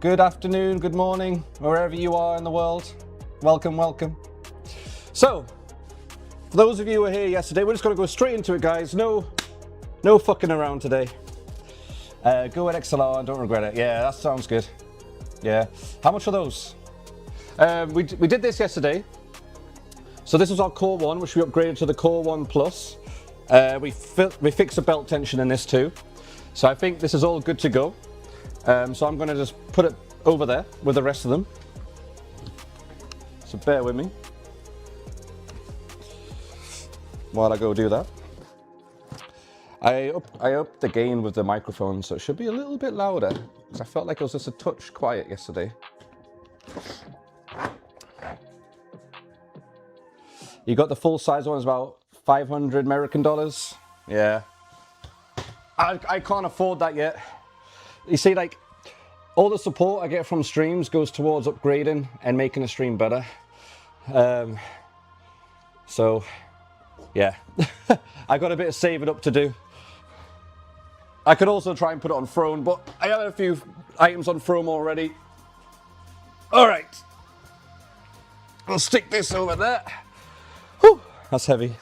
good afternoon, good morning, wherever you are in the world. Welcome, welcome. So, for those of you who were here yesterday, we're just going to go straight into it, guys. No fucking around today. Go with XLR and don't regret it. Yeah, that sounds good. Yeah. How much are those? We did this yesterday. So this was our Core 1, which we upgraded to the Core 1 Plus. We fixed the belt tension in this too. So I think this is all good to go. So I'm going to just put it over there with the rest of them. So bear with me while I go do that. I upped the gain with the microphone, so it should be a little bit louder, because I felt like it was just a touch quiet yesterday. You got the full size one, is about 500 American dollars. Yeah. I can't afford that yet. You see, like, all the support I get from streams goes towards upgrading and making a stream better. So, yeah. I got a bit of saving up to do. I could also try and put it on Throne, but I have a few items on Throne already. Alright. I'll stick this over there. Whew, that's heavy.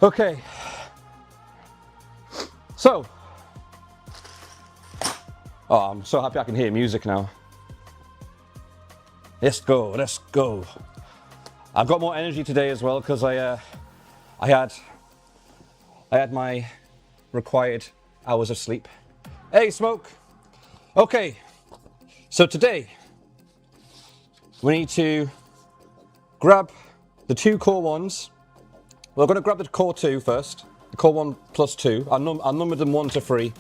Okay. So. Oh, I'm so happy I can hear music now. Let's go, let's go. I've got more energy today as well because I had my required hours of sleep. Hey, Smoke. Okay, so today we need to grab the two Core 1s. We're going to grab the Core 2 first. The Core 1 plus 2. I numbered them 1 to 3,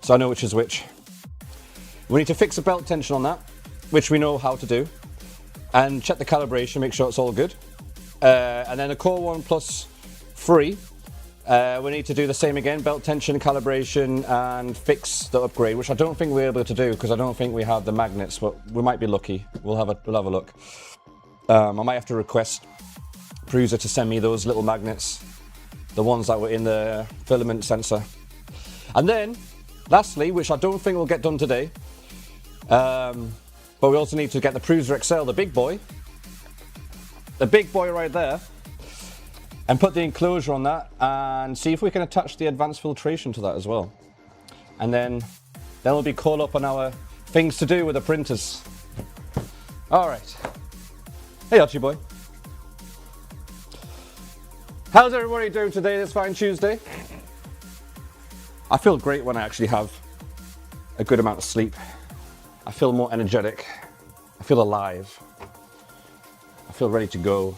so I know which is which. We need to fix the belt tension on that, which we know how to do, and check the calibration, make sure it's all good. And then the Core 1 plus 3, we need to do the same again, belt tension, calibration, and fix the upgrade, which I don't think we're able to do because I don't think we have the magnets, but we might be lucky. We'll have a look. I might have to request Prusa to send me those little magnets, the ones that were in the filament sensor. And then, lastly, which I don't think we'll get done today, but we also need to get the prusaXL, the big boy right there, and put the enclosure on that and see if we can attach the advanced filtration to that as well. And then we'll be caught up on our things to do with the printers. All right. Hey, Archie boy. How's everybody doing today, this fine Tuesday? I feel great when I actually have a good amount of sleep. I feel more energetic. I feel alive. I feel ready to go.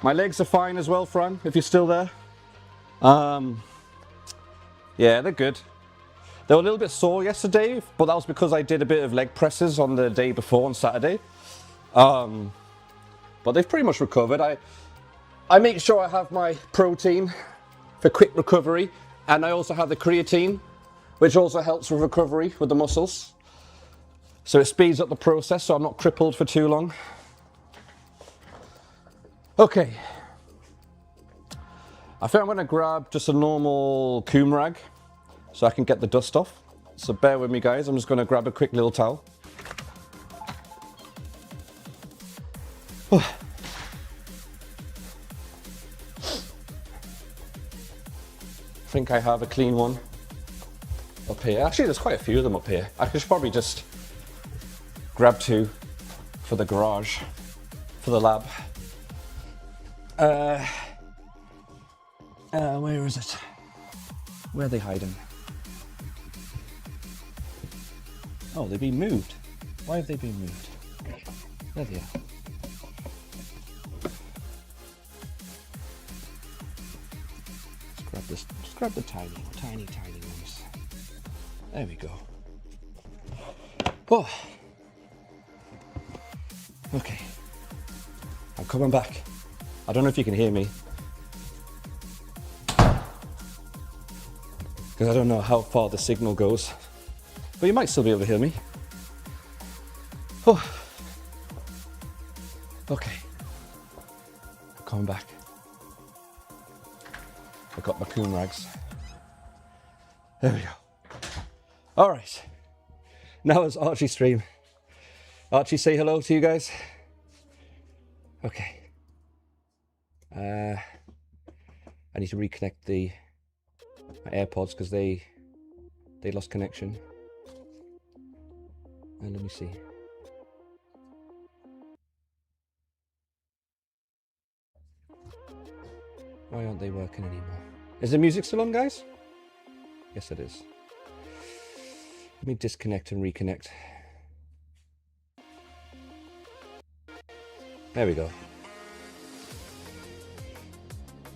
My legs are fine as well, Fran, if you're still there. Yeah, they're good. They were a little bit sore yesterday, but that was because I did a bit of leg presses on the day before, on Saturday. But they've pretty much recovered. I make sure I have my protein for quick recovery, and I also have the creatine, which also helps with recovery with the muscles. So it speeds up the process so I'm not crippled for too long. Okay. I think I'm going to grab just a normal coom rag so I can get the dust off. So bear with me, guys. I'm just going to grab a quick little towel. I think I have a clean one up here. Actually, there's quite a few of them up here. I should probably just grab 2 for the garage, for the lab. Where is it? Where are they hiding? Oh, they've been moved. Why have they been moved? There they are. Just grab the tiny ones. There we go. Oh. Okay. I'm coming back. I don't know if you can hear me, because I don't know how far the signal goes, but you might still be able to hear me. Oh. Okay. I'm coming back. I got my coom rags. There we go. All right. Now it's Archie stream. Archie, say hello to you guys. Okay. I need to reconnect my AirPods because they lost connection. And let me see. Why aren't they working anymore? Is the music still on, guys? Yes, it is. Let me disconnect and reconnect. There we go.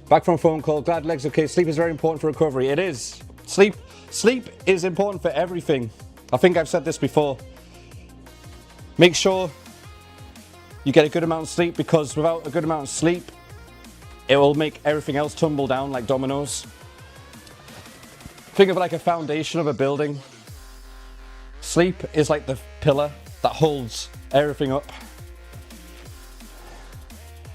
Back from a phone call. Glad legs okay. Sleep is very important for recovery. It is. Sleep is important for everything. I think I've said this before. Make sure you get a good amount of sleep, because without a good amount of sleep, it will make everything else tumble down like dominoes. Think of it like a foundation of a building. Sleep is like the pillar that holds everything up.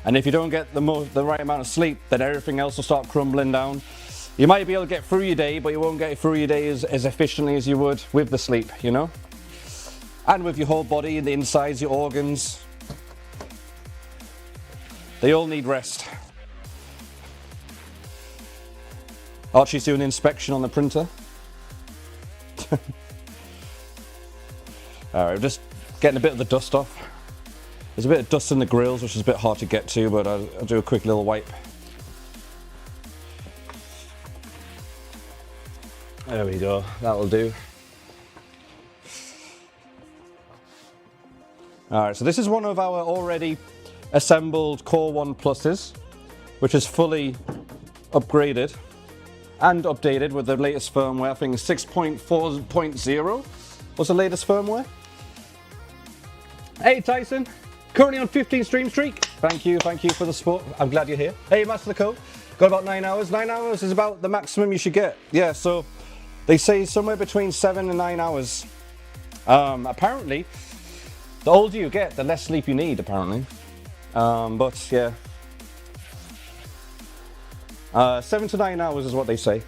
And if you don't get the right amount of sleep, then everything else will start crumbling down. You might be able to get through your day, but you won't get through your day as efficiently as you would with the sleep, you know? And with your whole body, the insides, your organs. They all need rest. Archie's doing an inspection on the printer. Alright, we're just getting a bit of the dust off. There's a bit of dust in the grills, which is a bit hard to get to, but I'll do a quick little wipe. There we go, that'll do. Alright, so this is one of our already assembled Core 1 Pluses, which is fully upgraded and updated with the latest firmware. I think 6.4.0 was the latest firmware. Hey Tyson, currently on 15 stream streak. Thank you for the support. I'm glad you're here. Hey Master the Code, got about 9 hours. 9 hours is about the maximum you should get. Yeah, so they say somewhere between 7 and 9 hours. Apparently, the older you get, the less sleep you need, apparently. But yeah. 7 to 9 hours is what they say.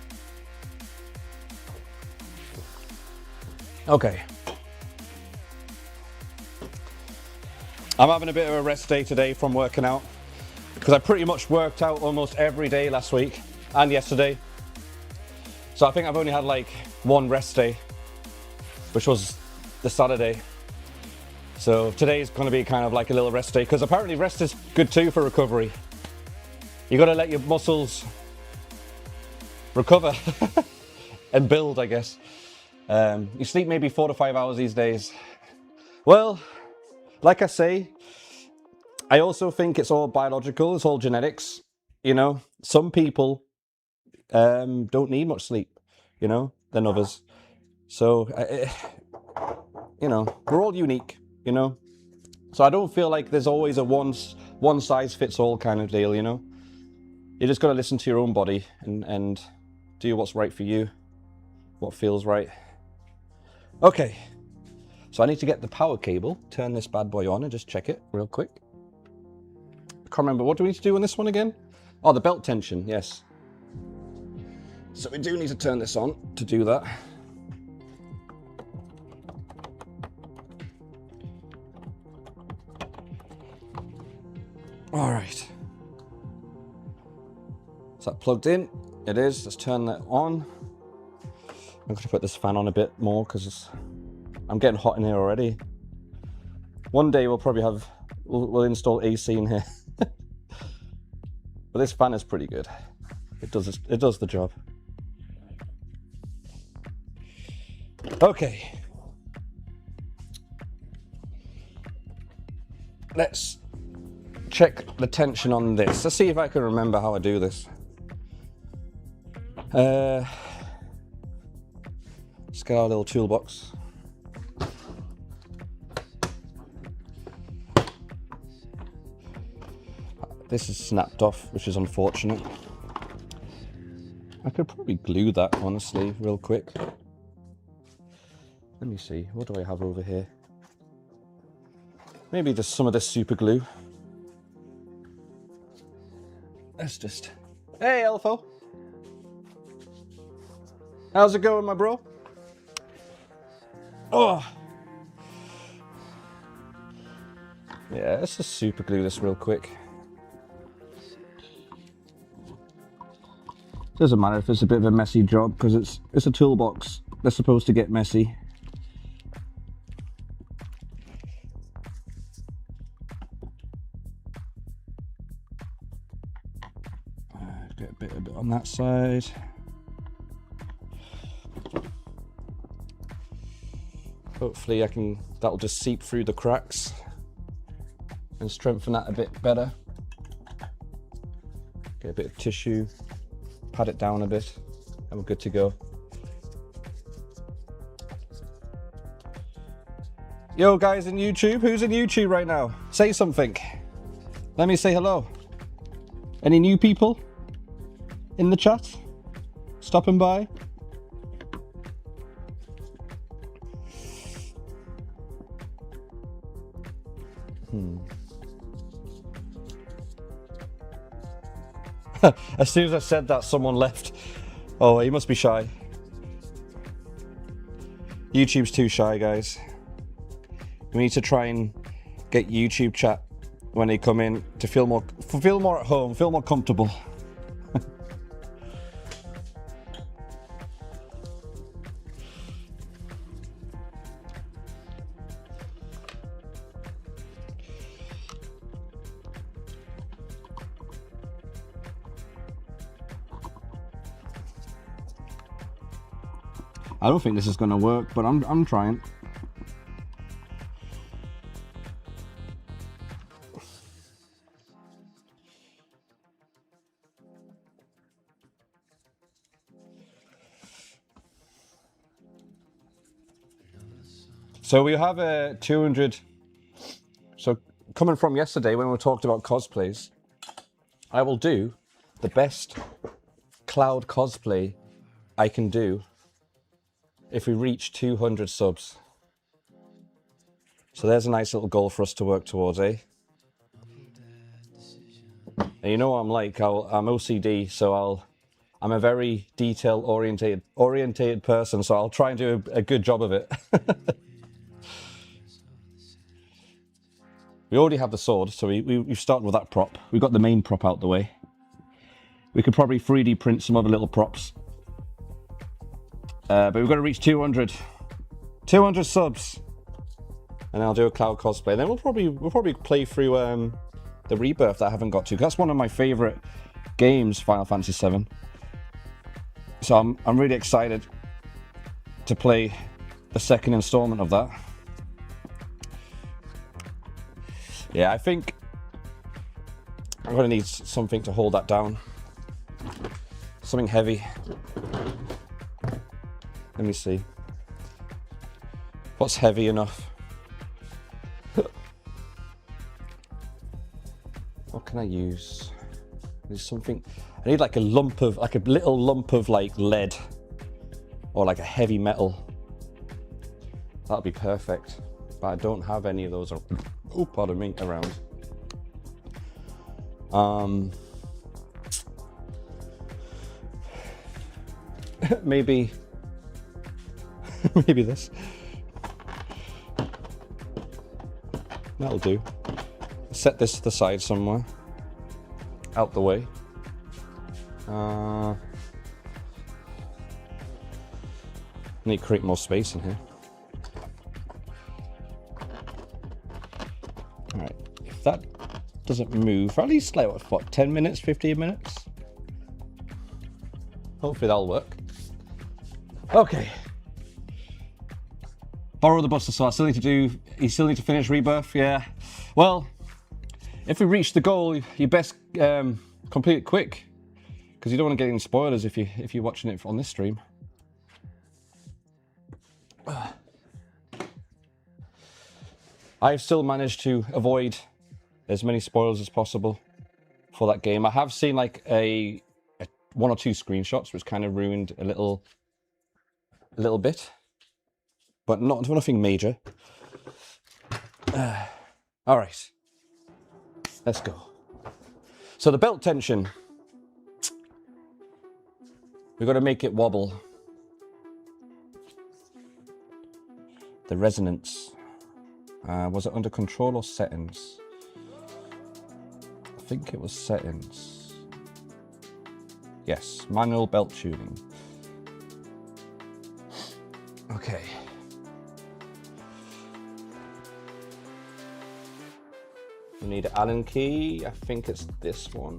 Okay. I'm having a bit of a rest day today from working out, because I pretty much worked out almost every day last week and yesterday. So I think I've only had like one rest day, which was the Saturday. So today's going to be kind of like a little rest day, because apparently rest is good too for recovery. You got to let your muscles recover and build, I guess. You sleep maybe 4 to 5 hours these days. Well, like I say, I also think it's all biological, it's all genetics. You know, some people don't need much sleep, you know, than others. So, you know, we're all unique, you know. So I don't feel like there's always a one size fits all kind of deal, you know. You just got to listen to your own body and do what's right for you, what feels right. Okay, so I need to get the power cable, turn this bad boy on and just check it real quick. I can't remember, what do we need to do on this one again? Oh, the belt tension, yes. So we do need to turn this on to do that. All right. Is that plugged in? It is. Let's turn that on. I'm going to put this fan on a bit more because I'm getting hot in here already. One day we'll install AC in here. But this fan is pretty good. It does the job. Okay. Let's check the tension on this. Let's see if I can remember how I do this. Let's get our little toolbox. This is snapped off, which is unfortunate. I could probably glue that, honestly, real quick. Let me see, what do I have over here? Maybe just some of this super glue. Let's just... Hey, Elfo! How's it going, my bro? Oh, Yeah, let's just super glue this real quick. Doesn't matter if it's a bit of a messy job because it's a toolbox. They're supposed to get messy. Get a bit on that side. Hopefully that'll just seep through the cracks and strengthen that a bit better. Get a bit of tissue, pat it down a bit, and we're good to go. Yo guys in YouTube, who's in YouTube right now? Say something. Let me say hello. Any new people in the chat? Stopping by? As soon as I said that, someone left. Oh, he must be shy. YouTube's too shy, guys. We need to try and get YouTube chat when they come in to feel more at home, feel more comfortable. I don't think this is going to work, but I'm trying. So we have a 200. So coming from yesterday when we talked about cosplays, I will do the best cloud cosplay I can do if we reach 200 subs. So there's a nice little goal for us to work towards, eh? And you know what I'm like, I'm OCD, so I'm a very detail orientated person, so I'll try and do a good job of it. We already have the sword, so we've started with that prop. We've got the main prop out the way. We could probably 3D print some other little props. But we've got to reach 200 subs, and I'll do a cloud cosplay. Then we'll probably play through the Rebirth that I haven't got to. 'Cause that's one of my favorite games, Final Fantasy VII. So I'm really excited to play the second installment of that. Yeah, I think I'm gonna need something to hold that down. Something heavy. Let me see. What's heavy enough? What can I use? There's something. I need like a little lump of like lead or like a heavy metal. That'll be perfect. But I don't have any of those. Oh, pardon me, around. Maybe this. That'll do. Set this to the side somewhere. Out the way. Need to create more space in here. Alright, if that doesn't move for at least like what, 10 minutes, 15 minutes? Hopefully that'll work. Okay. Borrow the buster, so you still need to finish Rebirth, yeah. Well, if we reach the goal, you best complete it quick, because you don't want to get any spoilers if you're watching it on this stream. I've still managed to avoid as many spoilers as possible for that game. I have seen like a one or two screenshots which kind of ruined a little bit, but nothing major. All right, let's go. So the belt tension, we've got to make it wobble. The resonance, was it under control or settings? think it was settings. Yes, manual belt tuning. Okay. We need an Allen key. I think it's this one.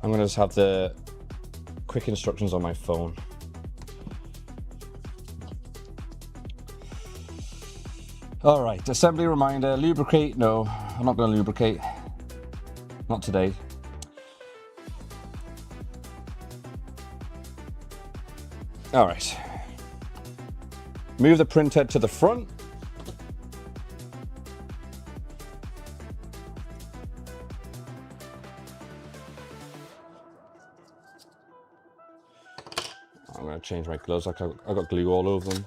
I'm going to just have the quick instructions on my phone. All right, assembly reminder, lubricate. No, I'm not going to lubricate. Not today. All right. Move the printhead to the front. I'm going to change my gloves. I got glue all over them.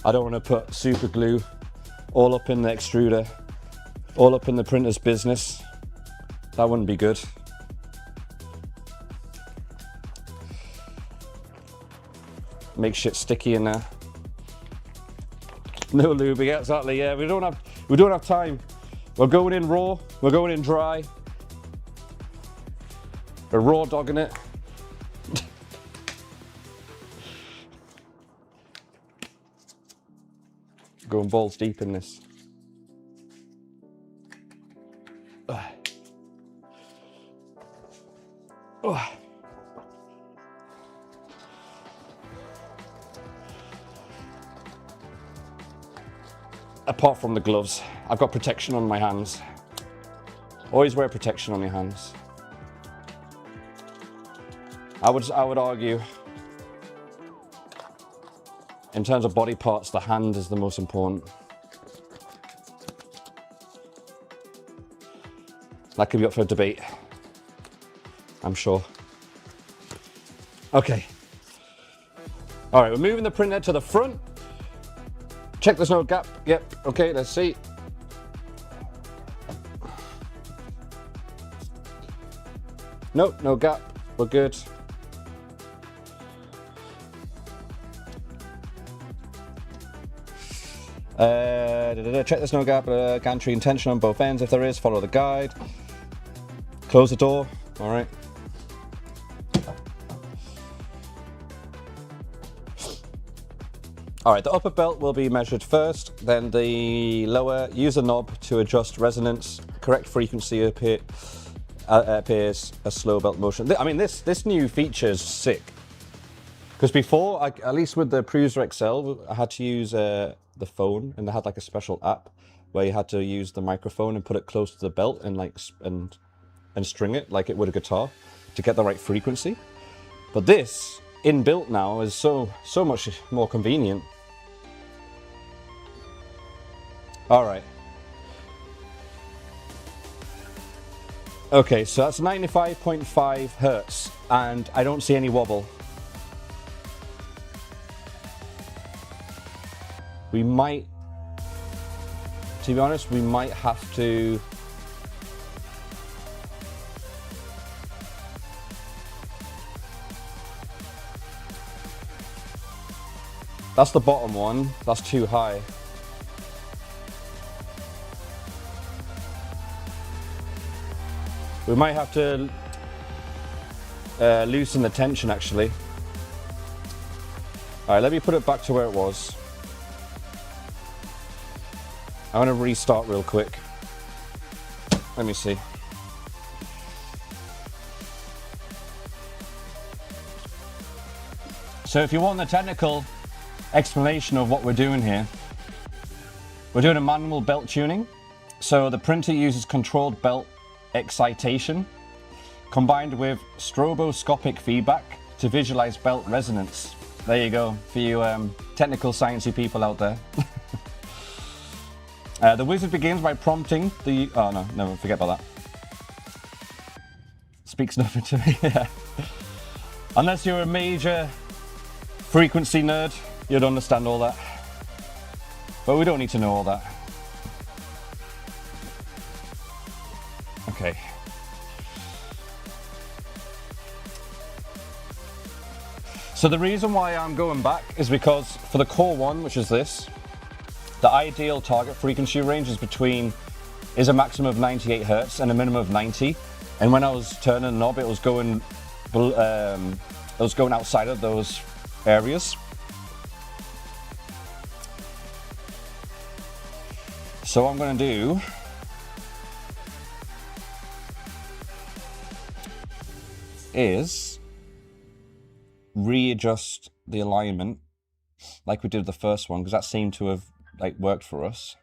I don't want to put super glue all up in the extruder, all up in the printer's business. That wouldn't be good. Make shit sticky in there. No lube, yeah, exactly. Yeah, we don't have time. We're going in raw. We're going in dry. We're raw dogging it. Going balls deep in this. Apart from the gloves, I've got protection on my hands. Always wear protection on your hands. I would argue, in terms of body parts, the hand is the most important. That could be up for debate, I'm sure. Okay. All right, we're moving the printhead to the front. Check there's no gap. Yep, okay, let's see. Nope, no gap, we're good. Check there's no gap, gantry and tension on both ends. If there is, follow the guide. Close the door, all right. All right, the upper belt will be measured first, then the lower. Use the knob to adjust resonance. Correct frequency appears a slow belt motion. I mean, this new feature is sick. Because before, at least with the prusaXL, I had to use the phone, and they had like a special app where you had to use the microphone and put it close to the belt and like and string it like it would a guitar to get the right frequency. But this inbuilt now is so much more convenient. All right. Okay, so that's 95.5 hertz, and I don't see any wobble. We might, to be honest, we might have to that's the bottom one, that's too high. We might have to loosen the tension actually. All right, let me put it back to where it was. I'm gonna restart real quick. Let me see. So if you want the technical explanation of what we're doing here, we're doing a manual belt tuning. So the printer uses controlled belt excitation combined with stroboscopic feedback to visualize belt resonance. There you go, for you technical sciencey people out there. The wizard begins by prompting the... Oh no, never, forget about that. Speaks nothing to me, yeah. Unless you're a major frequency nerd, you'd understand all that. But we don't need to know all that. Okay. So the reason why I'm going back is because for the core one, which is this, the ideal target frequency range is a maximum of 98 hertz and a minimum of 90. And when I was turning the knob, it was going outside of those areas. So what I'm going to do is readjust the alignment like we did the first one, because that seemed to have like worked for us.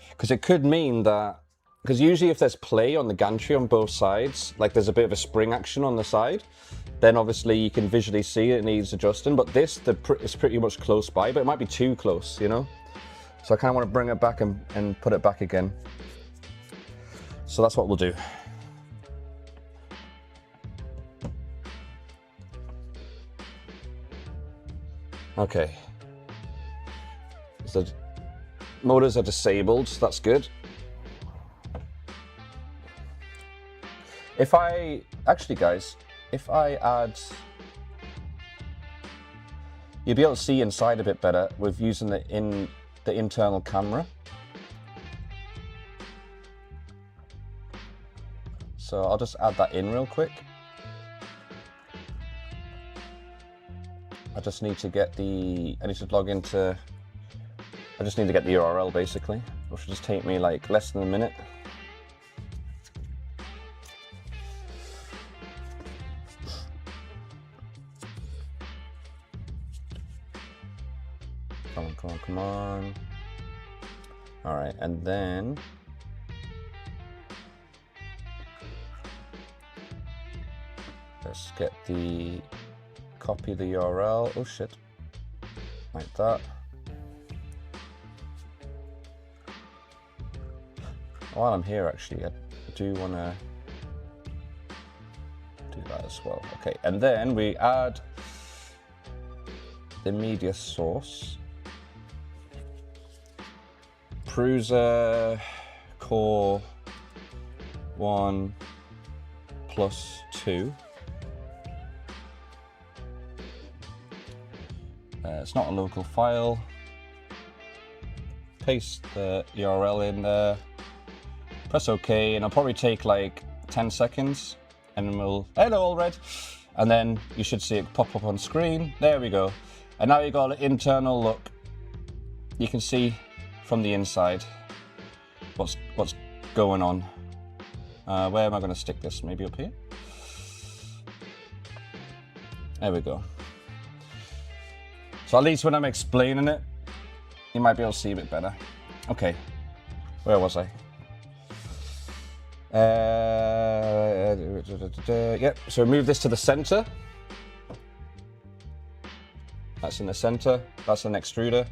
Because it could mean that, because usually if there's play on the gantry on both sides, like there's a bit of a spring action on the side, then obviously you can visually see it needs adjusting. But this is pretty much close by, but it might be too close, you know? So I kind of want to bring it back and put it back again. So that's what we'll do. Okay. So motors are disabled, so that's good. Actually guys, if I add, you'll be able to see inside a bit better with using the internal camera. So I'll just add that in real quick. I just need to get I just need to get the URL basically, which will just take me like less than a minute. Come on. All right, and then let's get copy the URL. Oh shit, like that. While I'm here, actually, I do want to do that as well. Okay, and then we add the media source. Prusa core 1+2. It's not a local file. Paste the URL in there. Press OK, and it'll probably take like 10 seconds, and then we'll, hello all red, and then you should see it pop up on screen. There we go. And now you got an internal look. You can see from the inside what's going on. Where am I going to stick this? Maybe up here? There we go. So at least when I'm explaining it, you might be able to see a bit better. Okay, where was I? Yep, so move this to the center. That's in the center, that's an extruder.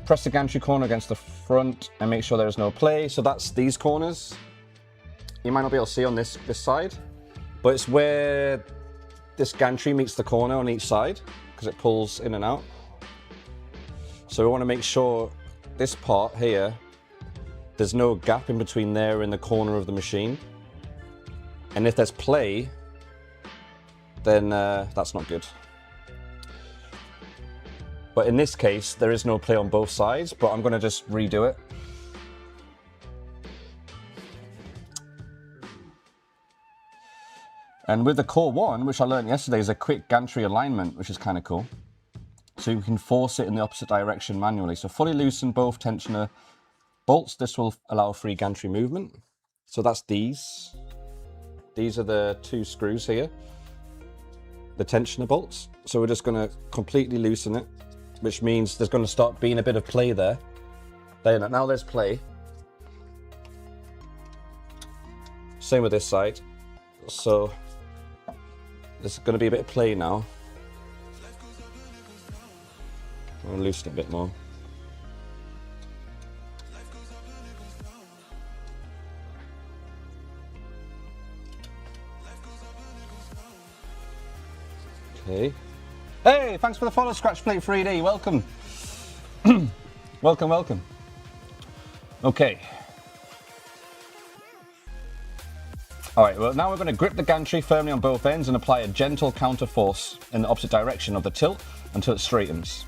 Press the gantry corner against the front and make sure there is no play. So that's these corners. You might not be able to see on this side, but it's where this gantry meets the corner on each side, because it pulls in and out. So we want to make sure this part here, there's no gap in between there and the corner of the machine. And if there's play, then that's not good. But in this case, there is no play on both sides, but I'm going to just redo it. And with the core one, which I learned yesterday, is a quick gantry alignment, which is kind of cool. So you can force it in the opposite direction manually. So fully loosen both tensioner bolts. This will allow free gantry movement. So that's these. These are the two screws here, the tensioner bolts. So we're just going to completely loosen it, which means there's going to start being a bit of play there. Now there's play. Same with this side. So there's going to be a bit of play now. I'll loosen it a bit more. Okay. Hey, thanks for the follow, Scratch Plate 3D. Welcome. Welcome, welcome. Okay. Alright, well now we're going to grip the gantry firmly on both ends and apply a gentle counter force in the opposite direction of the tilt until it straightens.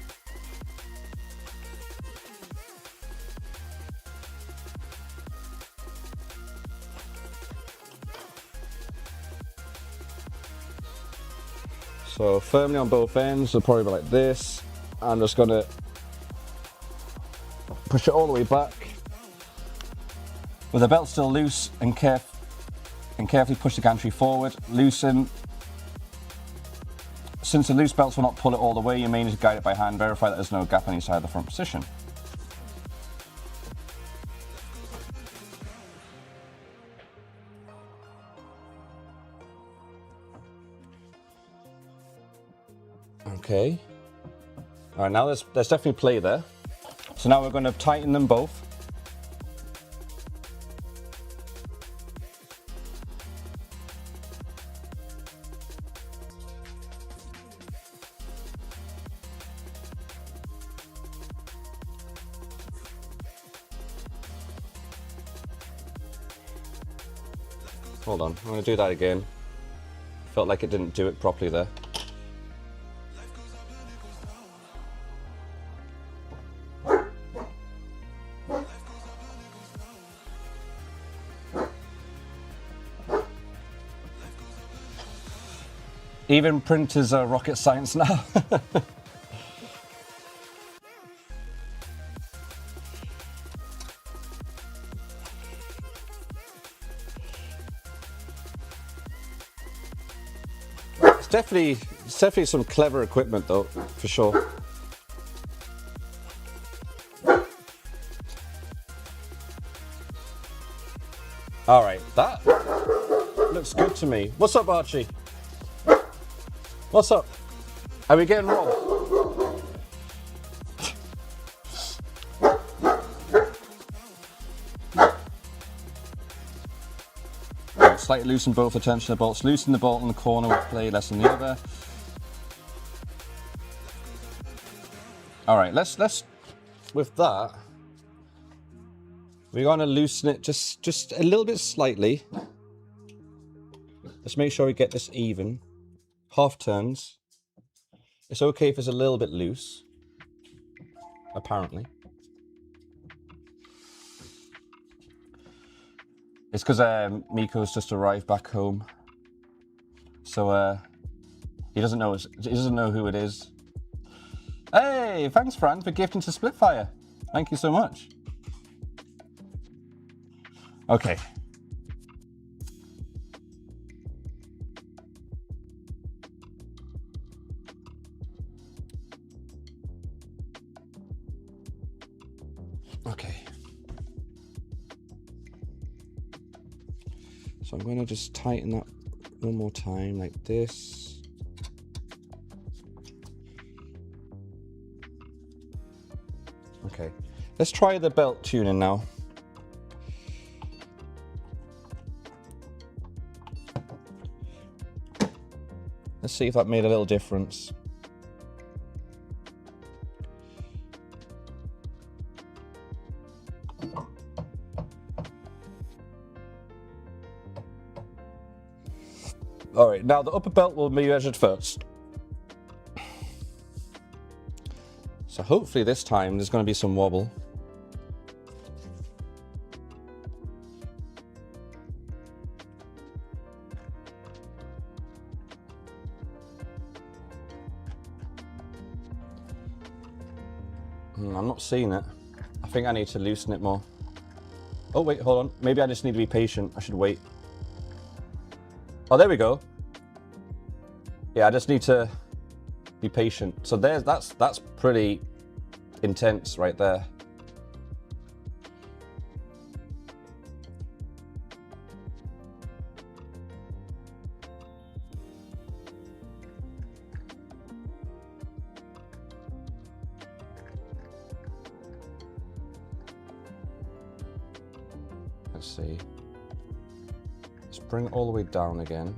So firmly on both ends, so probably like this. I'm just going to push it all the way back with the belt still loose and carefully push the gantry forward. Loosen. Since the loose belts will not pull it all the way, you may need to guide it by hand. Verify that there's no gap on each side of the front position. Okay. All right, now there's definitely play there. So now we're going to tighten them both. Hold on, I'm going to do that again. Felt like it didn't do it properly there. Even printers are rocket science now. It's definitely some clever equipment though, for sure. All right, that looks good to me. What's up, Archie? What's up? Are we getting robbed? Right, slightly loosen both the tensioner bolts. Loosen the bolt in the corner with play less than the other. All right, let's with that, we're going to loosen it just a little bit slightly. Let's make sure we get this even. Half turns. It's okay if it's a little bit loose, apparently. It's because Miko's just arrived back home, so he doesn't know who it is. Hey, thanks, Fran, for gifting to Splitfire. Thank you so much. Okay. Okay. So I'm going to just tighten that one more time like this. Okay. Let's try the belt tuning now. Let's see if that made a little difference. All right, now the upper belt will be measured first. So hopefully this time there's going to be some wobble. I'm not seeing it. I think I need to loosen it more. Oh wait, hold on. Maybe I just need to be patient. I should wait. Oh, there we go. Yeah, I just need to be patient. So that's pretty intense right there. Let's see. Let's bring it all the way down again.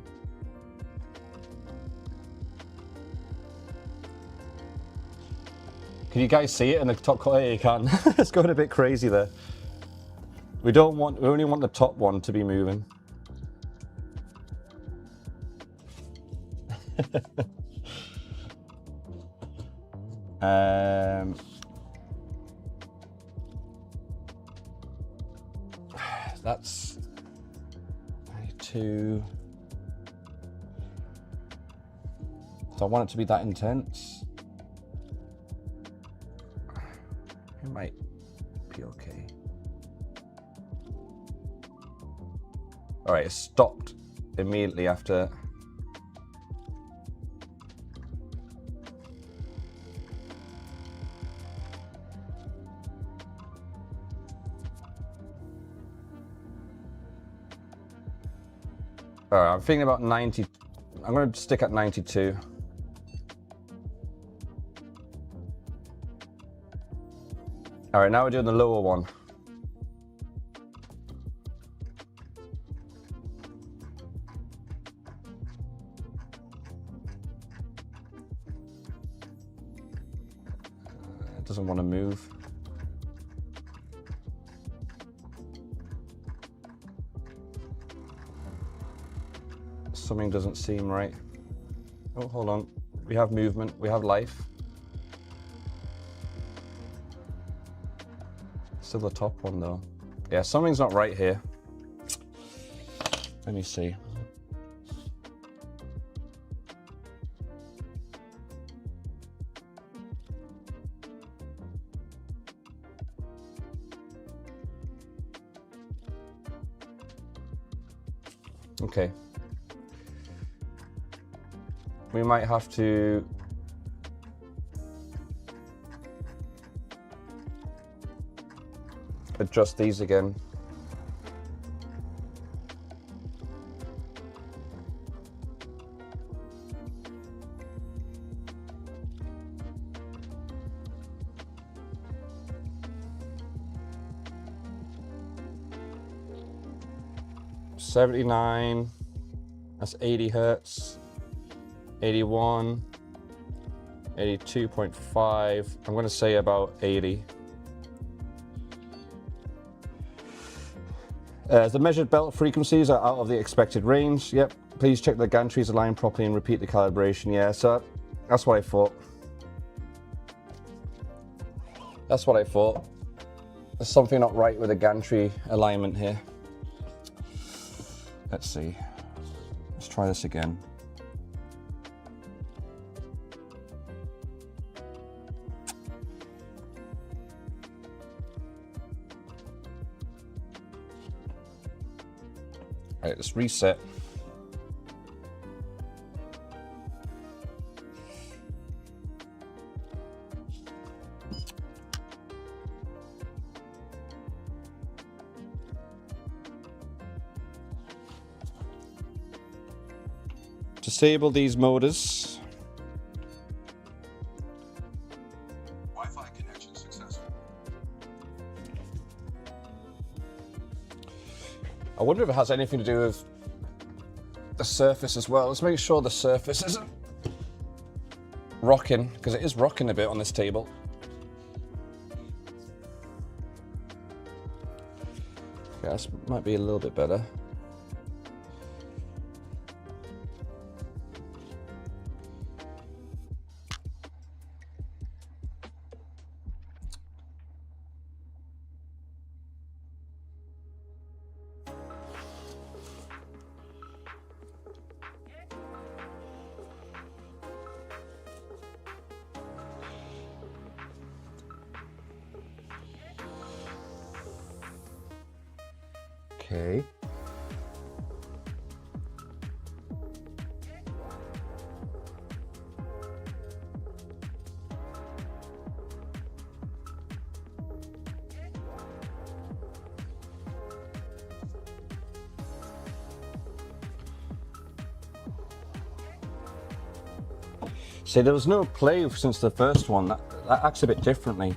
Can you guys see it in the top corner? Yeah, you can. It's going a bit crazy there. We only want the top one to be moving. That's 92. Do I want it to be that intense? It might be okay. All right, it stopped immediately after. All right, I'm thinking about 90. I'm going to stick at 92. All right, now we're doing the lower one. It doesn't want to move. Something doesn't seem right. Oh, hold on. We have movement, we have life. Still the top one though. Yeah, something's not right here. Let me see. Okay. We might have to adjust these again. $79, that's 80 hertz. 81, 82.5, I'm going to say about 80. The measured belt frequencies are out of the expected range. Yep, please check the gantries align properly and repeat the calibration. Yeah, so that's what I thought. That's what I thought. There's something not right with the gantry alignment here. Let's see. Let's try this again. All right, let's reset. Disable these motors. Wi-Fi connection successful. I wonder if it has anything to do with the surface as well. Let's make sure the surface isn't rocking, because it is rocking a bit on this table. Okay, this might be a little bit better. Okay. See, there was no play since the first one. That acts a bit differently.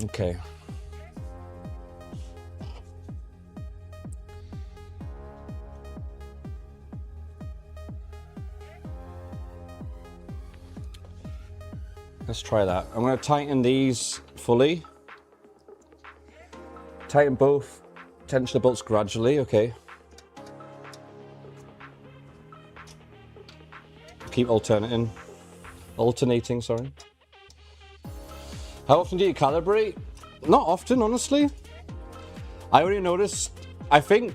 Okay. Let's try that. I'm going to tighten these fully. Tighten both tensioner bolts gradually, okay. Keep alternating, sorry. How often do you calibrate? Not often, honestly. I already noticed, I think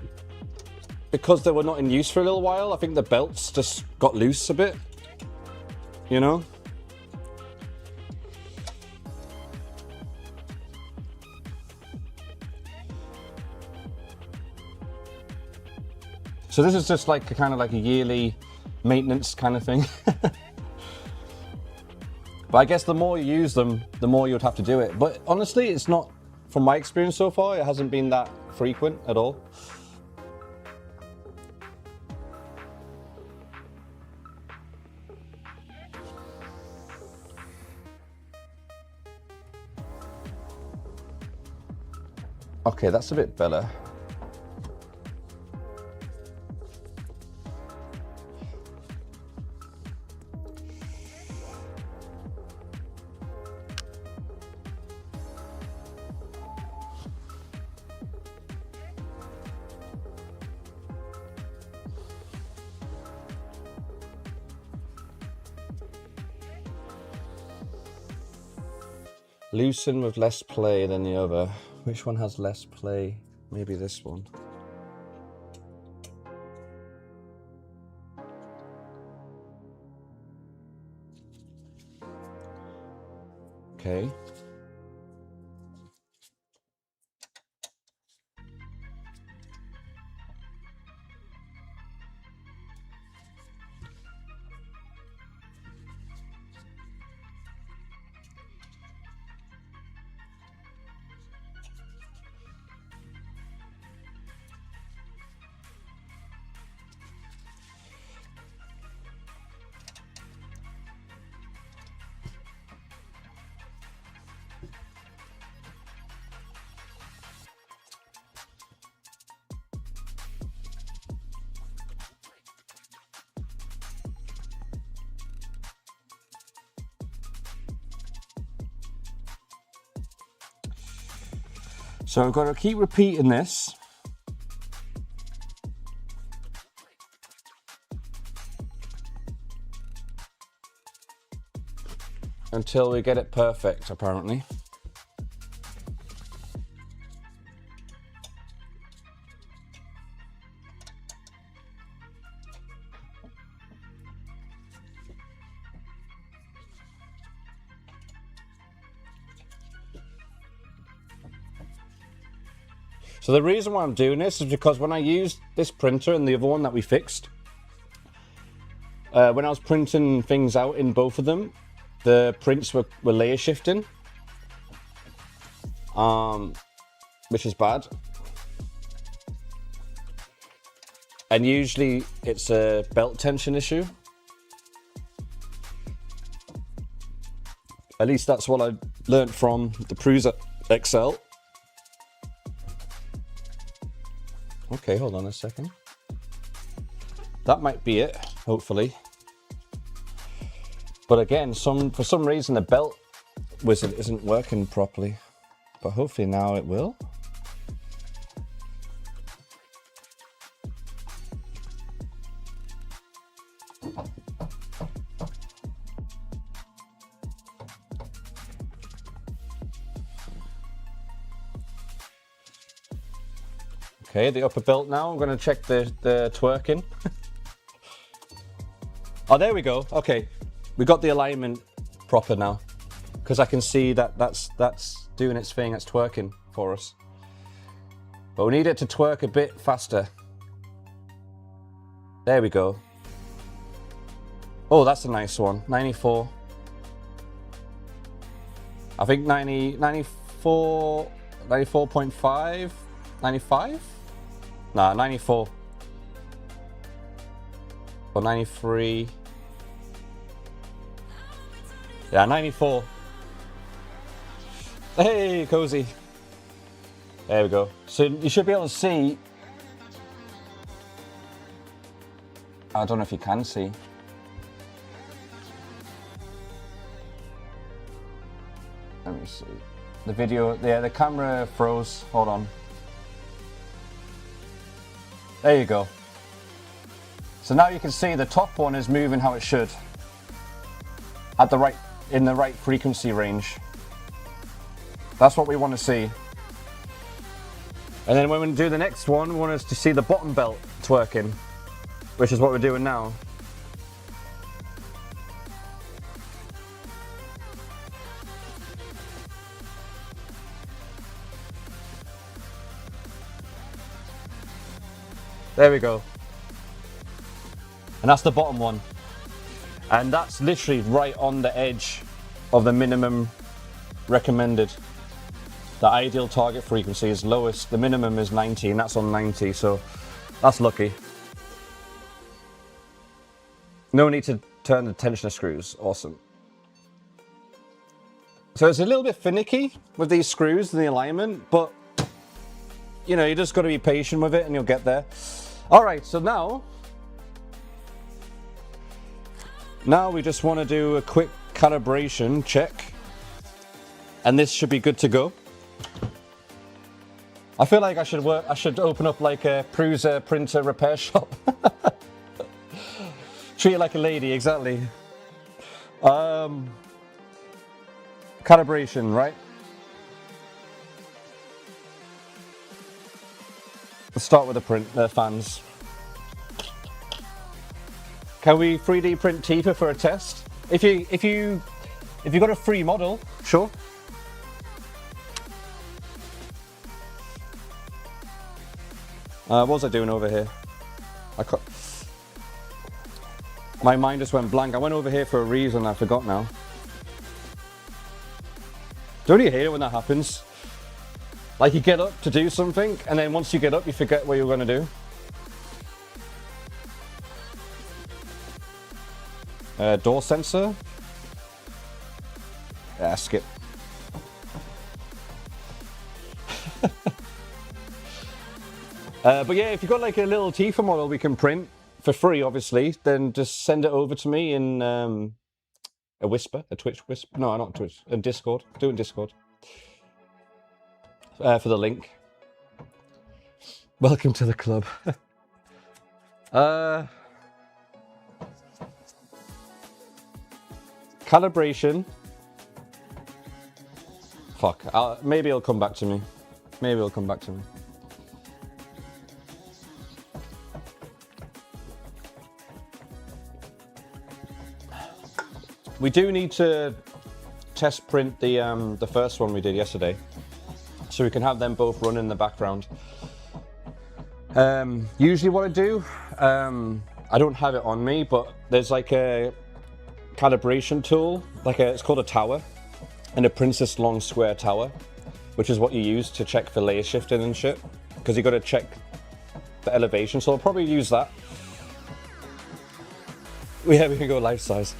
because they were not in use for a little while, I think the belts just got loose a bit, you know? So this is just like a kind of like a yearly maintenance kind of thing. But I guess the more you use them, the more you'd have to do it. But honestly, it's not, from my experience so far, it hasn't been that frequent at all. Okay, that's a bit better. Loosen with less play than the other. Which one has less play? Maybe this one. Okay. So I've got to keep repeating this. Until we get it perfect, apparently. So the reason why I'm doing this is because when I used this printer and the other one that we fixed, when I was printing things out in both of them, the prints were layer shifting, which is bad. And usually it's a belt tension issue. At least that's what I learned from the prusaXL. Okay, hold on a second. That might be it, hopefully. But again, for some reason the belt wizard isn't working properly. But hopefully now it will. Okay, the upper belt now. I'm going to check the twerking. Oh, there we go. Okay, we got the alignment proper now, because I can see that that's doing its thing. It's twerking for us. But we need it to twerk a bit faster. There we go. Oh, that's a nice one. 94. I think 94, 94.5, 95? Nah, 94. Or 93. Yeah, 94. Hey, cozy. There we go. So you should be able to see. I don't know if you can see. Let me see. The video, yeah, the camera froze. Hold on. There you go. So now you can see the top one is moving how it should. In the right frequency range. That's what we want to see. And then when we do the next one, we want us to see the bottom belt twerking, which is what we're doing now. There we go. And that's the bottom one. And that's literally right on the edge of the minimum recommended. The ideal target frequency is lowest. The minimum is 90, and that's on 90, so that's lucky. No need to turn the tensioner screws. Awesome. So it's a little bit finicky with these screws and the alignment, but you know, you just got to be patient with it and you'll get there. All right, so now we just want to do a quick calibration check, and this should be good to go. I feel like I should open up like a Prusa printer repair shop. Treat it like a lady, exactly. Calibration, right? Let's start with the fans. Can we 3D print Tifa for a test? If you got a free model, sure. What was I doing over here? My mind just went blank. I went over here for a reason. I forgot now. Don't you hate it when that happens? Like you get up to do something, and then once you get up, you forget what you're going to do. Door sensor. Yeah, skip. But yeah, if you've got like a little Tifa model we can print for free, obviously, then just send it over to me in a Twitch whisper. No, not Twitch, a Discord. Do it in Discord. For the link. Welcome to the club. Calibration. Fuck. Maybe it'll come back to me. Maybe it'll come back to me. We do need to test print the first one we did yesterday, so we can have them both run in the background. Usually what I do, I don't have it on me, but there's like a calibration tool, it's called a tower, and it prints this long square tower, which is what you use to check for layer shifting and shit, because you got to check the elevation. So I'll probably use that. Yeah, we can go life size.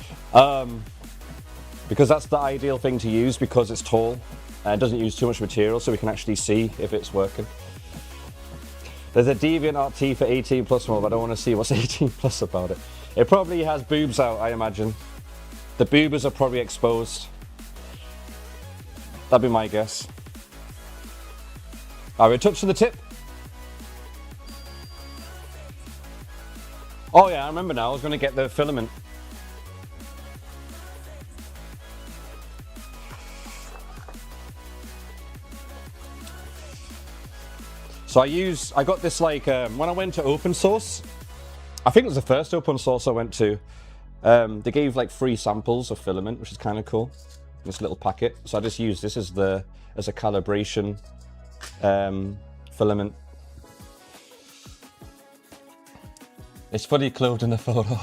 Because that's the ideal thing to use, because it's tall and it doesn't use too much material, so we can actually see if it's working. There's a DeviantArt T for 18 plus mode, but I don't want to see what's 18 plus about it. It probably has boobs out, I imagine. The boobers are probably exposed. That'd be my guess. Alright, touch to the tip. Oh yeah, I remember now, I was going to get the filament. So I got this when I went to open source, I think it was the first open source I went to, they gave like free samples of filament, which is kind of cool, this little packet. So I just used this as a calibration filament. It's fully clothed in the photo.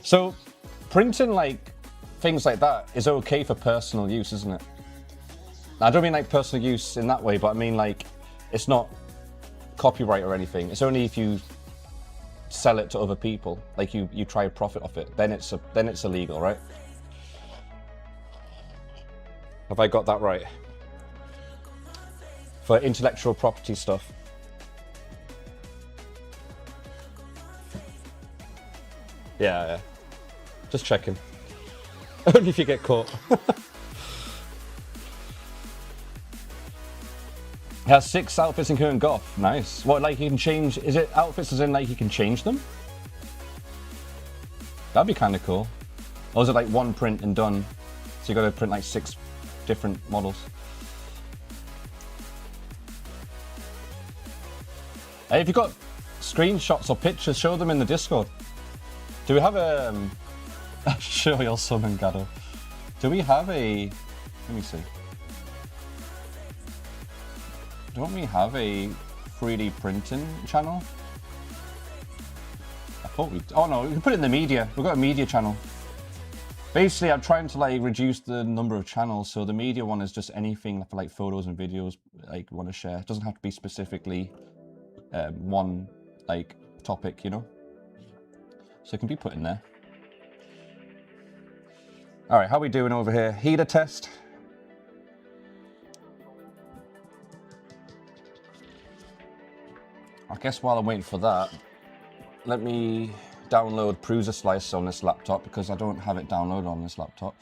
So printing things like that is okay for personal use, isn't it? I don't mean like personal use in that way, but I mean it's not copyright or anything. It's only if you sell it to other people, like you try to profit off it, then it's illegal, right? Have I got that right? For intellectual property stuff. Yeah. Just checking. Only if you get caught. It has 6 outfits in current goth. Nice. What, like you can change, is it outfits as in like you can change them? That'd be kind of cool. Or is it like one print and done? So you got to print like 6 different models. Hey, if you've got screenshots or pictures, show them in the Discord. Do we have a... show your summon, Gado. Do we have a... Let me see. Don't we have a 3D printing channel? I thought we... Oh no, we can put it in the media. We've got a media channel. Basically, I'm trying to like reduce the number of channels, so the media one is just anything for like photos and videos like want to share. It doesn't have to be specifically one like topic, you know? So it can be put in there. All right, how are we doing over here? Heater test. I guess while I'm waiting for that, let me download Prusa Slicer on this laptop because I don't have it downloaded on this laptop.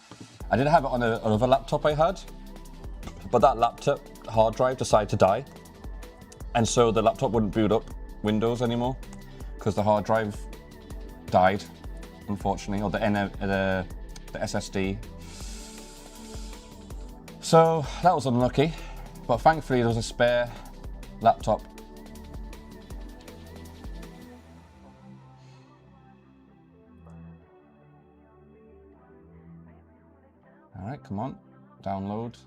I did have it on another laptop I had, but that laptop hard drive decided to die. And so the laptop wouldn't boot up Windows anymore because the hard drive died, unfortunately, or the SSD. So that was unlucky, but thankfully there was a spare laptop. All right, come on, download.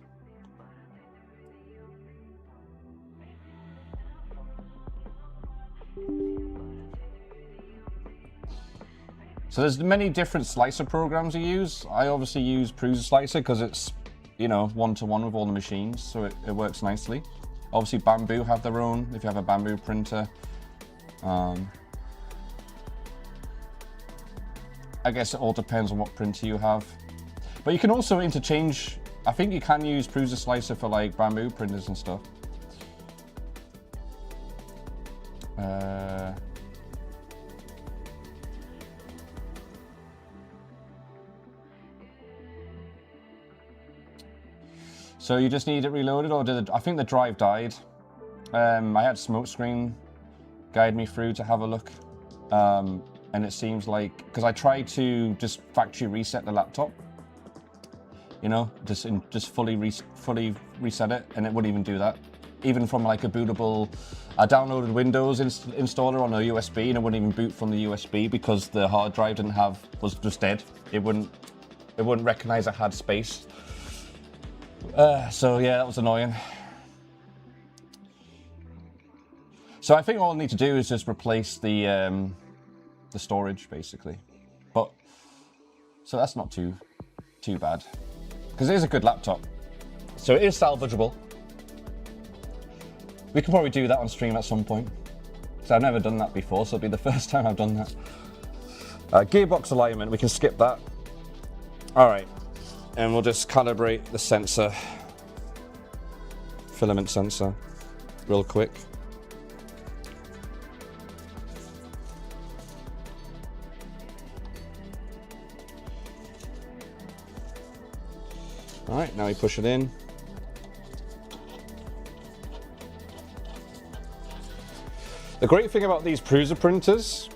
So there's many different slicer programs you use. I obviously use Prusa Slicer because it's, you know, one-to-one with all the machines, so it works nicely. Obviously Bamboo have their own, if you have a Bamboo printer. I guess it all depends on what printer you have. But you can also interchange, I think you can use Prusa Slicer for like Bamboo printers and stuff. So you just need it reloaded, or I think the drive died. I had Smokescreen guide me through to have a look. And it seems like, because I tried to just factory reset the laptop, you know, just fully reset it, and it wouldn't even do that. Even from like a bootable, I downloaded Windows installer on a USB, and it wouldn't even boot from the USB because the hard drive was just dead. It wouldn't recognize I had space. So yeah, that was annoying. So I think all I need to do is just replace the storage, basically. But so that's not too bad, because it is a good laptop. So it is salvageable. We can probably do that on stream at some point, because I've never done that before, so it'll be the first time I've done that. Gearbox alignment, we can skip that. All right, and we'll just calibrate the sensor, filament sensor, real quick. All right, now we push it in. The great thing about these Prusa printers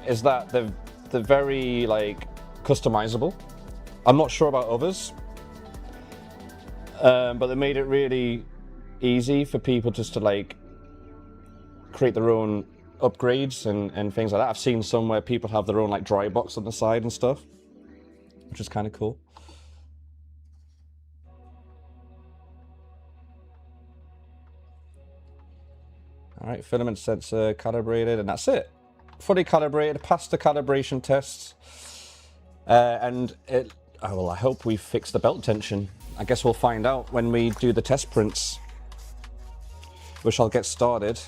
is that they're very like customizable. I'm not sure about others, but they made it really easy for people just to like create their own upgrades and things like that. I've seen some where people have their own like dry box on the side and stuff, which is kind of cool. All right, filament sensor calibrated, and that's it. Fully calibrated, passed the calibration tests. And well, I hope we fixed the belt tension. I guess we'll find out when we do the test prints, which I'll get started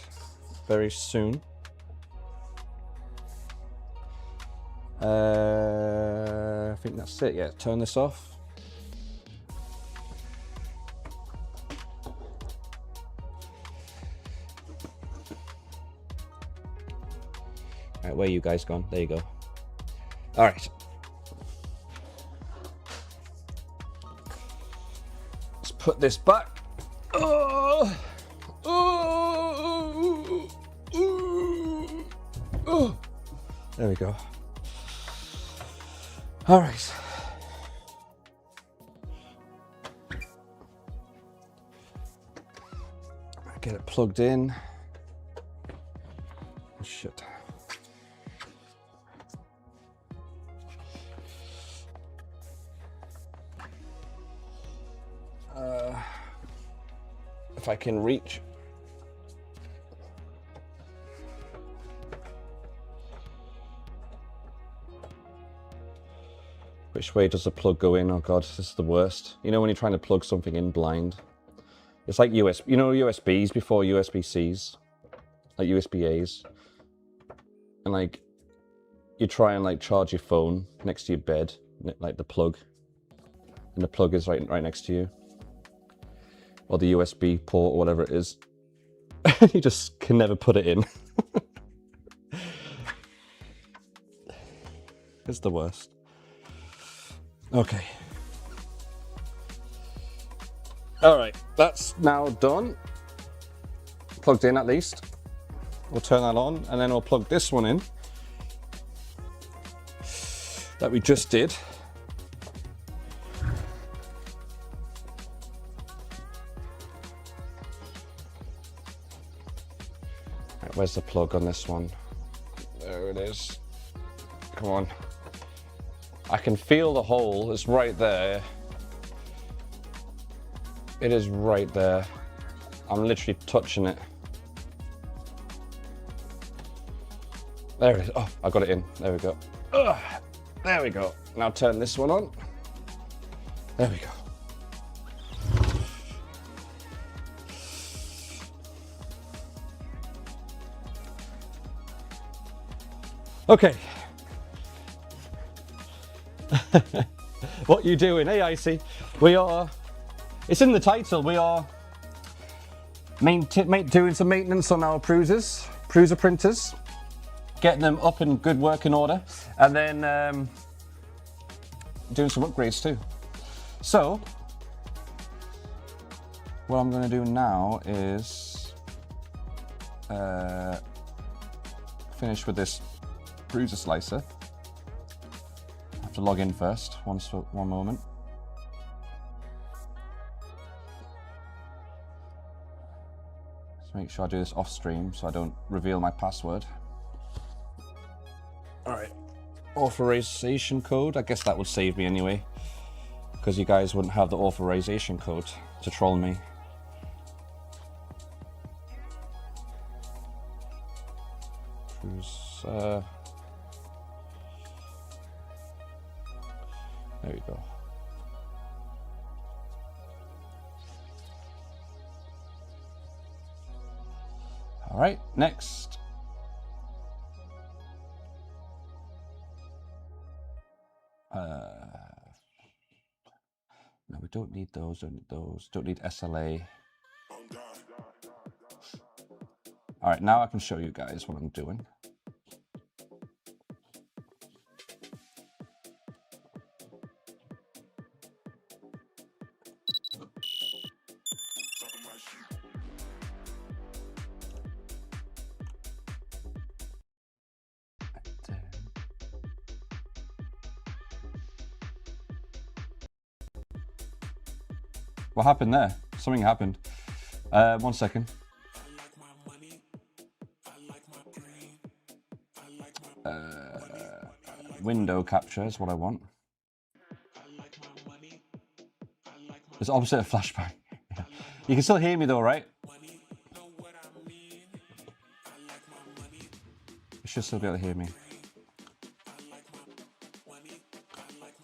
very soon. I think that's it, yeah, turn this off. All right, where you guys gone? There you go. All right. Let's put this back. Oh! There we go. All right. Get it plugged in. Shit. If I can reach. Which way does the plug go in? Oh god, this is the worst. You know when you're trying to plug something in blind? It's like USB, you know USBs before USB-Cs? Like USB-As. And like, you try and like charge your phone next to your bed, like the plug. And the plug is right next to you. Or the USB port or whatever it is. You just can never put it in. It's the worst. Okay. All right, that's now done. Plugged in at least. We'll turn that on and then we'll plug this one in that we just did. Right, where's the plug on this one? There it is. Come on. I can feel the hole, it's right there. It is right there. I'm literally touching it. There it is. Oh, I got it in. There we go. Ugh. There we go. Now turn this one on. There we go. Okay. What you doing? Hey, Icy. We are, it's in the title, we are doing some maintenance on our Prusa printers, getting them up in good working order, and then doing some upgrades too. So, what I'm going to do now is finish with this Prusa slicer. I have to log in first, one moment. Just make sure I do this off stream so I don't reveal my password. All right, authorization code. I guess that would save me anyway, because you guys wouldn't have the authorization code to troll me. Prusa. There we go. All right, next. No, we don't need those, don't need those. Don't need SLA. All right, now I can show you guys what I'm doing. What happened there? Something happened. 1 second. Window capture is what I want. It's opposite of flashbang. You can still hear me though, right? You should still be able to hear me.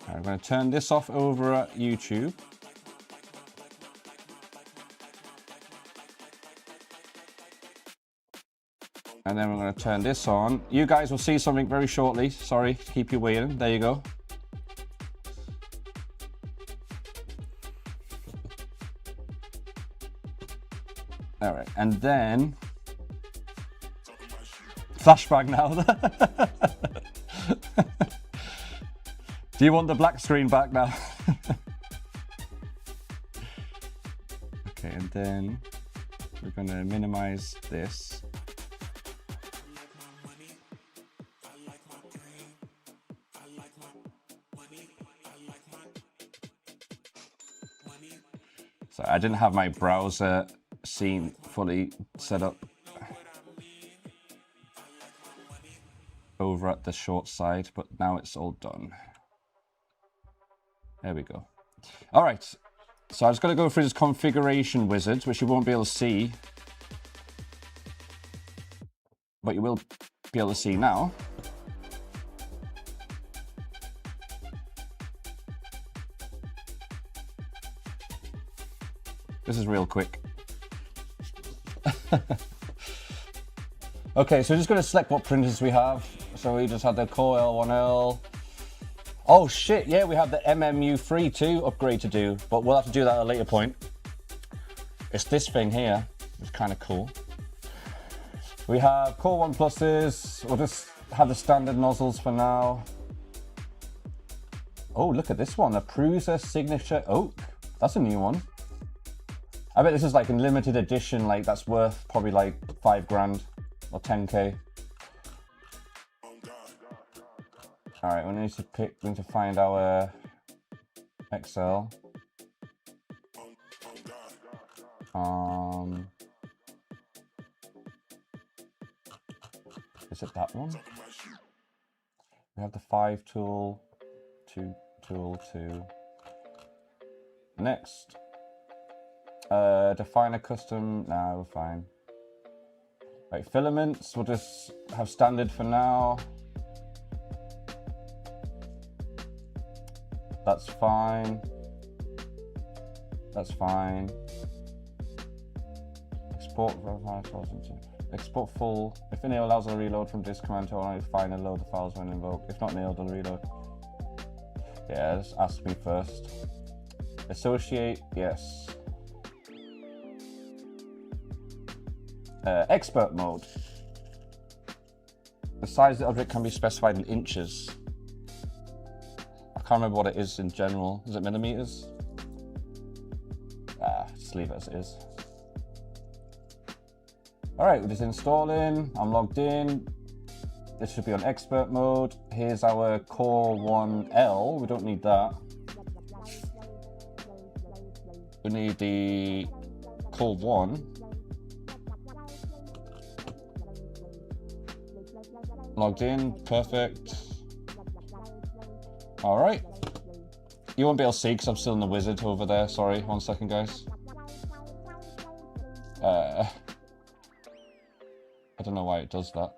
Right, I'm going to turn this off over at YouTube. And then we're going to turn this on. You guys will see something very shortly. Sorry to keep you waiting. There you go. All right, and then flashback now. Do you want the black screen back now? Okay, and then we're going to minimize this. I didn't have my browser scene fully set up over at the short side, but now it's all done. There we go. All right, so I was going to go through this configuration wizard, which you won't be able to see, but you will be able to see now. This is real quick. Okay, so we're just going to select what printers we have. So we just had the Core L1L. Oh shit, yeah, we have the MMU3 too upgrade to do, but we'll have to do that at a later point. It's this thing here, it's kind of cool. We have Core 1 Pluses, we'll just have the standard nozzles for now. Oh, look at this one, a Prusa Signature Oak. That's a new one. I bet this is like a limited edition, like that's worth probably like 5 grand or 10k. All right, we need to find our XL. Is it that one? We have the 5 tool, 2 tool, 2. Next, define a custom. Nah, we're fine. Right, filaments, we'll just have standard for now. That's fine. That's fine. Export full. If enable allows a reload from disk command to only find and load the files when invoked. If not enabled, the reload. Yeah, just ask me first. Associate, yes. Expert mode. The size of the object can be specified in inches. I can't remember what it is in general. Is it millimeters? Just leave it as it is. All right, we're just installing. I'm logged in. This should be on expert mode. Here's our Core 1L. We don't need that. We need the Core 1. Logged in, perfect. All right. You won't be able to see because I'm still in the wizard over there. Sorry, 1 second, guys. I don't know why it does that.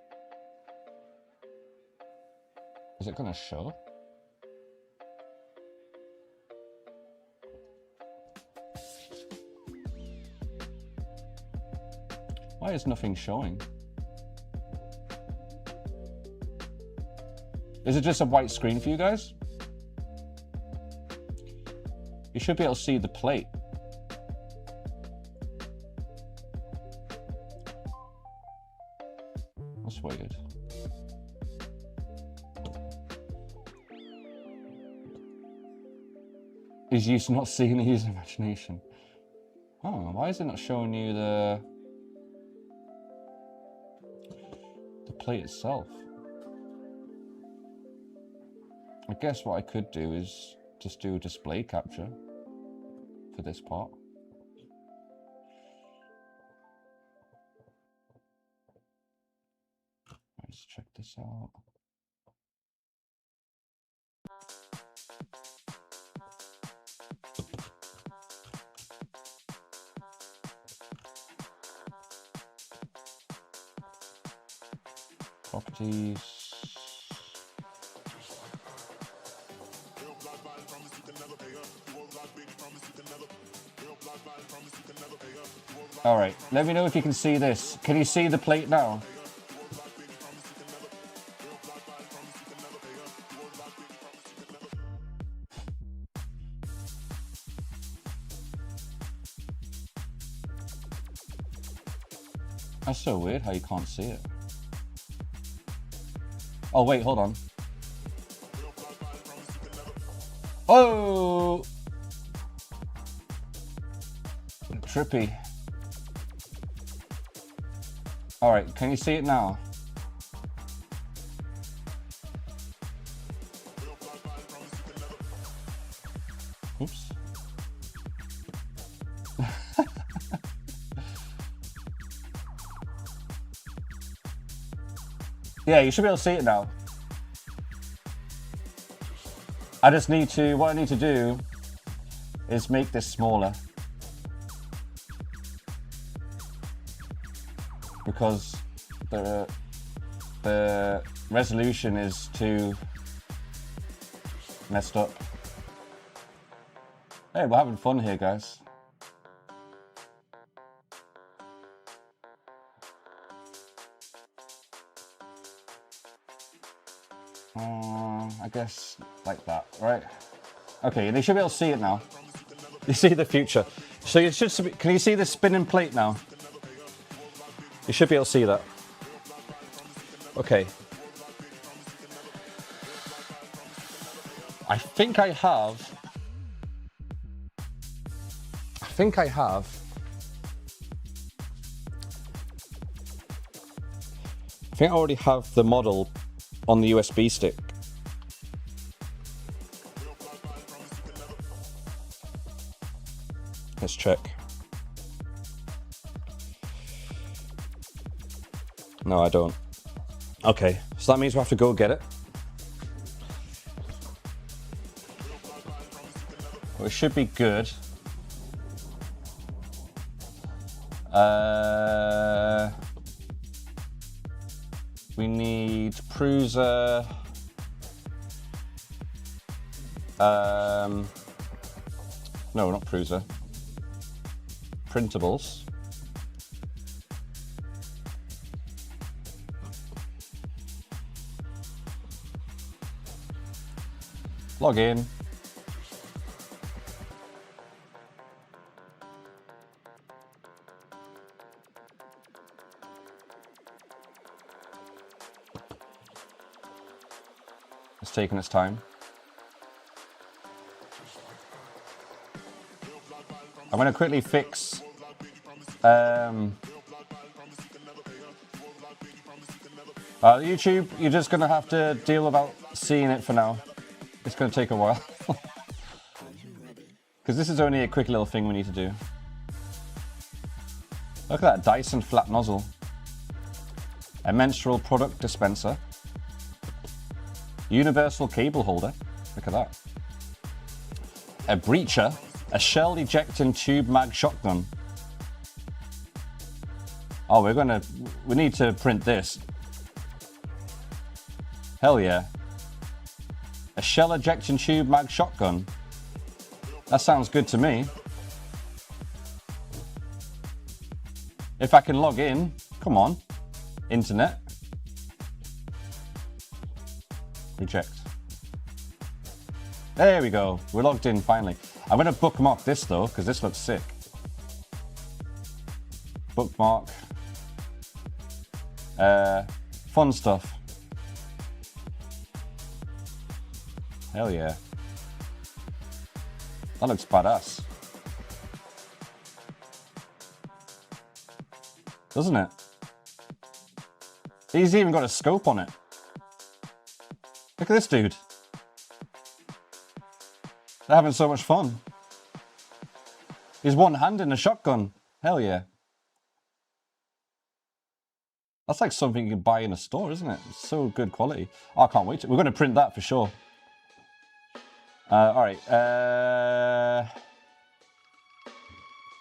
Is it gonna show? Why is nothing showing? Is it just a white screen for you guys? You should be able to see the plate. That's weird. Is use not seeing the user imagination? Oh, why is it not showing you the plate itself? I guess what I could do is just do a display capture for this part. Let's check this out. Properties. All right, let me know if you can see this. Can you see the plate now? That's so weird how you can't see it. Oh, wait, hold on. Oh! Trippy. All right, can you see it now? Oops. Yeah, you should be able to see it now. I just need to, what I need to do is make this smaller. Because the resolution is too messed up. Hey, we're having fun here, guys. I guess like that, right? Okay, they should be able to see it now. You see the future. So you should, can you see the spinning plate now? You should be able to see that. Okay. I think I have I already have the model on the USB stick. Let's check. No, I don't. Okay, so that means we have to go get it. Well, it should be good. We need Prusa. No, not Prusa. Printables. Log in. It's taking its time. I'm going to quickly fix YouTube, you're just going to have to deal without seeing it for now. It's going to take a while. Because this is only a quick little thing we need to do. Look at that Dyson flat nozzle. A menstrual product dispenser. Universal cable holder. Look at that. A breacher. A shell ejecting tube mag shotgun. Oh, we need to print this. Hell yeah. A shell ejecting tube mag shotgun. That sounds good to me. If I can log in, come on. Internet. Reject. There we go. We're logged in finally. I'm going to bookmark this though, because this looks sick. Bookmark. Fun stuff. Hell yeah. That looks badass. Doesn't it? He's even got a scope on it. Look at this dude. They're having so much fun. He's one hand in a shotgun. Hell yeah. That's like something you can buy in a store, isn't it? It's so good quality. Oh, I can't wait. We're going to print that for sure. Alright.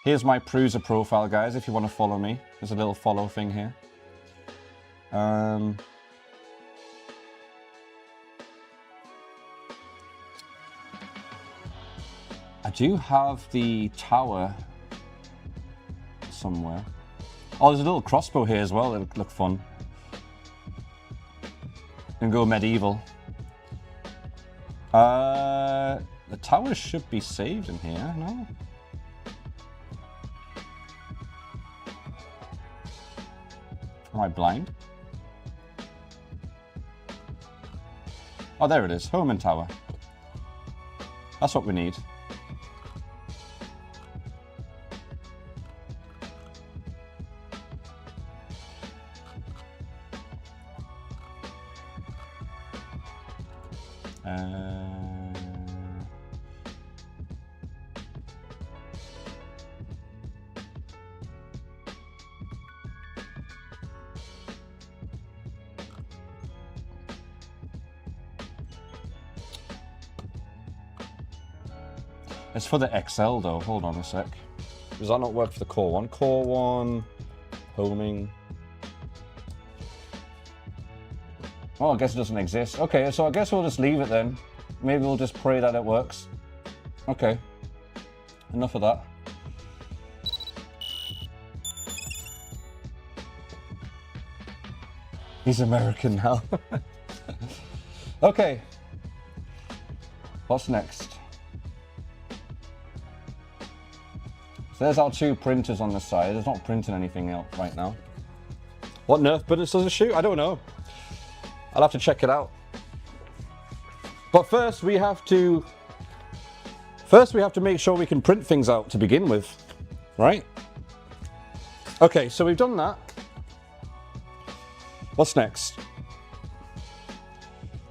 Here's my Prusa profile, guys, if you want to follow me. There's a little follow thing here. I do have the tower somewhere. Oh, there's a little crossbow here as well. It'll look fun. And go medieval. The tower should be saved in here, no? Am I blind? Oh, there it is. Home and tower. That's what we need. It's for the XL though. Hold on a sec. Does that not work for the Core 1? Core 1, homing. Oh, I guess it doesn't exist. Okay, so I guess we'll just leave it then. Maybe we'll just pray that it works. Okay. Enough of that. He's American now. Okay. What's next? So there's our two printers on the side. It's not printing anything out right now. What Nerf bullets does it shoot? I don't know. I'll have to check it out. But first we have to make sure we can print things out to begin with, right? Okay, so we've done that. What's next?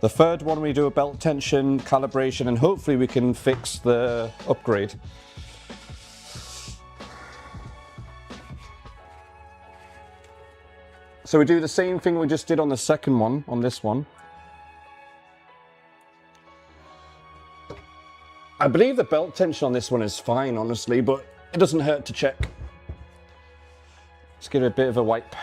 The third one, we do a belt tension, calibration, and hopefully we can fix the upgrade. So we do the same thing we just did on the second one, on this one. I believe the belt tension on this one is fine, honestly, but it doesn't hurt to check. Let's give it a bit of a wipe.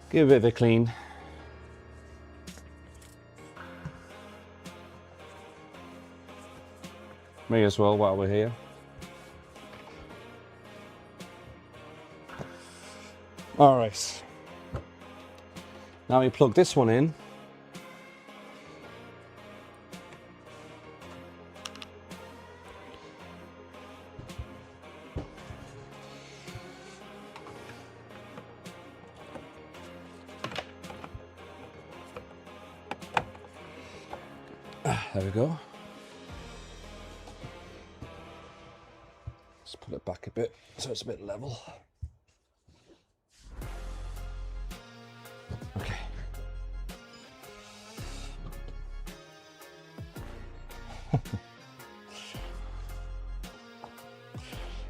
Give it a bit of a clean. May as well while we're here. All right. Now we plug this one in. There we go. Let's put it back a bit so it's a bit level. Okay.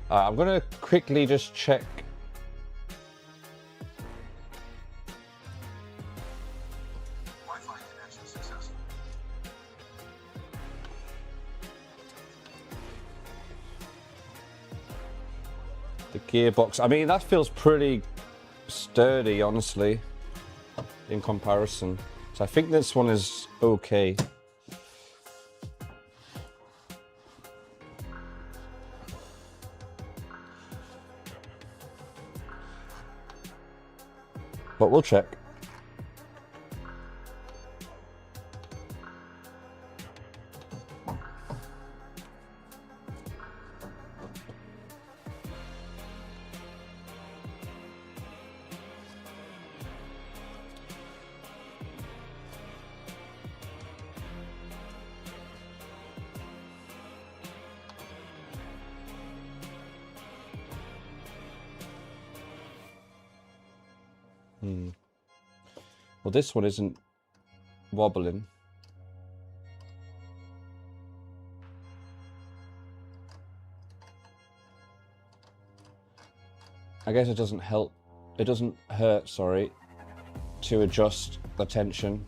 I'm going to quickly just check. Wi-Fi connection successful. The gearbox. I mean, that feels pretty sturdy, honestly, in comparison. So I think this one is okay. But we'll check. Well, this one isn't wobbling. I guess it doesn't help. It doesn't hurt, sorry, to adjust the tension.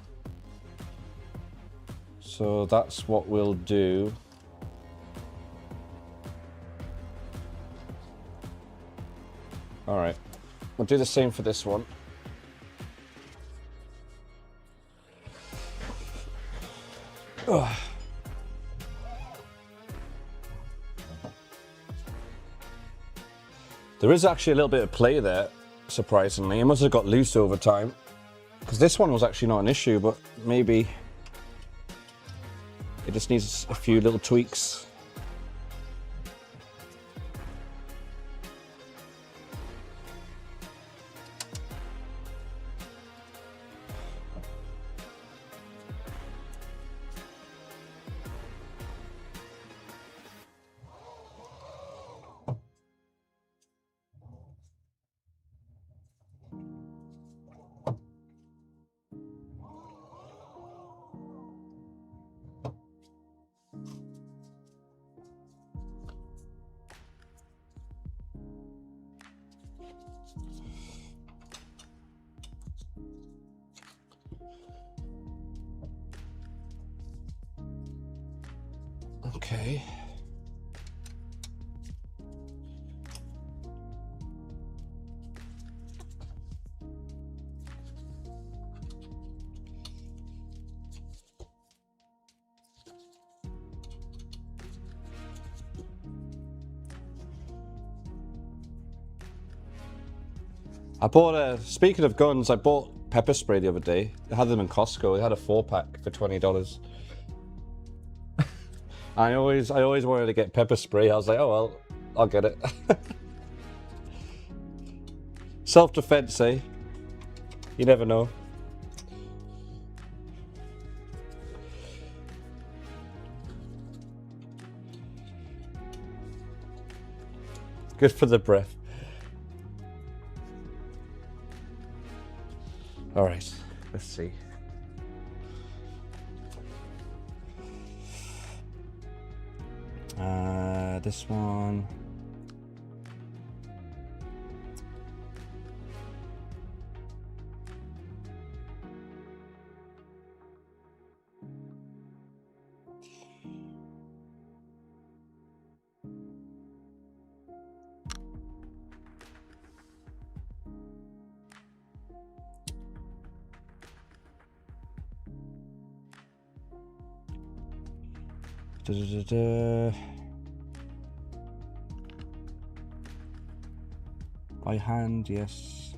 So that's what we'll do. All right, we'll do the same for this one. Ugh. There is actually a little bit of play there, surprisingly. It must have got loose over time, because this one was actually not an issue, but maybe it just needs a few little tweaks. Okay. I bought speaking of guns, I bought pepper spray the other day. I had them in Costco. They had a 4-pack for $20. I always wanted to get pepper spray. I was like, oh well, I'll get it. Self-defense, eh? You never know. Good for the breath. All right, let's see. This one. By hand, yes.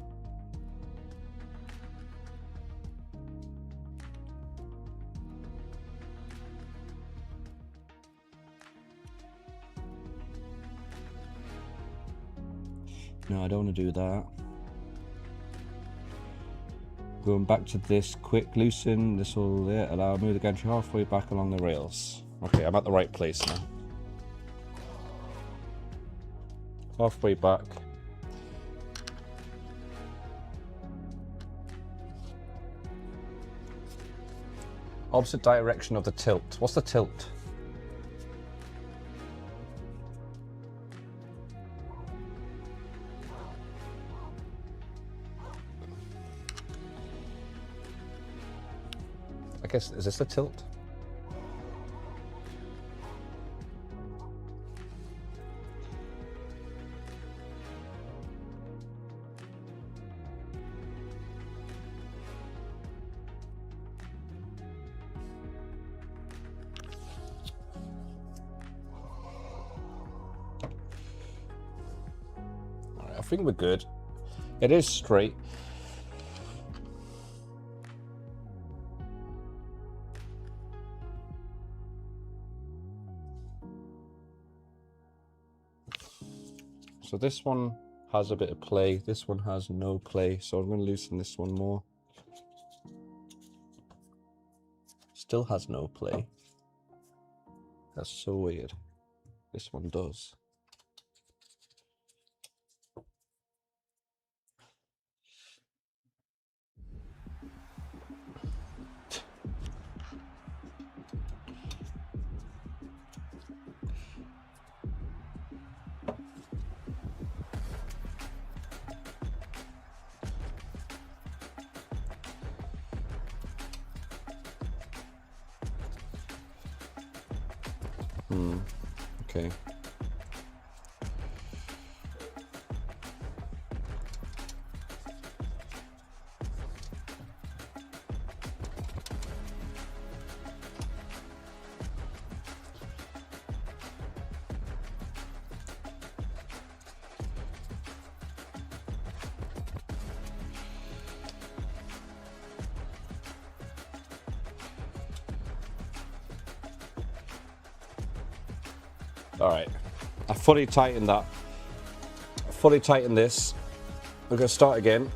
No, I don't want to do that. Going back to this, quick loosen, this will allow move the gantry halfway back along the rails. Okay, I'm at the right place now. Halfway back. Opposite direction of the tilt. What's the tilt? I guess, is this the tilt? I think we're good. It is straight. So this one has a bit of play. This one has no play. So I'm going to loosen this one more. Still has no play. That's so weird. This one does. Okay. All right, I fully tightened that. I fully tightened this. We're going to start again.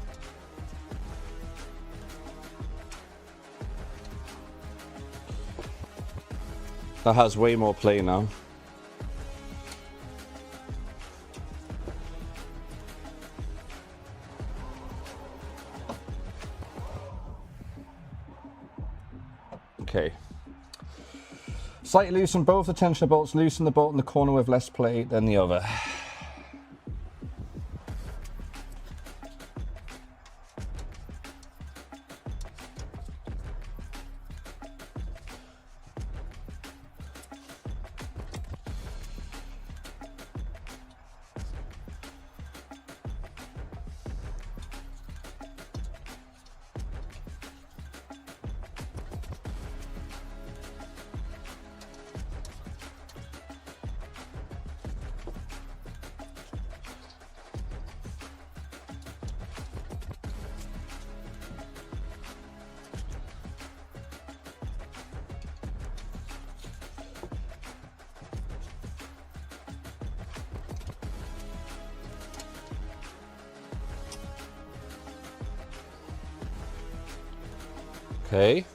That has way more play now. Okay. Slightly loosen both the tensioner bolts, loosen the bolt in the corner with less play than the other. Okay.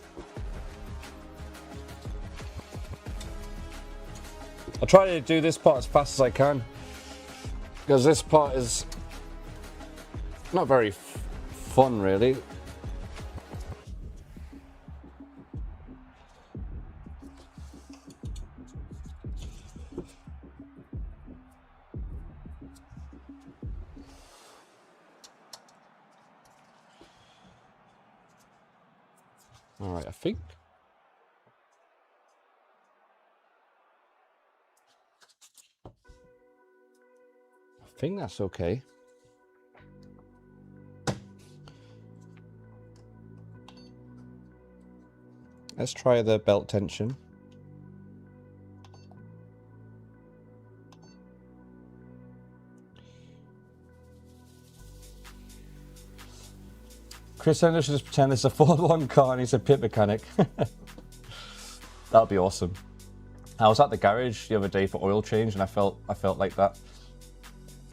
I'll try to do this part as fast as I can, because this part is not very fun, really. All right, I think that's okay. Let's try the belt tension. Crisendo should just pretend this is a Formula 1 car and he's a pit mechanic. That'd be awesome. I was at the garage the other day for oil change, and I felt like that,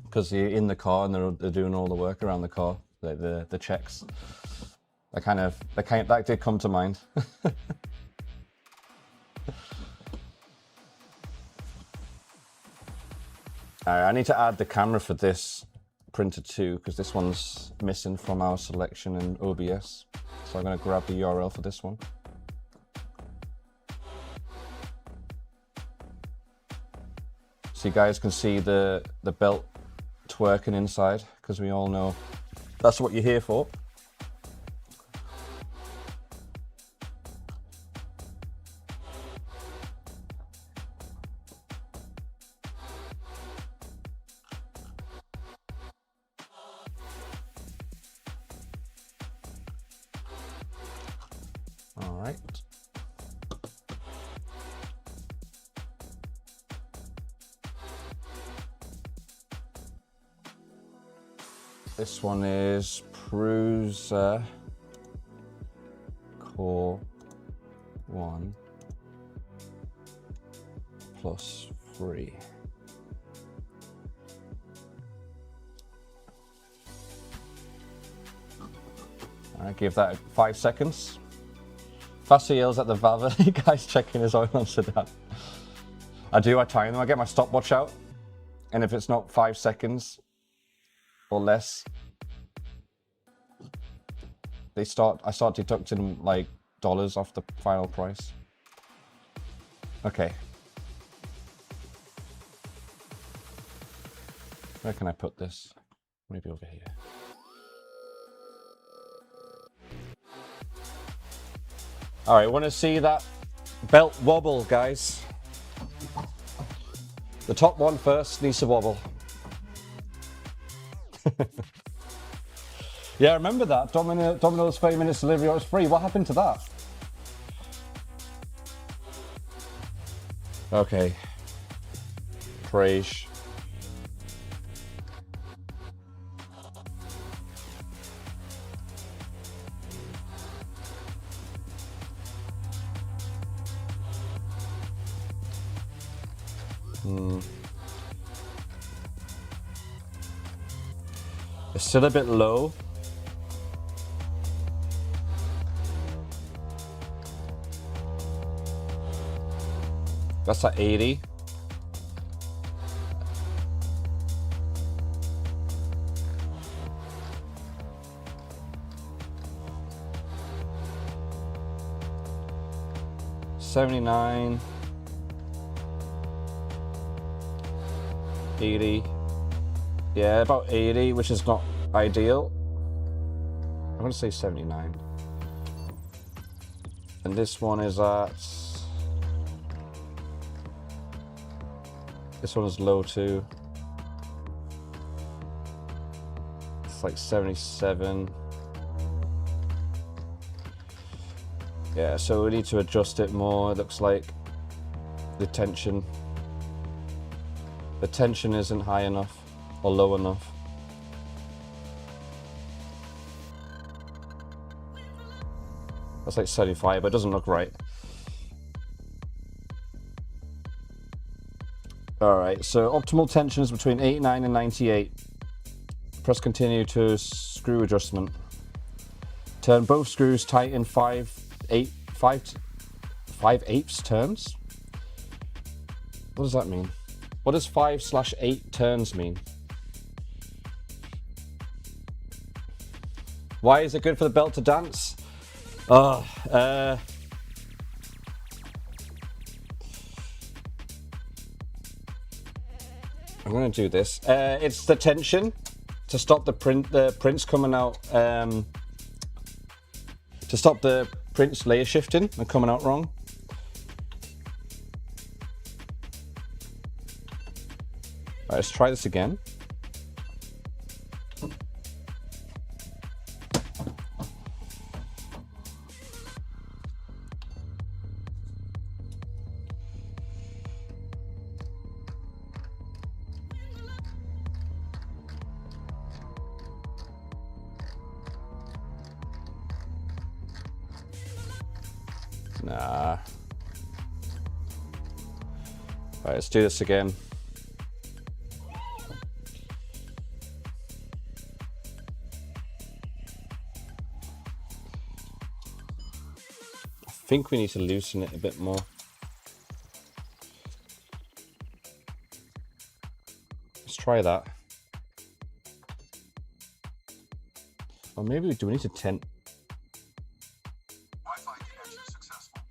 because you're in the car and they're doing all the work around the car, the checks. That did come to mind. Alright, I need to add the camera for this printer too, because this one's missing from our selection in OBS. So I'm going to grab the URL for this one. So you guys can see the belt twerking inside, because we all know that's what you're here for. All right. This one is Prusa Core 1 plus 3. I give that 5 seconds. Faster yells at the valve. You guys checking his oil on Sedan. I time them. I get my stopwatch out, and if it's not 5 seconds or less, I start deducting like dollars off the final price. Okay. Where can I put this? Maybe over here. All right, want to see that belt wobble, guys? The top one first needs to wobble. Yeah, remember that? Domino's 30 minutes delivery, it was free. What happened to that? Okay. Praise. It's still a bit low. That's at 80. $79. 80. Yeah, about 80, which is not ideal. I'm gonna say 79. And this one is at... This one is low too. It's like 77. Yeah, so we need to adjust it more. It looks like the tension isn't high enough or low enough. That's like 75, but it doesn't look right. Alright, so optimal tension is between 89 and 98. Press continue to screw adjustment. Turn both screws tight in 5 5/8 turns? What does that mean? What does 5/8 turns mean? Why is it good for the belt to dance? Oh, I'm gonna do this. It's the tension to stop the prints coming out. To stop the prints layer shifting and coming out wrong. All right, let's try this again. Nah. All right, let's do this again. I think we need to loosen it a bit more. Let's try that. Or maybe we do need to Wi-Fi connection successful.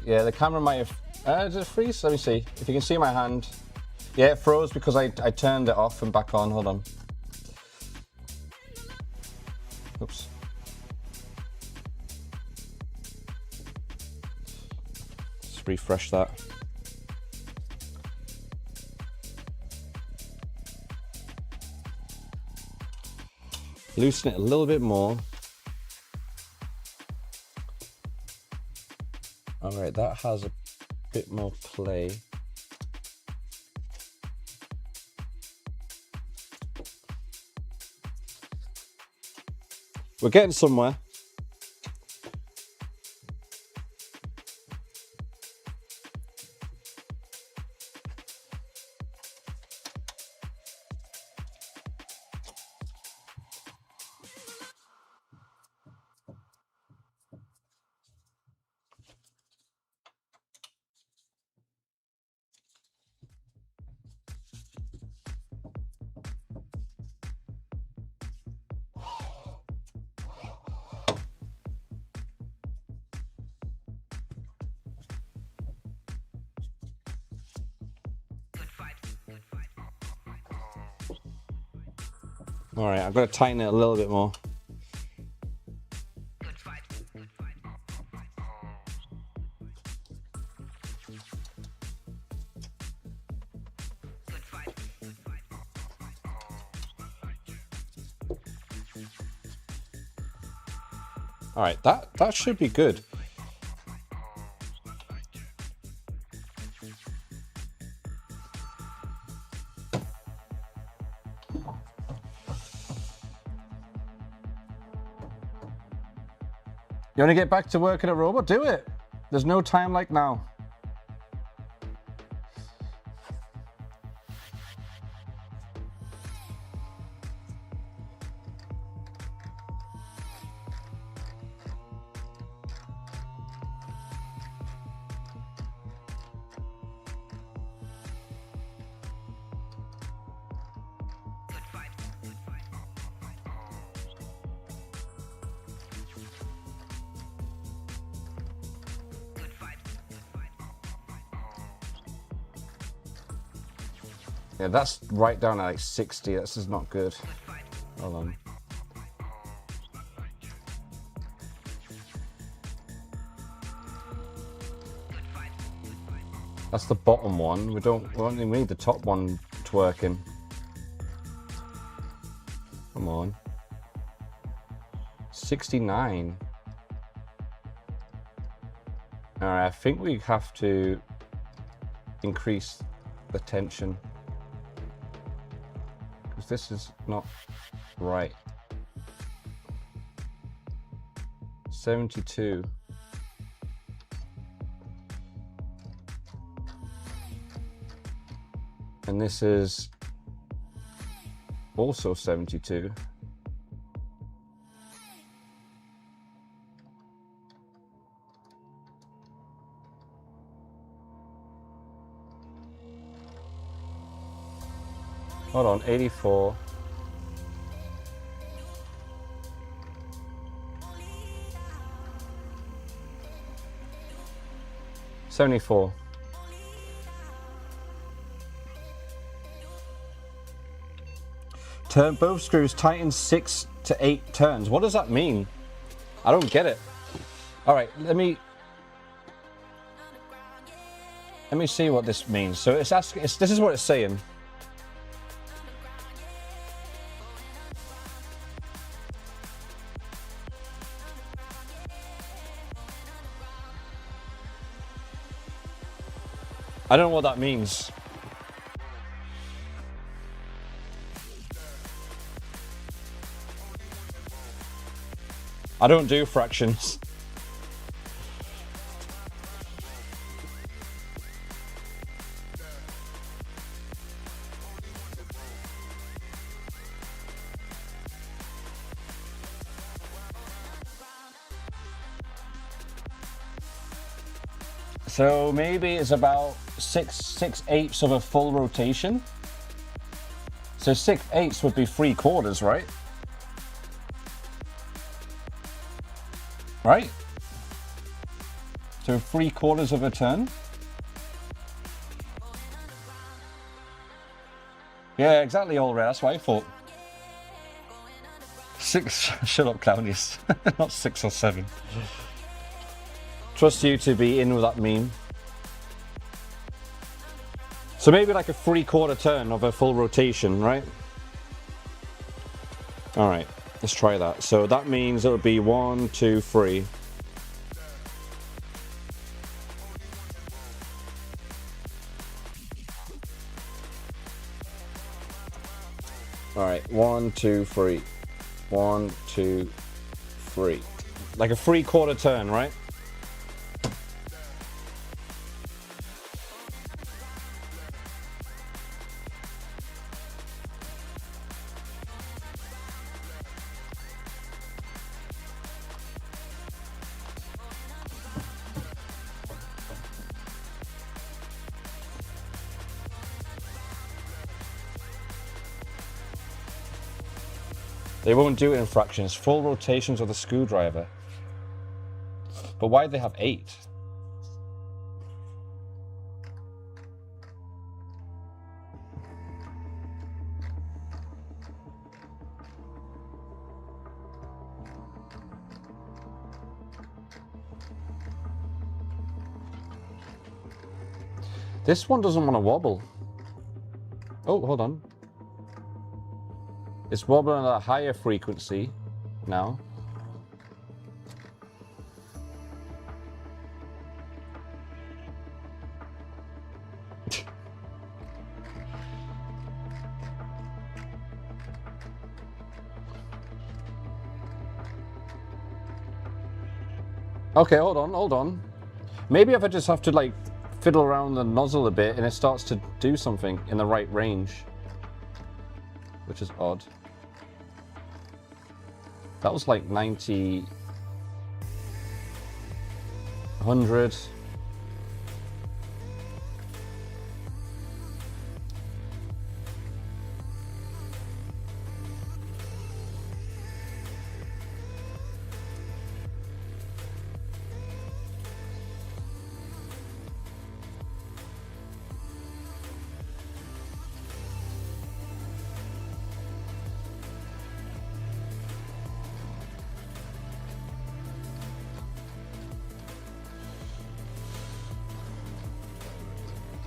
Yeah, the camera might have. Did it freeze? Let me see. If you can see my hand. Yeah, it froze because I turned it off and back on. Hold on. Oops. Let's refresh that. Loosen it a little bit more. All right, that has a bit more play. We're getting somewhere. All right, I've got to tighten it a little bit more. All right, that should be good. You want to get back to working at Robot? Do it. There's no time like now. Yeah, that's right down at like 60. This is not good. Hold on. That's the bottom one. We need the top one twerking. Come on. 69. All right, I think we have to increase the tension. this is not right. 72. And this is also 72. Hold on, 84. $74. Turn both screws tighten 6 to 8 turns. What does that mean? I don't get it. All right, let me see what this means. So it's asking. This is what it's saying. I don't know what that means. I don't do fractions. So maybe it's about 6/8 of a full rotation. So 6/8 would be 3/4, right? Right? So 3/4 of a turn. Yeah, exactly, all right. That's what I thought. 6. Shut up, Claudius. Not 6 or 7. Trust you to be in with that meme. So maybe like a 3/4 turn of a full rotation, right? All right, let's try that. So that means it would be 1, 2, 3. All right, 1, 2, 3. 1, 2, 3. Like a 3/4 turn, right? They won't do it in fractions. Full rotations of the screwdriver. But why do they have 8? This one doesn't want to wobble. Oh, hold on. It's wobbling at a higher frequency now. Okay, hold on. Maybe if I just have to like fiddle around the nozzle a bit and it starts to do something in the right range. Which is odd. That was like 90, 100.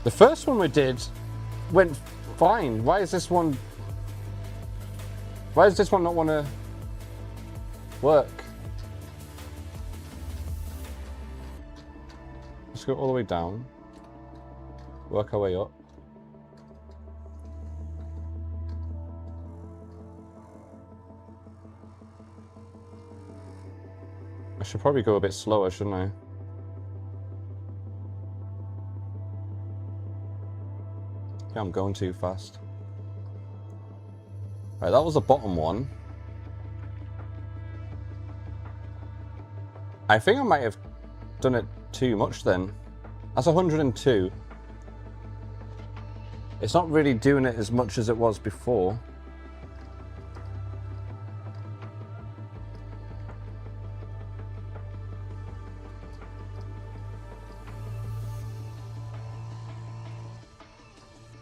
The first one we did went fine. Why does this one not want to work? Let's go all the way down. Work our way up. should probably go a bit slower, shouldn't I? Yeah, I'm going too fast. Right, that was the bottom one. I think I might have done it too much then. That's 102. It's not really doing it as much as it was before.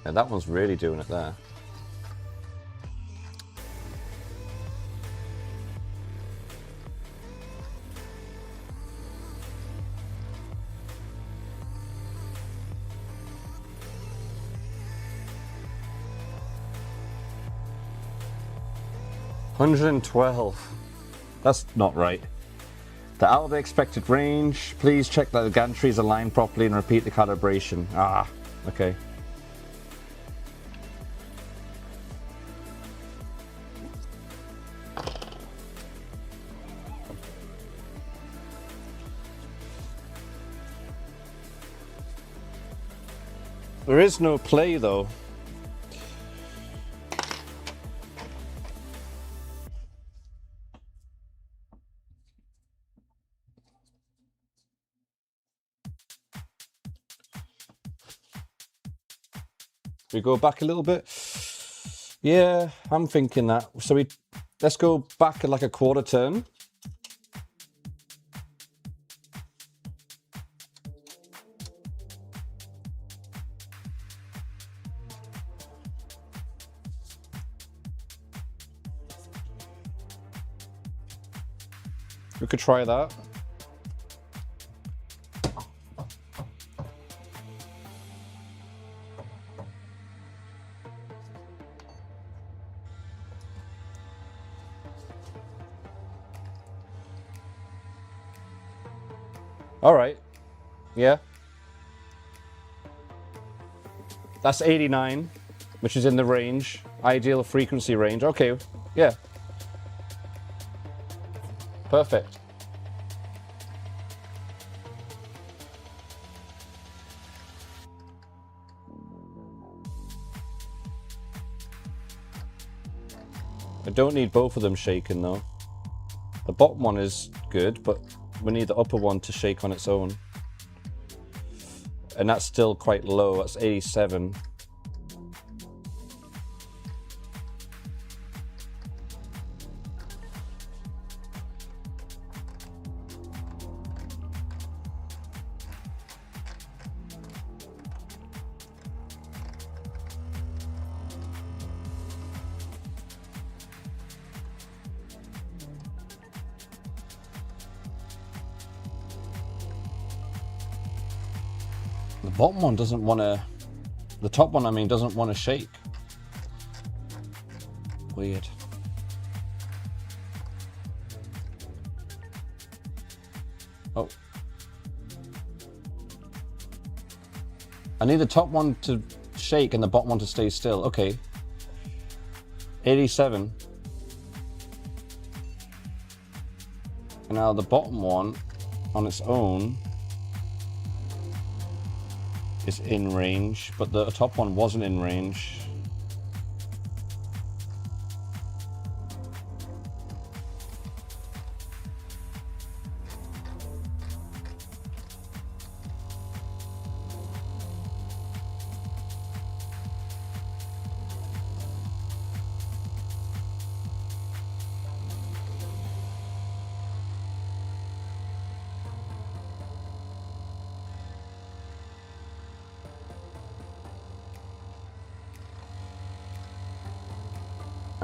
Yeah, that one's really doing it there. $112. That's not right. They're out of the expected range. Please check that the gantry is aligned properly and repeat the calibration. Ah, okay. There is no play though. We go back a little bit. Yeah, I'm thinking that. So let's go back at like a quarter turn. We could try that. All right. Yeah. That's 89, which is in the range. Ideal frequency range. Okay. Yeah. Perfect. I don't need both of them shaking though. The bottom one is good, but we need the upper one to shake on its own. And that's still quite low, that's 87. The bottom one doesn't want to, the top one I mean, doesn't want to shake. Weird. Oh. I need the top one to shake and the bottom one to stay still. Okay. 87. And now the bottom one on its own is in range, but the top one wasn't in range.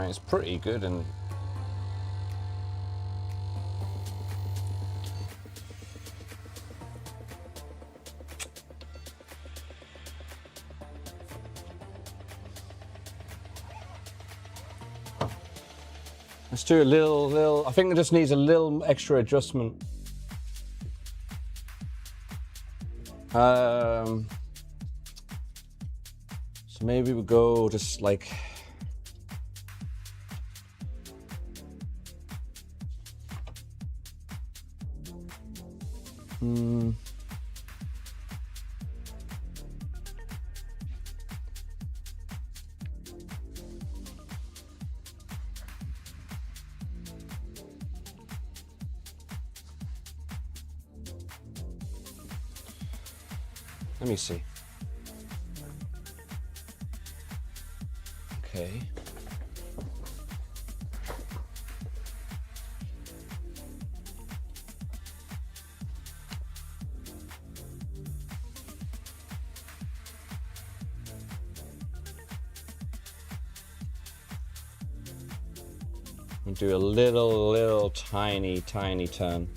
It's pretty good and let's do a little, I think it just needs a little extra adjustment. So maybe we go just like Let me see. Okay. And do a little tiny turn.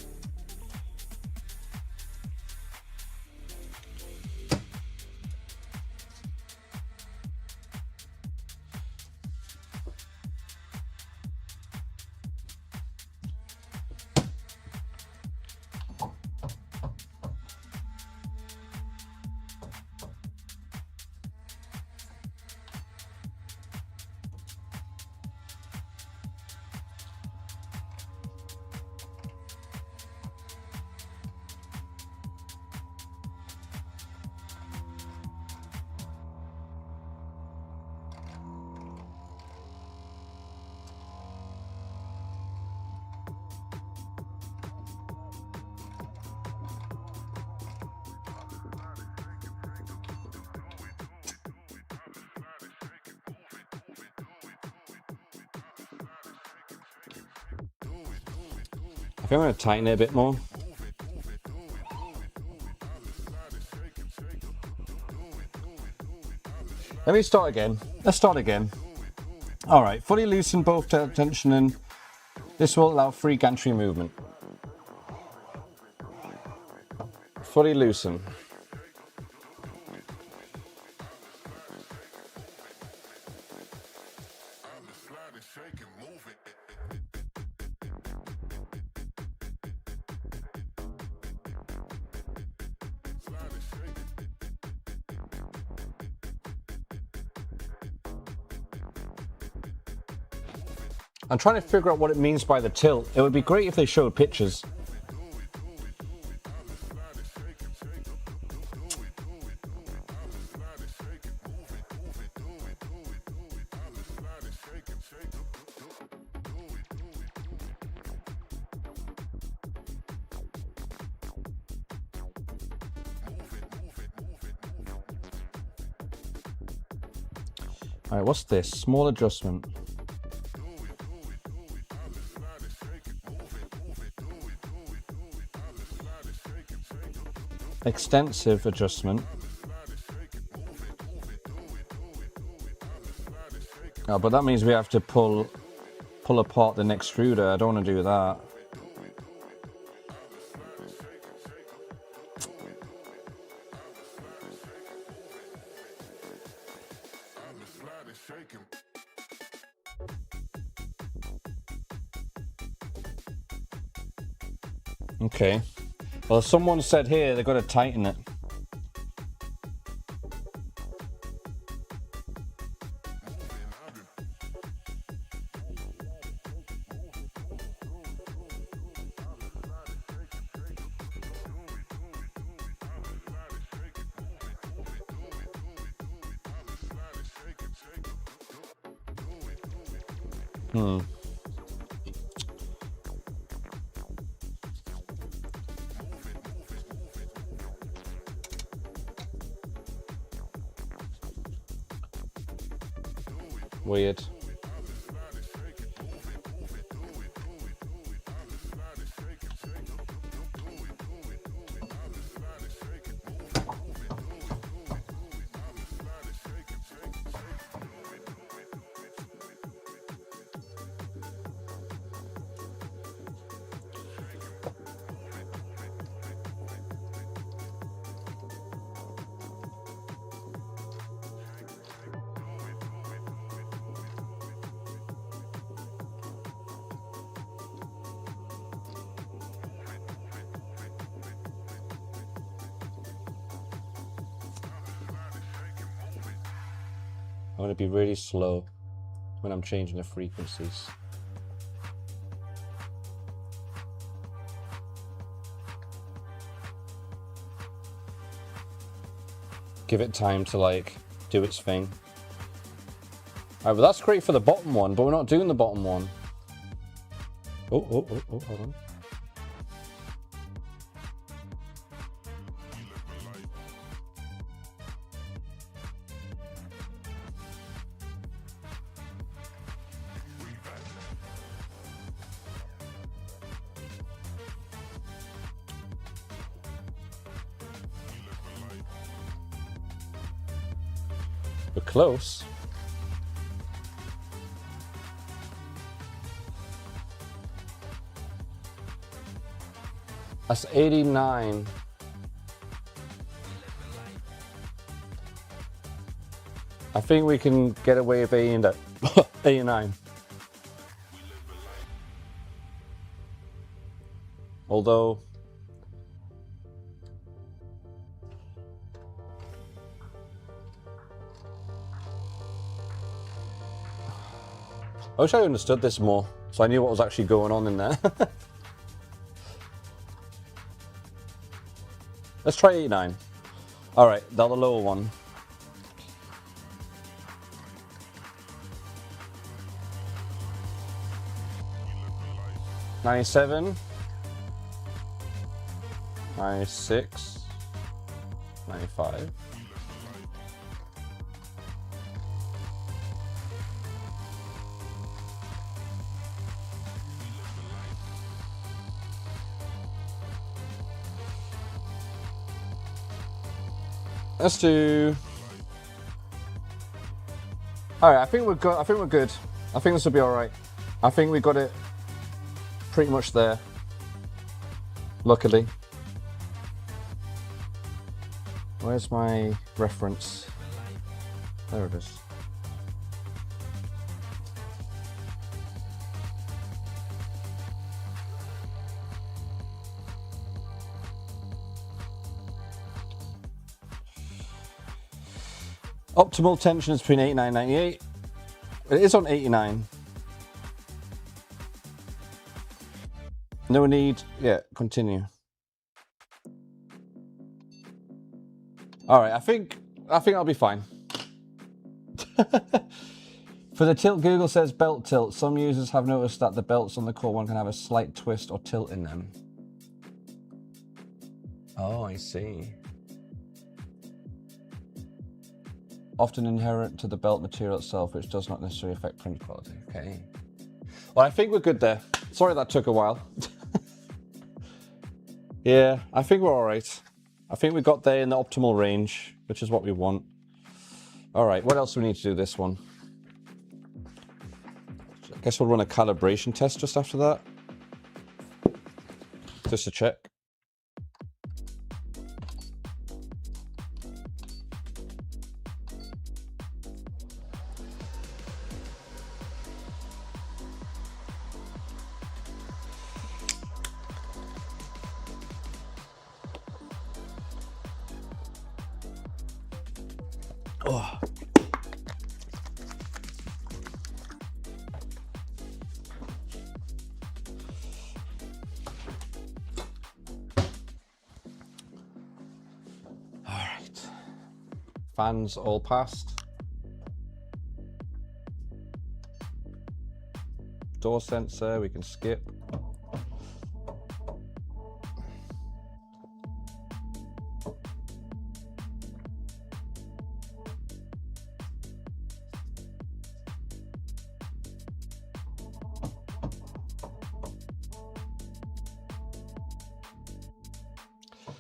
I think I'm going to tighten it a bit more. Let me start again. Let's start again. All right, fully loosen both tension and this will allow free gantry movement. Fully loosen. I'm trying to figure out what it means by the tilt. It would be great if they showed pictures. All right, what's this? Small adjustment. Extensive adjustment. Oh, but that means we have to pull apart the extruder. I don't want to do that. Okay. Well, someone said here they've got to tighten it. Weird. I want to be really slow when I'm changing the frequencies. give it time to like do its thing. Alright, well that's great for the bottom one, but we're not doing the bottom one. Oh, hold on. We're close. That's 89. I think we can get away with 89. Although I wish I understood this more, so I knew what was actually going on in there. Let's try 89. Alright, now the lower one. $97, $96, $95. Let's do. All right, I think we're good. I think we're good. I think this will be all right. I think we got it pretty much there. Luckily. Where's my reference? There it is. Optimal tension is between 89 and 98. It is on 89. No need. Yeah, continue. All right, I think I'll be fine. For the tilt, Google says belt tilt. Some users have noticed that the belts on the core one can have a slight twist or tilt in them. Oh, I see. Often inherent to the belt material itself, which does not necessarily affect print quality. Okay. Well, I think we're good there. Sorry that took a while. Yeah, I think we're all right. I think we got there in the optimal range, which is what we want. All right, what else do we need to do this one? I guess we'll run a calibration test just after that. Just to check. Oh. All right. Fans all passed. Door sensor, we can skip.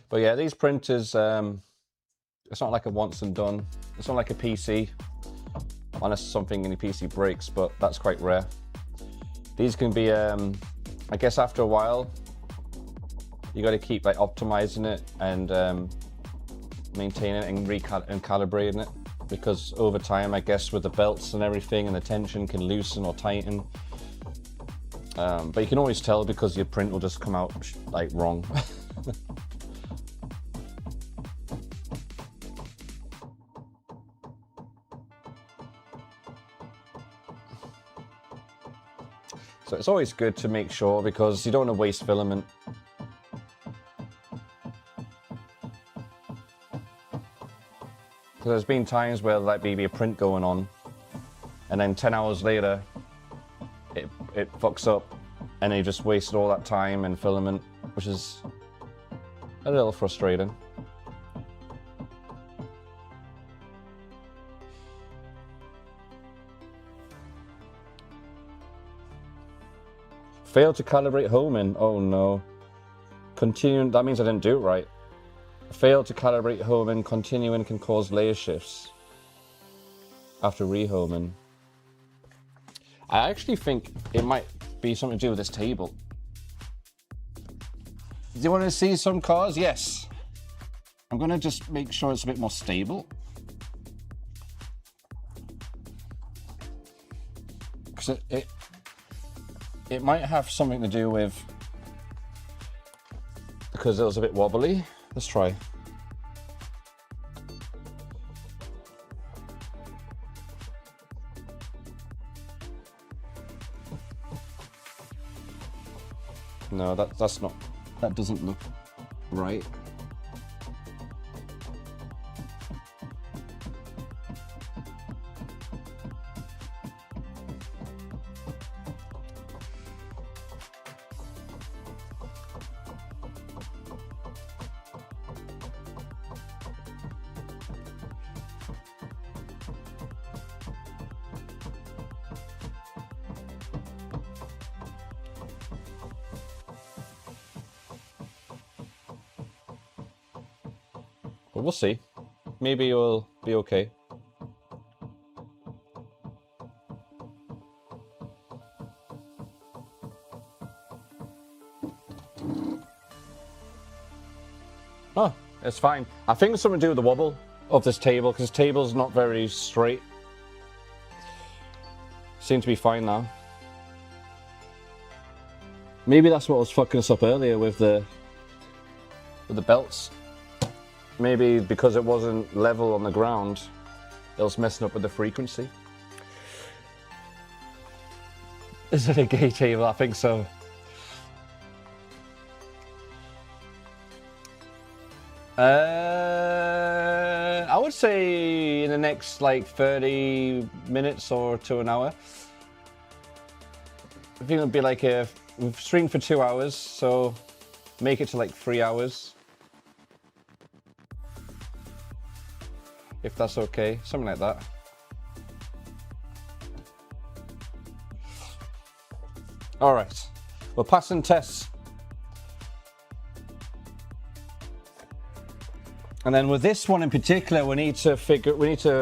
But yeah, these printers, it's not like a once and done. It's not like a PC, unless something in the PC breaks, but that's quite rare. These can be, I guess after a while, you got to keep like optimizing it and maintaining it and calibrating it, because over time, I guess with the belts and everything and the tension can loosen or tighten. But you can always tell because your print will just come out like wrong. So it's always good to make sure, because you don't want to waste filament. Because there's been times where like maybe a print going on, and then 10 hours later, it fucks up, and you just wasted all that time and filament, which is a little frustrating. Failed to calibrate homing. Oh no. Continuing, that means I didn't do it right. Failed to calibrate homing. Continuing can cause layer shifts after rehoming. I actually think it might be something to do with this table. Do you want to see some cars? Yes. I'm going to just make sure it's a bit more stable. Because it might have something to do with, because it was a bit wobbly. Let's try. No, that's not, that doesn't look right. But we'll see. Maybe it'll be okay. Oh, it's fine. I think it's something to do with the wobble of this table, because this table's not very straight. Seems to be fine now. Maybe that's what was fucking us up earlier with the belts. Maybe because it wasn't level on the ground, it was messing up with the frequency. Is it a gay table? I think so. I would say in the next like 30 minutes or to an hour. I think it'll be like we've streamed for 2 hours, so make it to like 3 hours. If that's okay, something like that. All right, we're passing tests. And then with this one in particular, we need to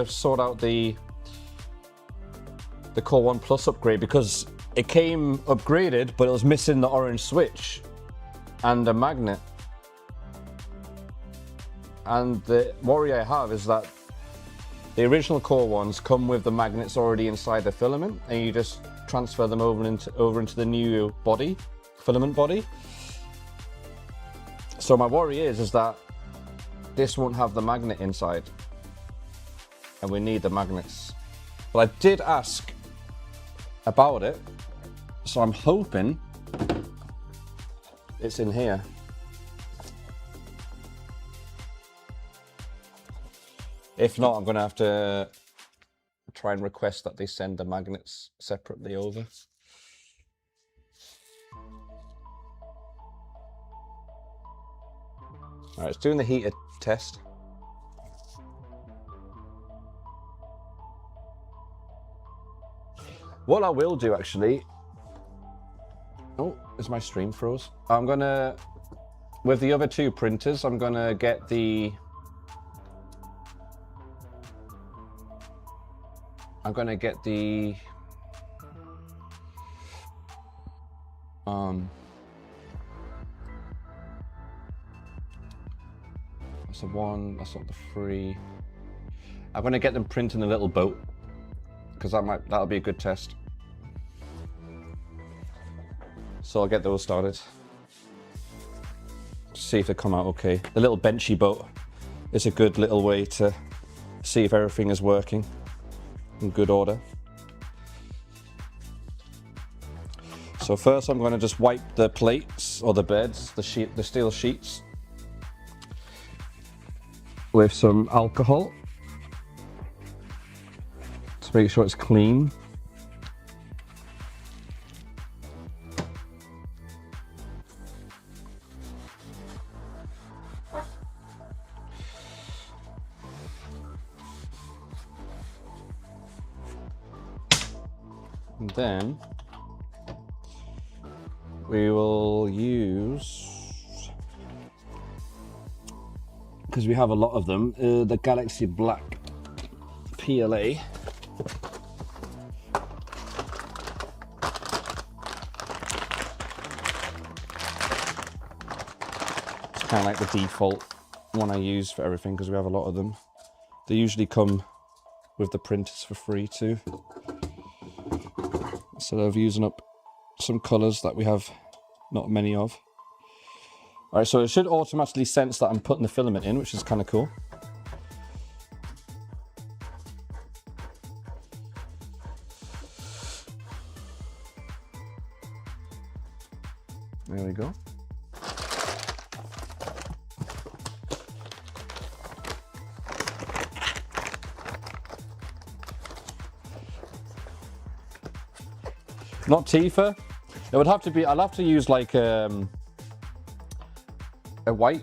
sort out the Core 1 Plus upgrade, because it came upgraded, but it was missing the orange switch and a magnet. And the worry I have is that the original Core 1s come with the magnets already inside the filament, and you just transfer them over into the new body, filament body. So my worry is that this won't have the magnet inside, and we need the magnets. But I did ask about it, so I'm hoping it's in here. If not, I'm going to have to try and request that they send the magnets separately over. All right, it's doing the heater test. What I will do actually, oh, is my stream froze? I'm gonna, with the other two printers, I'm gonna get the, that's the one, that's not the three. I'm gonna get them printing a little boat, because that'll be a good test. So I'll get those started. See if they come out okay. The little benchy boat is a good little way to see if everything is working in good order. So first I'm going to just wipe the plates or the beds, the steel sheets, with some alcohol. Just make sure it's clean. And then we will use, because we have a lot of them, the Galaxy Black PLA. It's kind of like the default one I use for everything because we have a lot of them. They usually come with the printers for free too. Instead of using up some colours that we have not many of. Alright, so it should automatically sense that I'm putting the filament in, which is kind of cool. There we go. Not Tifa. It would have to be, I'll have to use like a white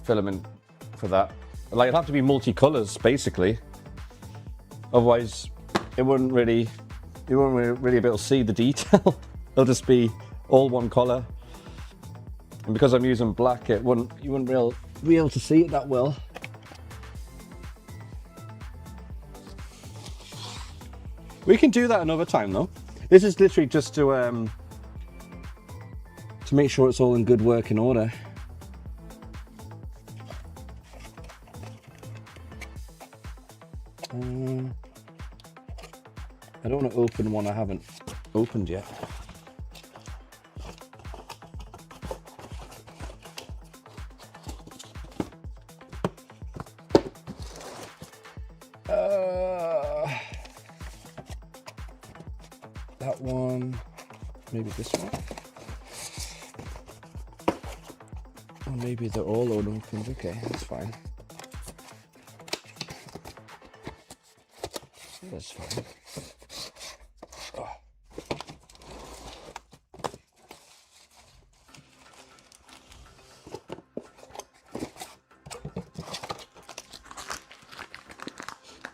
filament for that. Like it'd have to be multi-colors basically. Otherwise it wouldn't really, you wouldn't really be able to see the detail. It'll just be all one color. And because I'm using black, you wouldn't be able to see it that well. We can do that another time though. This is literally just to make sure it's all in good working order. I don't want to open one I haven't opened yet. That one, maybe this one. Or maybe they're all unopened. Okay, that's fine. That's fine. Oh.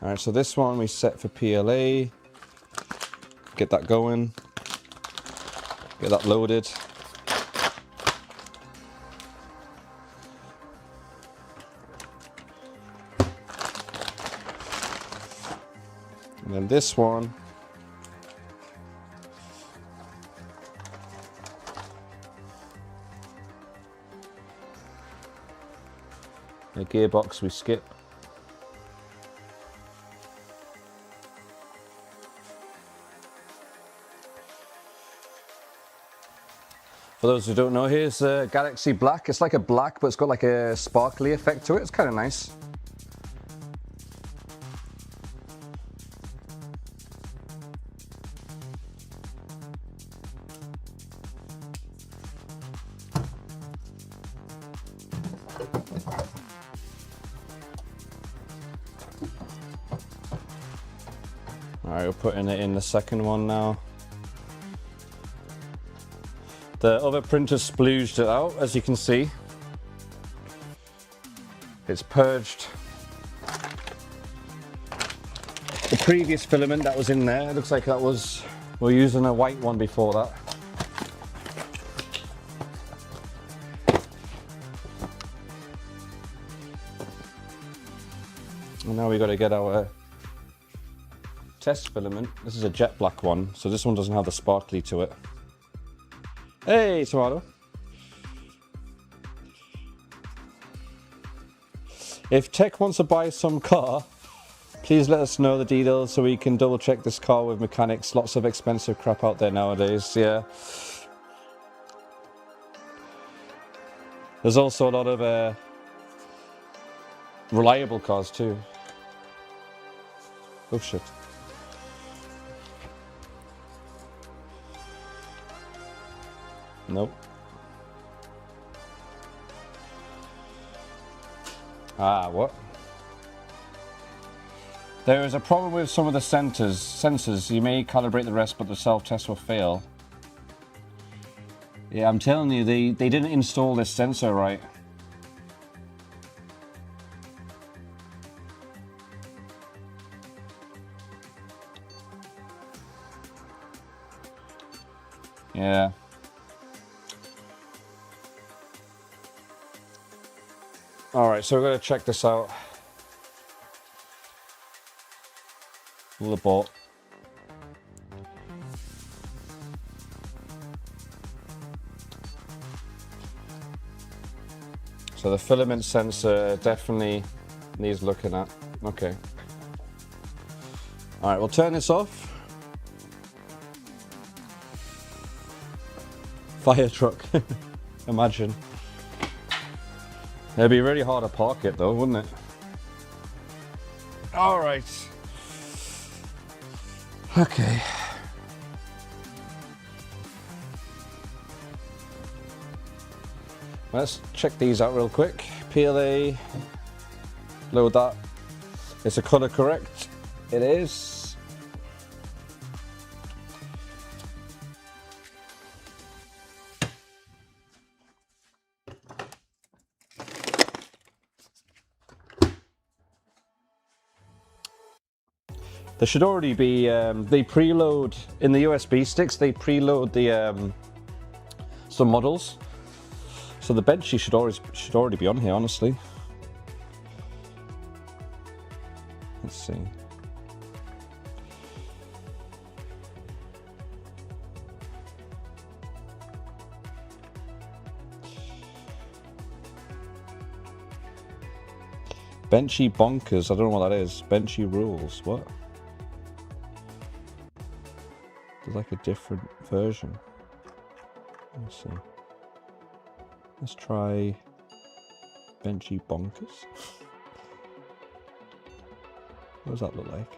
All right, so this one we set for PLA. Get that going. Get that loaded. And then this one, the gearbox we skip. For those who don't know, here's Galaxy Black. It's like a black, but it's got like a sparkly effect to it. It's kind of nice. Alright, we're putting it in the second one now. The other printer splooged it out, as you can see. It's purged the previous filament that was in there. It looks like that was, we were using a white one before that. And now we got to get our test filament. This is a jet black one, so this one doesn't have the sparkly to it. Hey, Tomato. If Tech wants to buy some car, please let us know the details so we can double check this car with mechanics. Lots of expensive crap out there nowadays, yeah. There's also a lot of reliable cars too. Oh shit. Nope. Ah, what? There is a problem with some of the sensors. You may calibrate the rest, but the self-test will fail. Yeah, I'm telling you, they didn't install this sensor right. Yeah. Alright, so we're going to check this out. The bolt. So the filament sensor definitely needs looking at. Okay. Alright, we'll turn this off. Fire truck. Imagine. It'd be really hard to park it though, wouldn't it? Alright. Okay. Let's check these out real quick. PLA. Load that. It's a color correct. It is. There should already be, they preload, in the USB sticks, they preload the, some models. So the Benchy should already be on here, honestly. Let's see. Benchy Bonkers, I don't know what that is. Benchy Rules, what? There's like a different version. Let's see. Let's try Benchy Bonkers. What does that look like?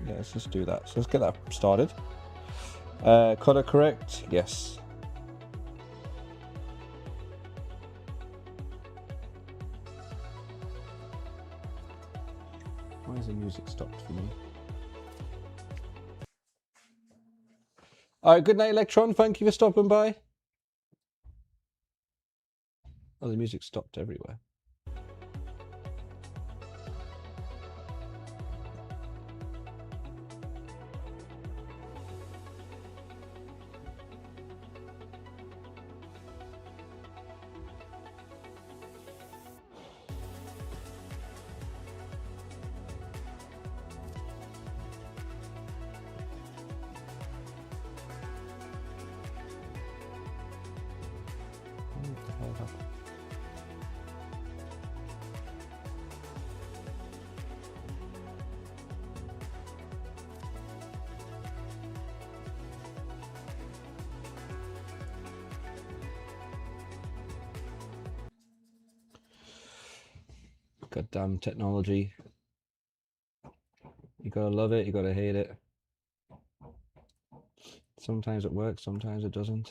Yeah, let's just do that. So let's get that started. Color correct? Yes. Why is the music stopped for me? Alright, good night, Electron. Thank you for stopping by. Oh, the music stopped everywhere. What the hell happened? Goddamn technology. You gotta love it, you gotta hate it. Sometimes it works, sometimes it doesn't.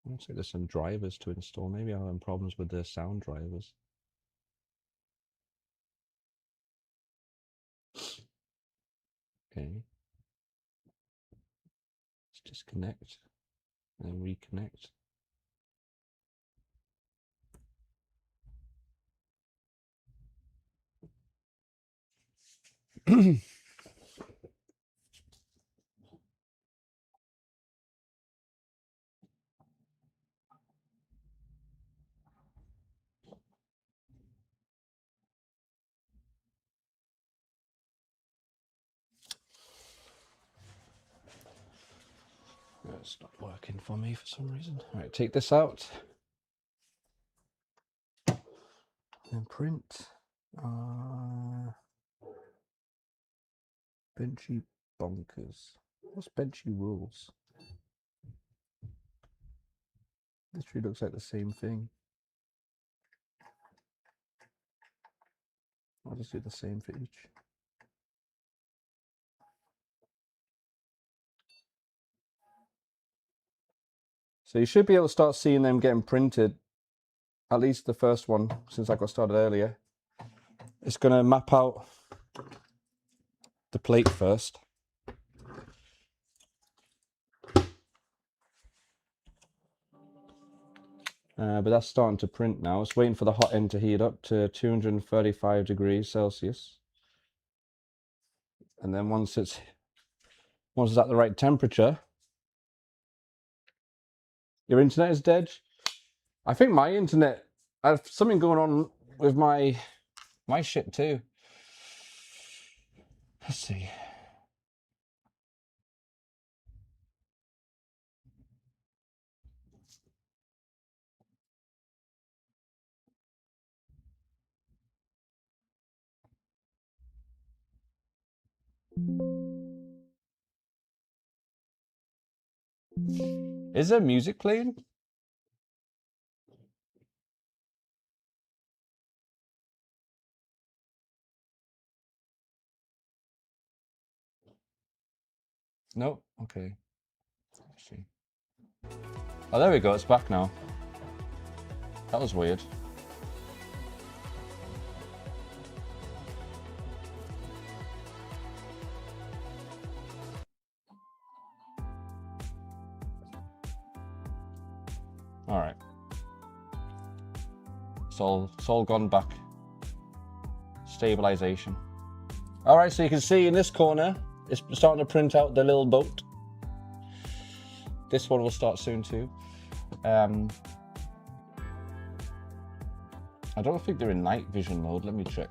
Looks like there's some drivers to install. Maybe I'm having problems with the sound drivers. Okay. Let's disconnect and reconnect. It's not working for me for some reason. All right, take this out and print. Benchy Bonkers. What's Benchy Rules? Literally looks like the same thing. I'll just do the same for each. So you should be able to start seeing them getting printed, at least the first one, since I got started earlier. It's going to map out the plate first. But that's starting to print now. It's waiting for the hot end to heat up to 235 degrees Celsius. And then once it's at the right temperature, your internet is dead. I think my internet, I have something going on with my shit too. Let's see. Is there music playing? No? Okay. Let's see. Oh, there we go. It's back now. That was weird. All right. It's all gone back. Stabilization. All right, so you can see in this corner, it's starting to print out the little boat. This one will start soon too. I don't think they're in night vision mode. Let me check.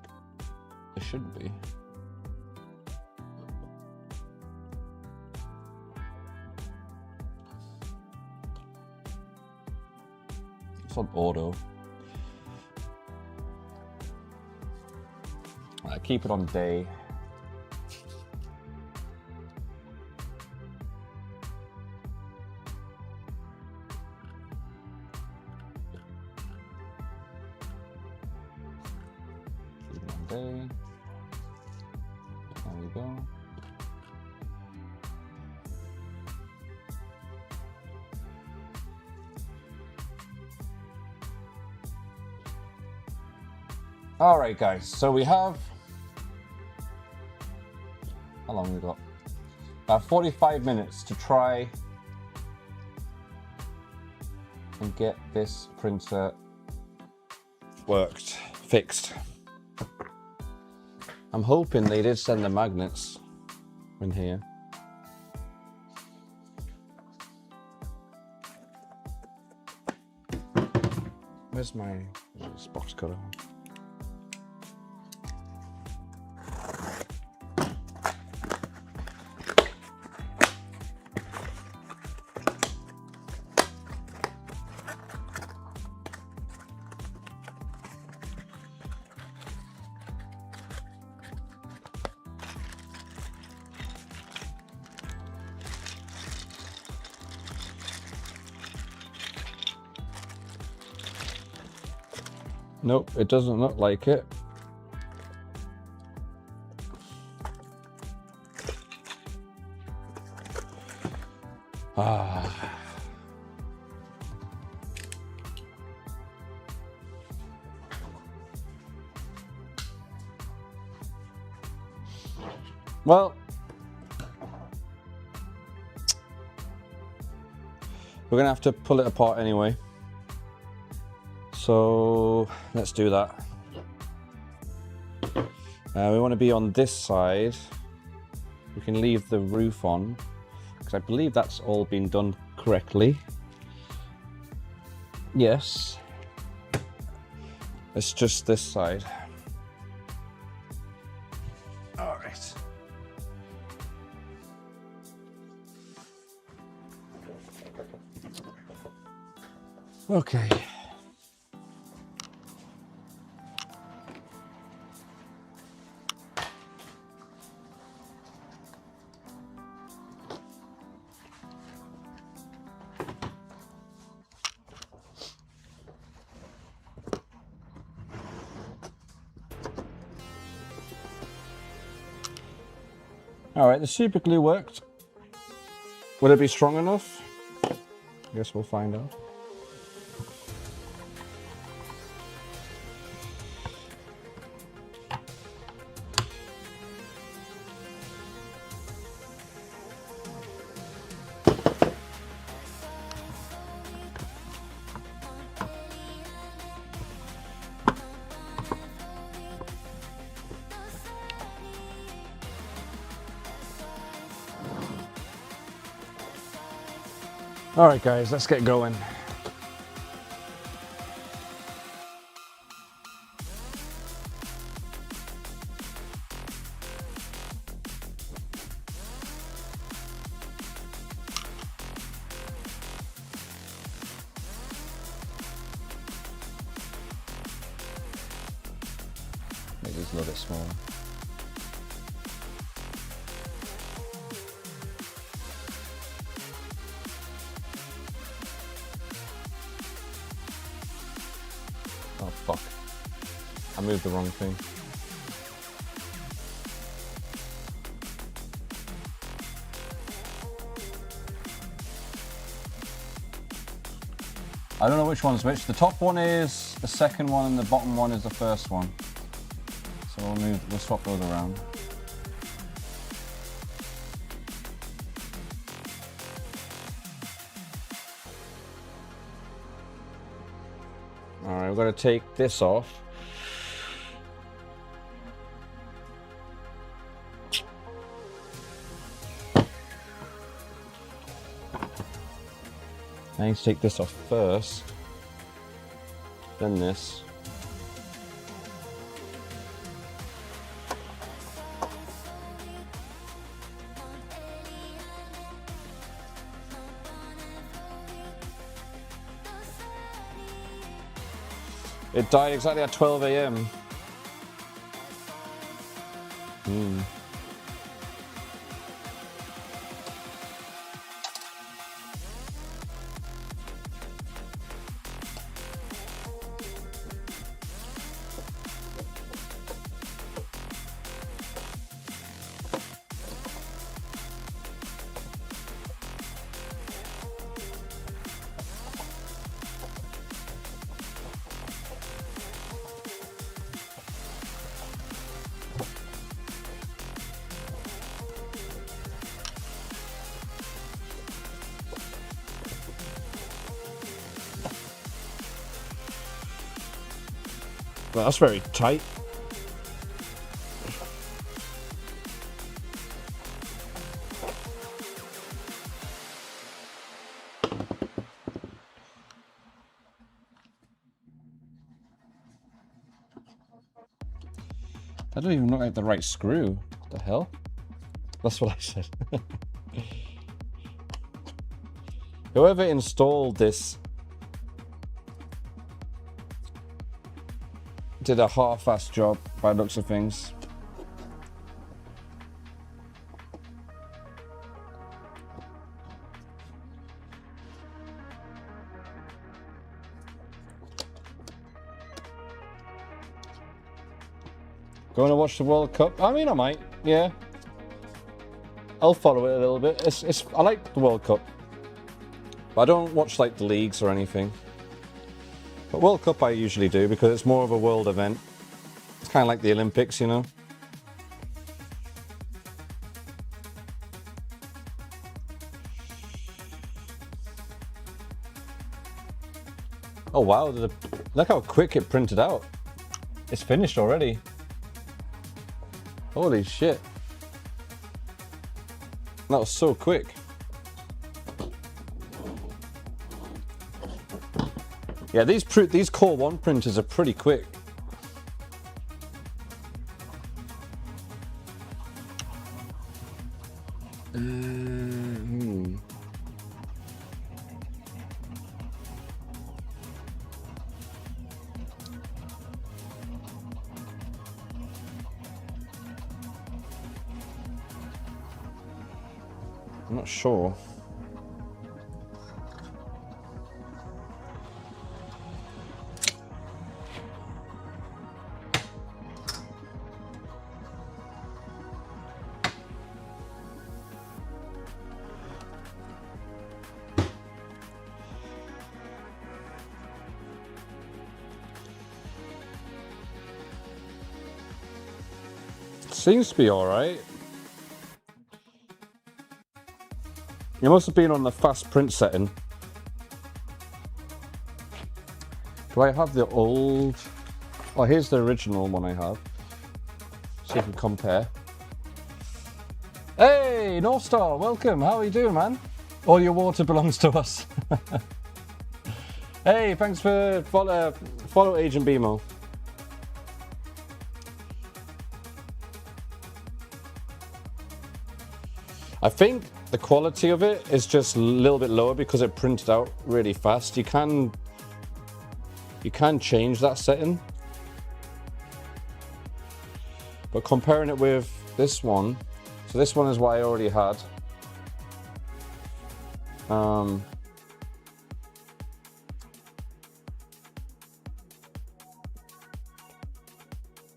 They shouldn't be. It's on auto. Keep it on day. Keep it on day. There we go. All right, guys. So we have. How long we got? About 45 minutes to try and get this printer fixed. I'm hoping they did send the magnets in here. Where's this box cutter? Nope, it doesn't look like it. Well, we're gonna have to pull it apart anyway. So let's do that. We want to be on this side. We can leave the roof on because I believe that's all been done correctly. Yes. It's just this side. All right. Okay. Alright, the super glue worked. Will it be strong enough? I guess we'll find out. Alright guys, let's get going. Maybe it's a little bit smaller. Oh fuck. I moved the wrong thing. I don't know which one's which. The top one is the second one and the bottom one is the first one. So we'll swap those around. Alright, we've got to take this off. I need to take this off first, then this. It died exactly at 12 AM. Well, that's very tight. That doesn't even look like the right screw. What the hell? That's what I said. Whoever installed this did a half-assed job by the looks of things. Going to watch the World Cup? I mean, I might, yeah. I'll follow it a little bit. I like the World Cup, but I don't watch like the leagues or anything. But World Cup I usually do because it's more of a world event. It's kind of like the Olympics, you know. Oh wow, look how quick it printed out. It's finished already. Holy shit. That was so quick. Yeah, these Core 1 printers are pretty quick. I'm not sure. Seems to be alright. It must have been on the fast print setting. Do I have the old? Oh, here's the original one I have. So you can compare. Hey, North Star, welcome. How are you doing, man? All your water belongs to us. Hey, thanks for follow Agent BMO. I think the quality of it is just a little bit lower because it printed out really fast. You can change that setting. But comparing it with this one, so this one is what I already had.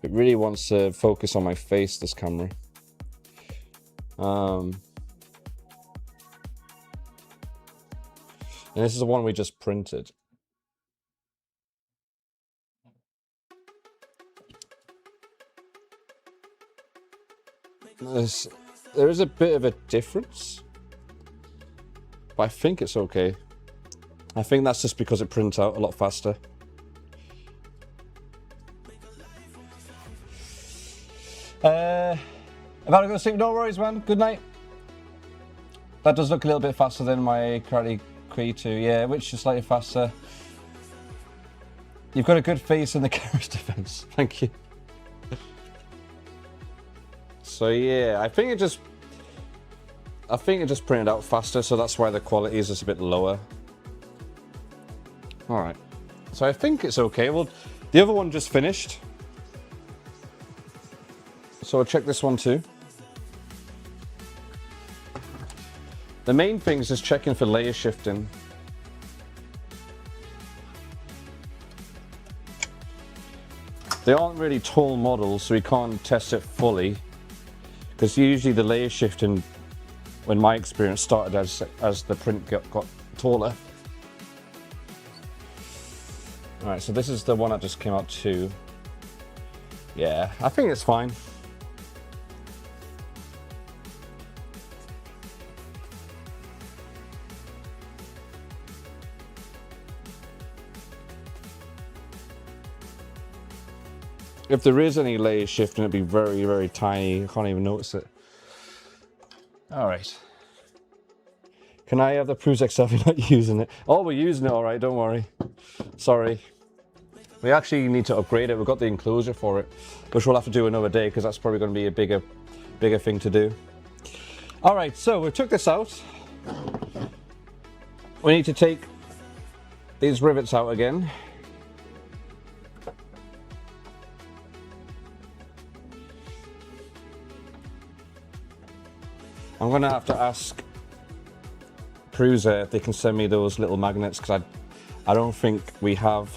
It really wants to focus on my face, this camera. And this is the one we just printed. There is a bit of a difference, but I think it's okay. I think that's just because it prints out a lot faster. About to go to sleep, no worries, man. Good night. That does look a little bit faster than my Karate Kree 2, yeah, which is slightly faster. You've got a good face in the camera's defense. Thank you. So yeah, I think it just printed out faster, so that's why the quality is just a bit lower. All right, so I think it's okay. Well, the other one just finished, so I'll check this one too. The main thing is just checking for layer shifting. They aren't really tall models, so we can't test it fully. Because usually the layer shifting, when my experience started as the print got taller. Alright, so this is the one that just came out too. Yeah, I think it's fine. If there is any layer shifting, it'd be very, very tiny. I can't even notice it. All right. Can I have the prusaXL if you're not using it? Oh, we're using it, all right, don't worry. Sorry. We actually need to upgrade it. We've got the enclosure for it, which we'll have to do another day because that's probably going to be a bigger thing to do. All right, so we took this out. We need to take these rivets out again. I'm going to have to ask Prusa if they can send me those little magnets, because I don't think we have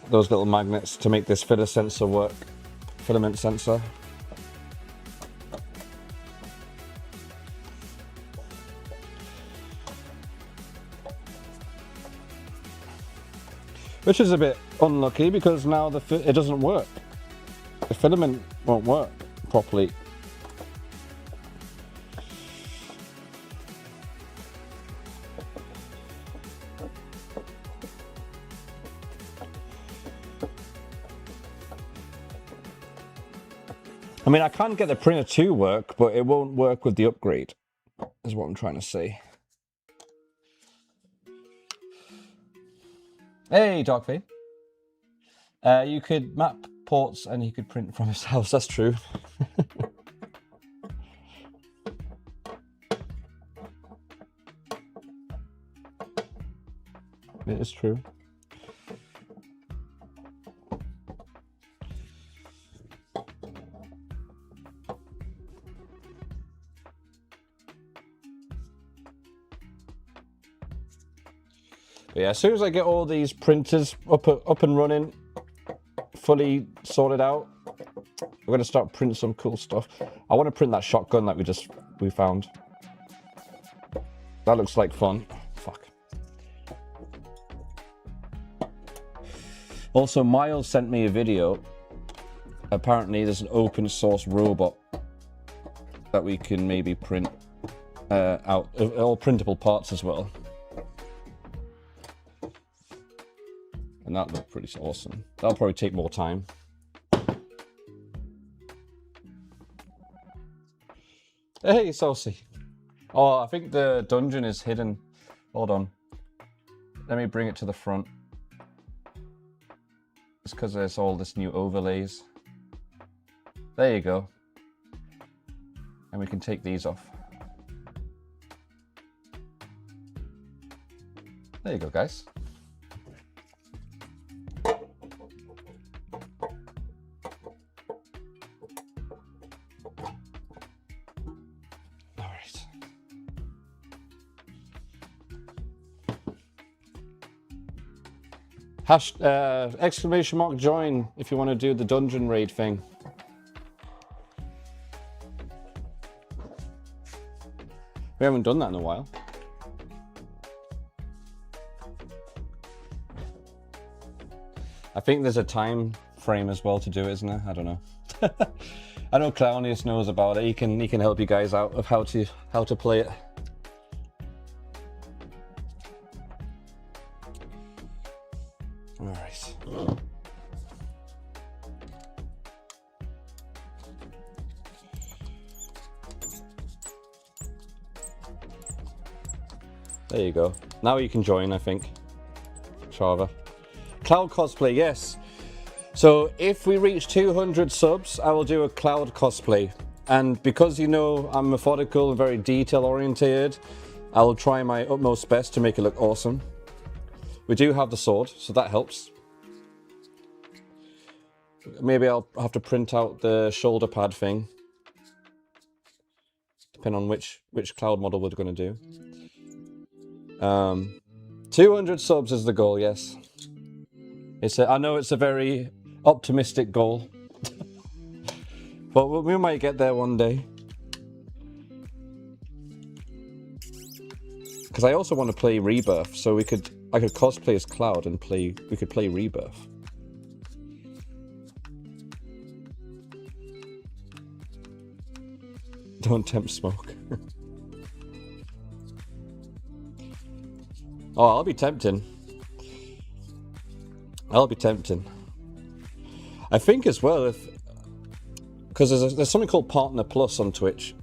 those little magnets to make this filament sensor work. Filament sensor. Which is a bit unlucky because now it doesn't work. The filament won't work properly. I mean, I can get the printer to work, but it won't work with the upgrade, is what I'm trying to say. Hey, Darkfade. You could map ports and you could print from his house, that's true. It is true. But yeah, as soon as I get all these printers up and running, fully sorted out, we're going to start printing some cool stuff. I want to print that shotgun that we found. That looks like fun. Fuck. Also, Miles sent me a video apparently there's an open source robot that we can maybe print out, all printable parts as well. And that looked pretty awesome. That'll probably take more time. Hey, Saucy. Oh, I think the dungeon is hidden. Hold on. Let me bring it to the front. It's because there's all this new overlays. There you go. And we can take these off. There you go, guys. Exclamation mark join if you want to do the dungeon raid thing. We haven't done that in a while. I think there's a time frame as well to do it, isn't there? I don't know. I know Clownius knows about it. He can help you guys out of how to play it. Alright. There you go. Now you can join, I think. Chava. Cloud cosplay, yes. So if we reach 200 subs, I will do a cloud cosplay. And because you know I'm methodical and very detail oriented, I will try my utmost best to make it look awesome. We do have the sword, so that helps. Maybe I'll have to print out the shoulder pad thing. Depending on which cloud model we're going to do. 200 subs is the goal, yes. I know it's a very optimistic goal. But we might get there one day. Because I also want to play Rebirth, so I could cosplay as Cloud and we could play Rebirth. Don't tempt smoke. Oh, I'll be tempting. I'll be tempting. I think as well, because there's something called Partner Plus on Twitch,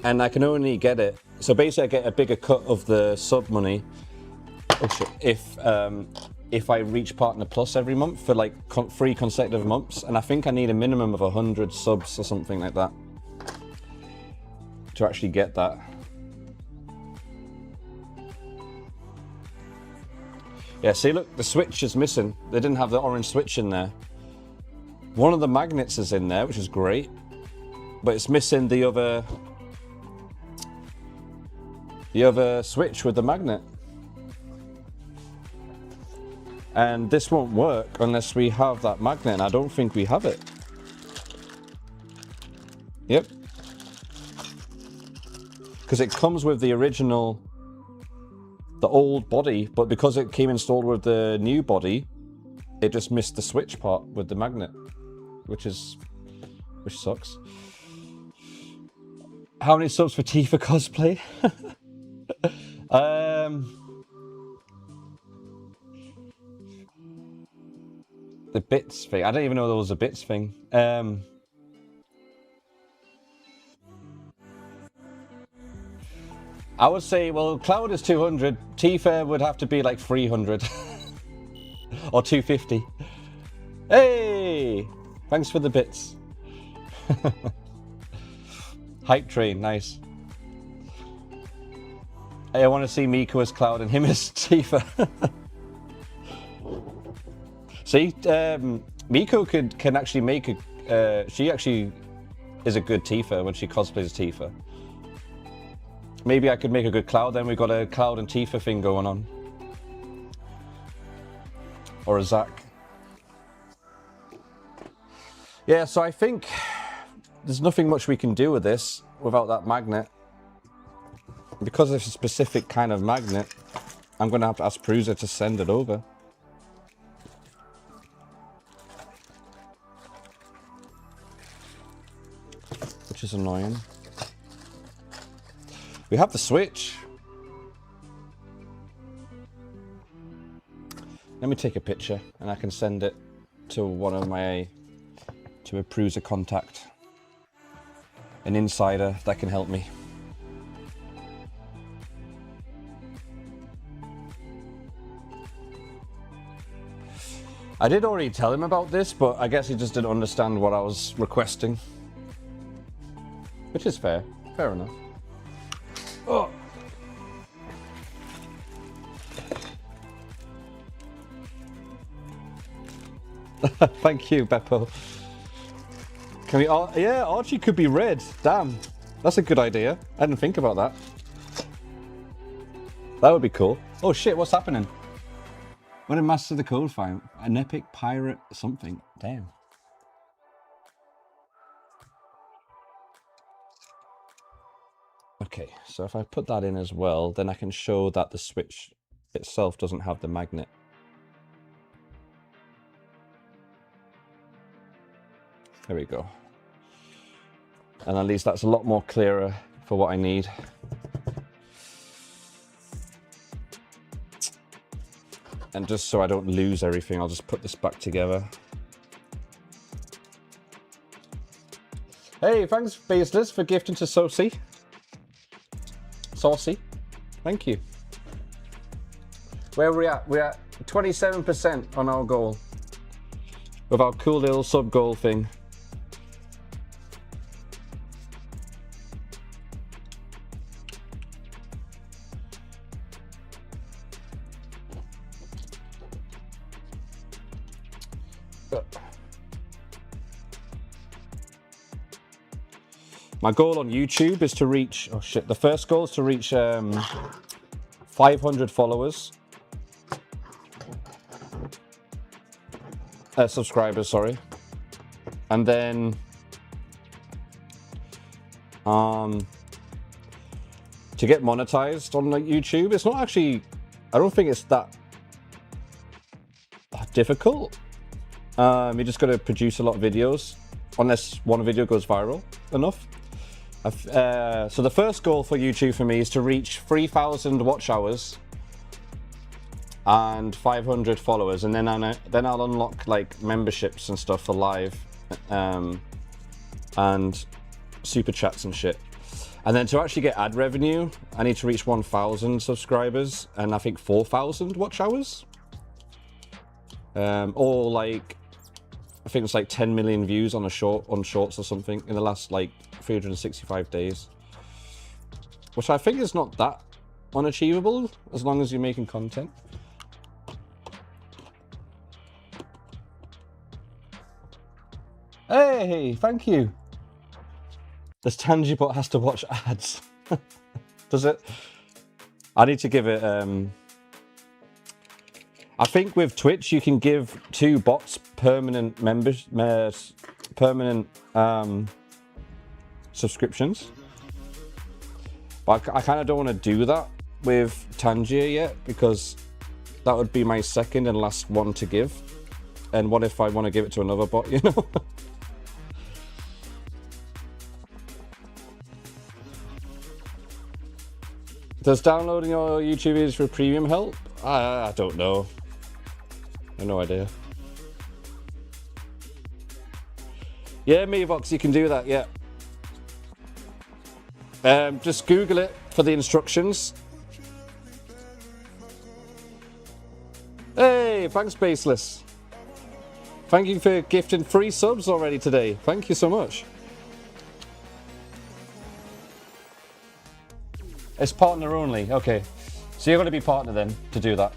and I can only get it. So basically, I get a bigger cut of the sub money if I reach Partner Plus every month for like 3 consecutive months, and I think I need a minimum of 100 subs or something like that to actually get that. Yeah, see, look, the switch is missing. They didn't have the orange switch in there. One of the magnets is in there, which is great, but it's missing the other switch with the magnet. And this won't work unless we have that magnet, and I don't think we have it. Yep. Because it comes with the original, the old body, but because it came installed with the new body, it just missed the switch part with the magnet, which sucks. How many subs for Tifa cosplay? The bits thing. I don't even know there was a bits thing. I would say, well, Cloud is 200. Tifa would have to be like 300 or 250. Hey, thanks for the bits. Hype train, nice. Hey, I want to see Miko as Cloud and him as Tifa. See, Miko can actually make a. She actually is a good Tifa when she cosplays Tifa. Maybe I could make a good Cloud, then we've got a Cloud and Tifa thing going on. Or a Zack. Yeah, so I think there's nothing much we can do with this without that magnet. Because it's a specific kind of magnet, I'm going to have to ask Prusa to send it over. which is annoying. We have the Switch. Let me take a picture and I can send it to to a Prusa contact. An insider that can help me. I did already tell him about this, but I guess he just didn't understand what I was requesting. Which is fair. Fair enough. Oh. Thank you, Beppo. Can we all... Yeah, Archie could be red. Damn. That's a good idea. I didn't think about that. That would be cool. Oh shit, what's happening? What did Master the Code find? An epic pirate something. Damn. Okay, so if I put that in as well, then I can show that the Switch itself doesn't have the magnet. There we go. And at least that's a lot more clearer for what I need. And just so I don't lose everything, I'll just put this back together. Hey, thanks, Baseless, for gifting to Saucy. Saucy. Thank you. Where are we at? We're at 27% on our goal. With our cool little sub-goal thing. My goal on YouTube is to reach, oh shit, the first goal is to reach 500 followers. Subscribers, sorry. And then to get monetized on like YouTube, it's not actually, I don't think it's that difficult. You just got to produce a lot of videos, unless one video goes viral enough. So the first goal for YouTube for me is to reach 3,000 watch hours and 500 followers, and then I'll unlock like memberships and stuff for live and super chats and shit. And then to actually get ad revenue, I need to reach 1,000 subscribers and I think 4,000 watch hours, or like I think it's like 10 million views on shorts or something in the last like 365 days, which I think is not that unachievable as long as you're making content. Hey, thank you. This Tangibot has to watch ads. Does it? I need to give it I think with Twitch you can give 2 bots permanent subscriptions, but I kind of don't want to do that with Tangier yet, because that would be my second and last one to give, and what if I want to give it to another bot, you know? Does downloading your YouTube videos for premium help? I don't know. I have no idea. Yeah, Mevox, you can do that, yeah. Just Google it for the instructions. Hey, thanks, Baseless. Thank you for gifting 3 subs already today. Thank you so much. It's partner only, okay. So you're going to be partner then to do that.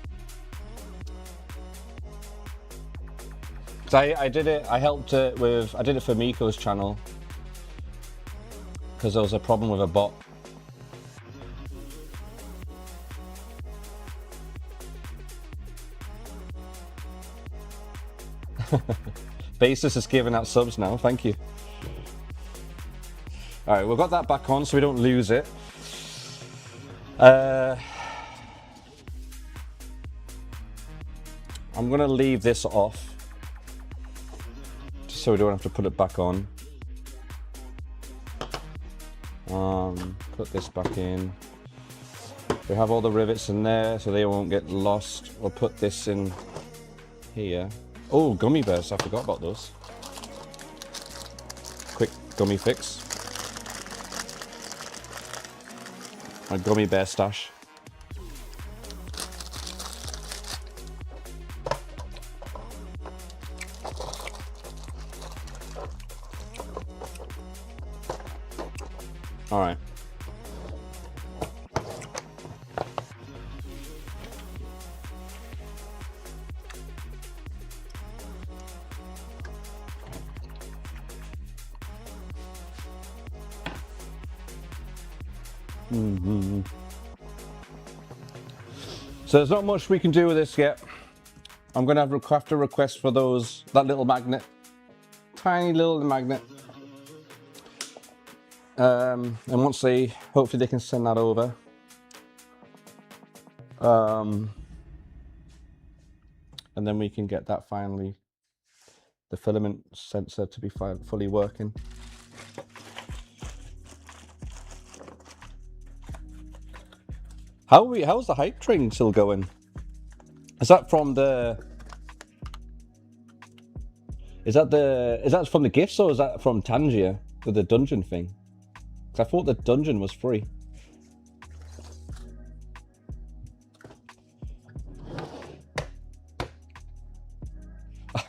So I did it, I helped it with, I did it for Miko's channel because there was a problem with a bot. Basis is giving out subs now, thank you. Alright, we've got that back on so we don't lose it. I'm gonna leave this off just so we don't have to put it back on. Put this back in. We have all the rivets in there so they won't get lost. We'll put this in here. Oh, gummy bears, I forgot about those. Quick gummy fix. My gummy bear stash. All right. So there's not much we can do with this yet. I'm gonna have to request for that little magnet, tiny little magnet. And once hopefully they can send that over. And then we can get that finally, the filament sensor to be fully working. How's the hype train still going? Is that from the? Is that from the gifts or is that from Tangier with the dungeon thing? Because I thought the dungeon was free.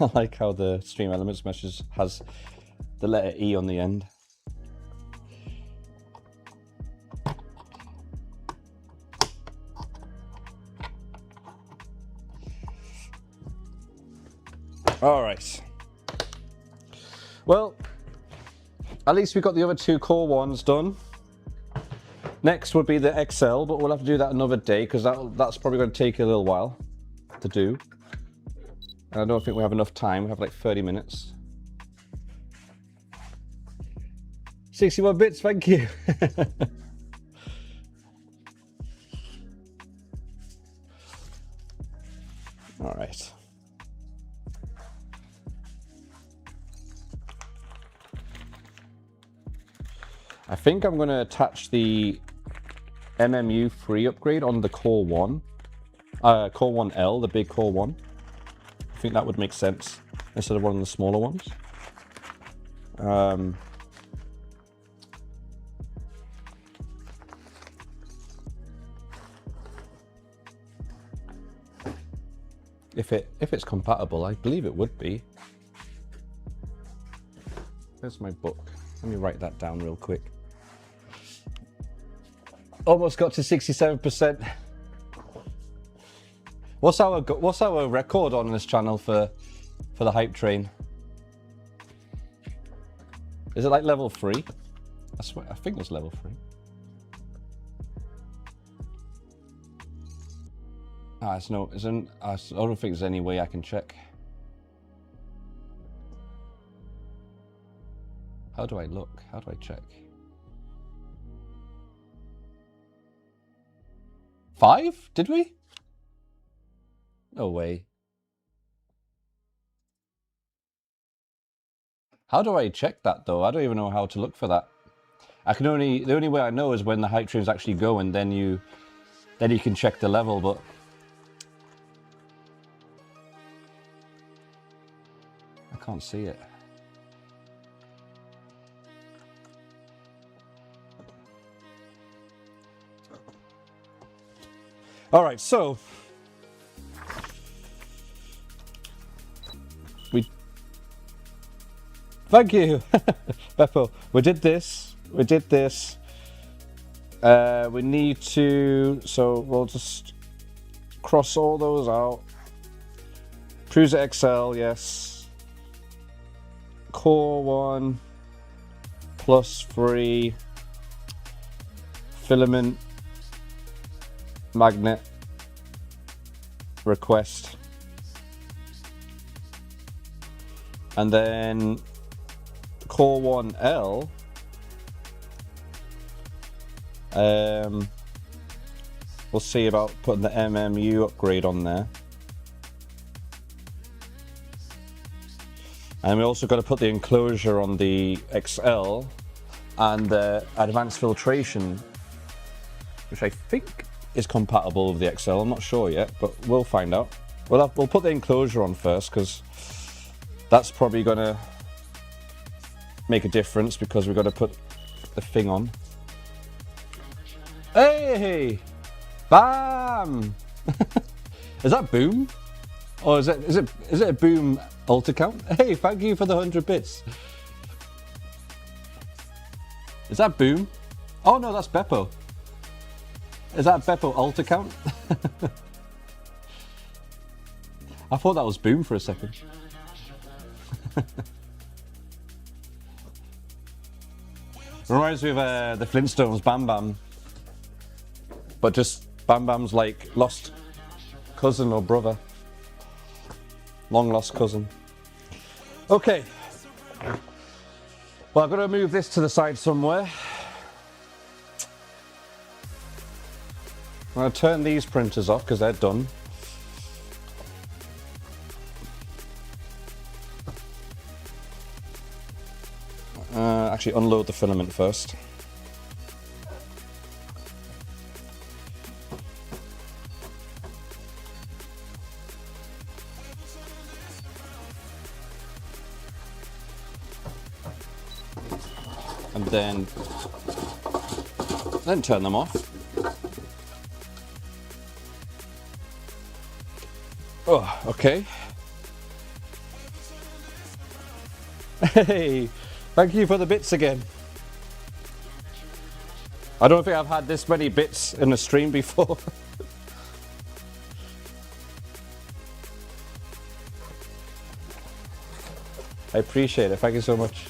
I like how the Stream Elements message has the letter E on the end. All right. Well, at least we got the other two core ones done. Next would be the XL, but we'll have to do that another day because that's probably going to take a little while to do. And I don't think we have enough time. We have like 30 minutes. 61 bits, thank you. All right. I think I'm going to attach the MMU free upgrade on the Core 1. Core 1L, the big Core 1. I think that would make sense instead of one of the smaller ones. If it's compatible, I believe it would be. There's my book. Let me write that down real quick. Almost got to 67%. What's our record on this channel for the hype train? Is it like level 3? I think it's level 3. I don't think there's any way I can check. How do I look? How do I check? 5? Did we? No way. How do I check that though? I don't even know how to look for that. The only way I know is when the hype trains actually go, and then you can check the level, but I can't see it. All right, so thank you, Beppo. We did this. We need to, so we'll just cross all those out. prusaXL, yes. Core 1 plus free filament magnet request, and then Core 1L we'll see about putting the MMU upgrade on there, and we also got to put the enclosure on the XL and advanced filtration, which I think is compatible with the XL. I'm not sure yet, but we'll find out. We'll put the enclosure on first, because that's probably going to make a difference, because we've got to put the thing on. Hey! Bam! Is that boom? Or is it a boom alter count? Hey, thank you for the 100 bits. Is that boom? Oh no, that's Beppo. Is that Beppo alter count? I thought that was boom for a second. Reminds me of the Flintstones Bam Bam. But just Bam Bam's like lost cousin or brother. Long lost cousin. Okay. Well, I've got to move this to the side somewhere. I'm going to turn these printers off because they're done. Actually, unload the filament first. And then turn them off. Oh, okay. Hey, thank you for the bits again. I don't think I've had this many bits in a stream before. I appreciate it. Thank you so much.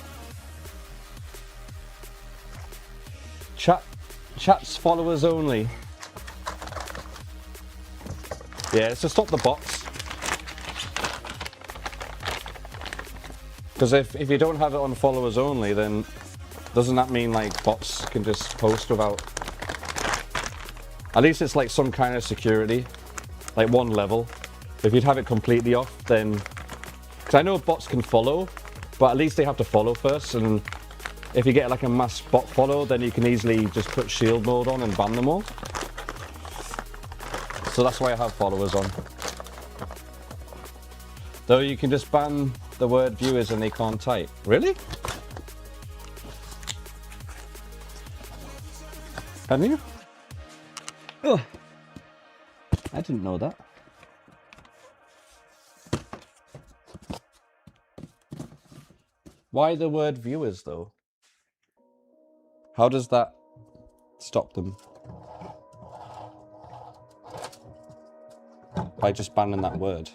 Chat's followers only. Yeah, it's to stop the bots. Because if you don't have it on followers only, then doesn't that mean like bots can just post without... At least it's like some kind of security, like one level. If you'd have it completely off, then... Because I know bots can follow, but at least they have to follow first, and if you get like a mass bot follow, then you can easily just put shield mode on and ban them all. So that's why I have followers on. Though you can just ban the word viewers and they can't type. Really? Can you? Oh, I didn't know that. Why the word viewers though? How does that stop them? By just banning that word.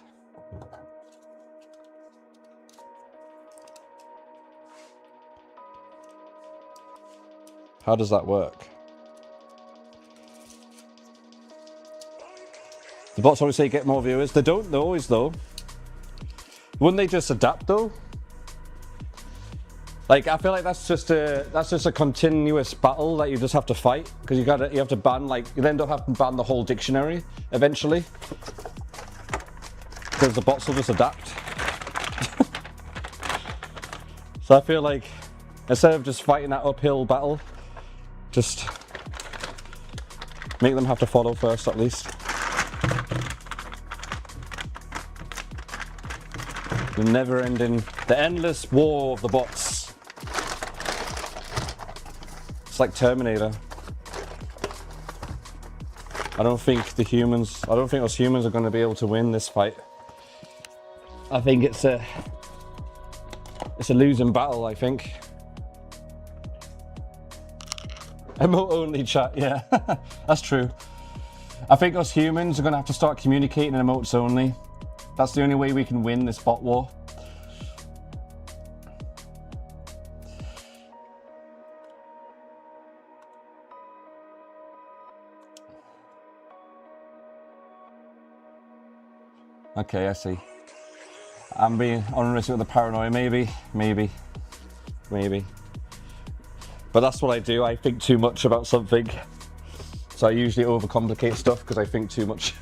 How does that work? The bots always say get more viewers. They don't always though. Wouldn't they just adapt though? Like I feel like that's just a continuous battle that you just have to fight, because you have to ban, like you then don't have to ban the whole dictionary eventually, because the bots will just adapt. So I feel like instead of just fighting that uphill battle, just make them have to follow first at least. The never-ending, the endless war of the bots. It's like Terminator. I don't think us humans are going to be able to win this fight. I think it's a losing battle, I think. Emote only chat, yeah, that's true. I think us humans are going to have to start communicating in emotes only. That's the only way we can win this bot war. Okay, I see. I'm being unrealistic with the paranoia, maybe. But that's what I do, I think too much about something. So I usually overcomplicate stuff because I think too much.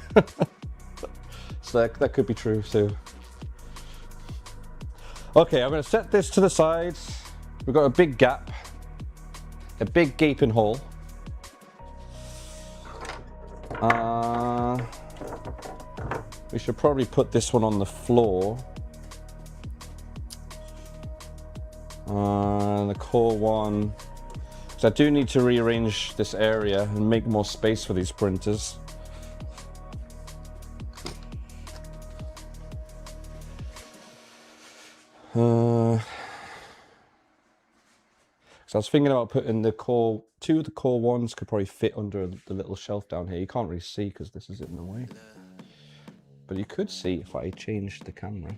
So that could be true too. Okay, I'm going to set this to the side. We've got a big gap. a big gaping hole. We should probably put this one on the floor. The core one, because I do need to rearrange this area and make more space for these printers. So I was thinking about putting the core, two of the core ones could probably fit under the little shelf down here. You can't really see because this is in the way. But you could see if I changed the camera.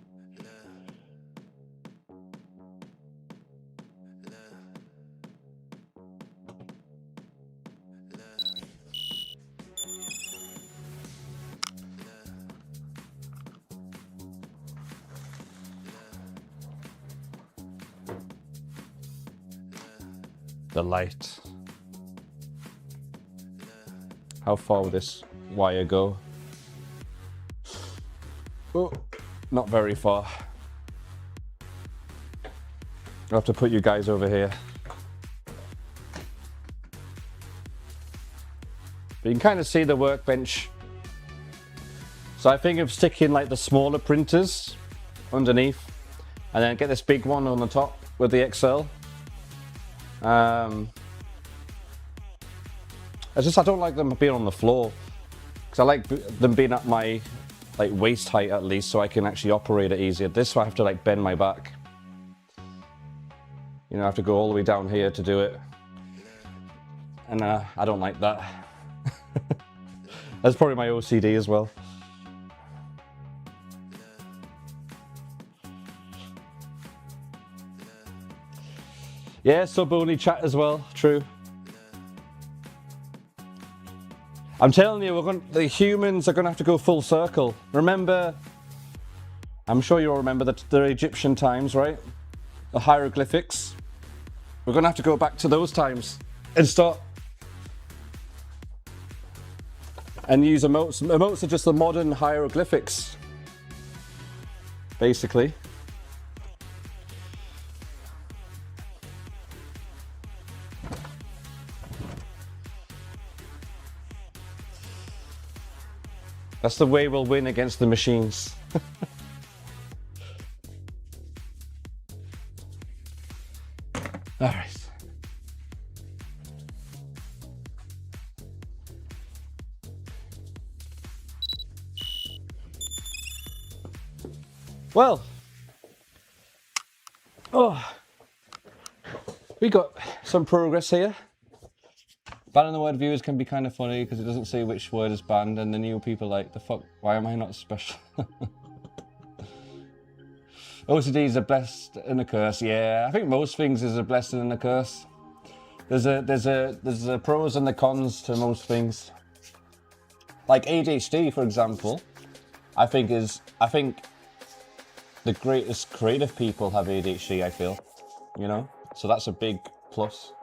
The light. How far will this wire go? Oh, not very far. I'll have to put you guys over here. But you can kind of see the workbench. So I think of sticking like the smaller printers underneath and then get this big one on the top with the XL. I don't like them being on the floor because I like them being at my like waist height at least, so I can actually operate it easier. This I have to like bend my back. You know, I have to go all the way down here to do it, and I don't like that. That's probably my OCD as well. Yeah, sub-only chat as well, true. I'm telling you, the humans are going to have to go full circle. Remember, I'm sure you all remember the Egyptian times, right? The hieroglyphics. We're going to have to go back to those times and start and use emotes. Emotes are just the modern hieroglyphics, basically. That's the way we'll win against the machines. All right. Well, we got some progress here. Banning the word viewers can be kind of funny because it doesn't say which word is banned, and the new people are like, the fuck, why am I not special? OCD is a blessing and a curse. Yeah, I think most things is a blessing and a curse. There's a pros and the cons to most things. Like ADHD, for example, I think the greatest creative people have ADHD, I feel, you know? So that's a big plus.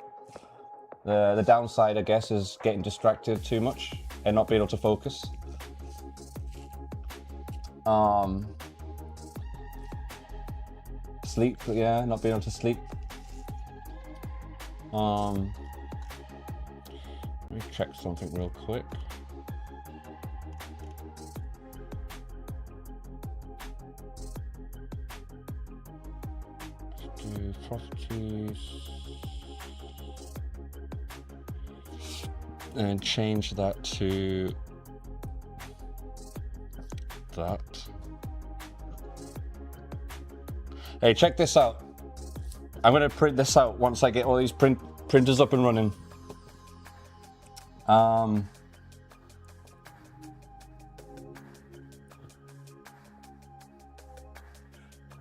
The downside, I guess, is getting distracted too much and not being able to focus. Sleep, yeah, not being able to sleep. Let me check something real quick. Do properties. And change that to that. Hey, check this out. I'm going to print this out once I get all these printers up and running.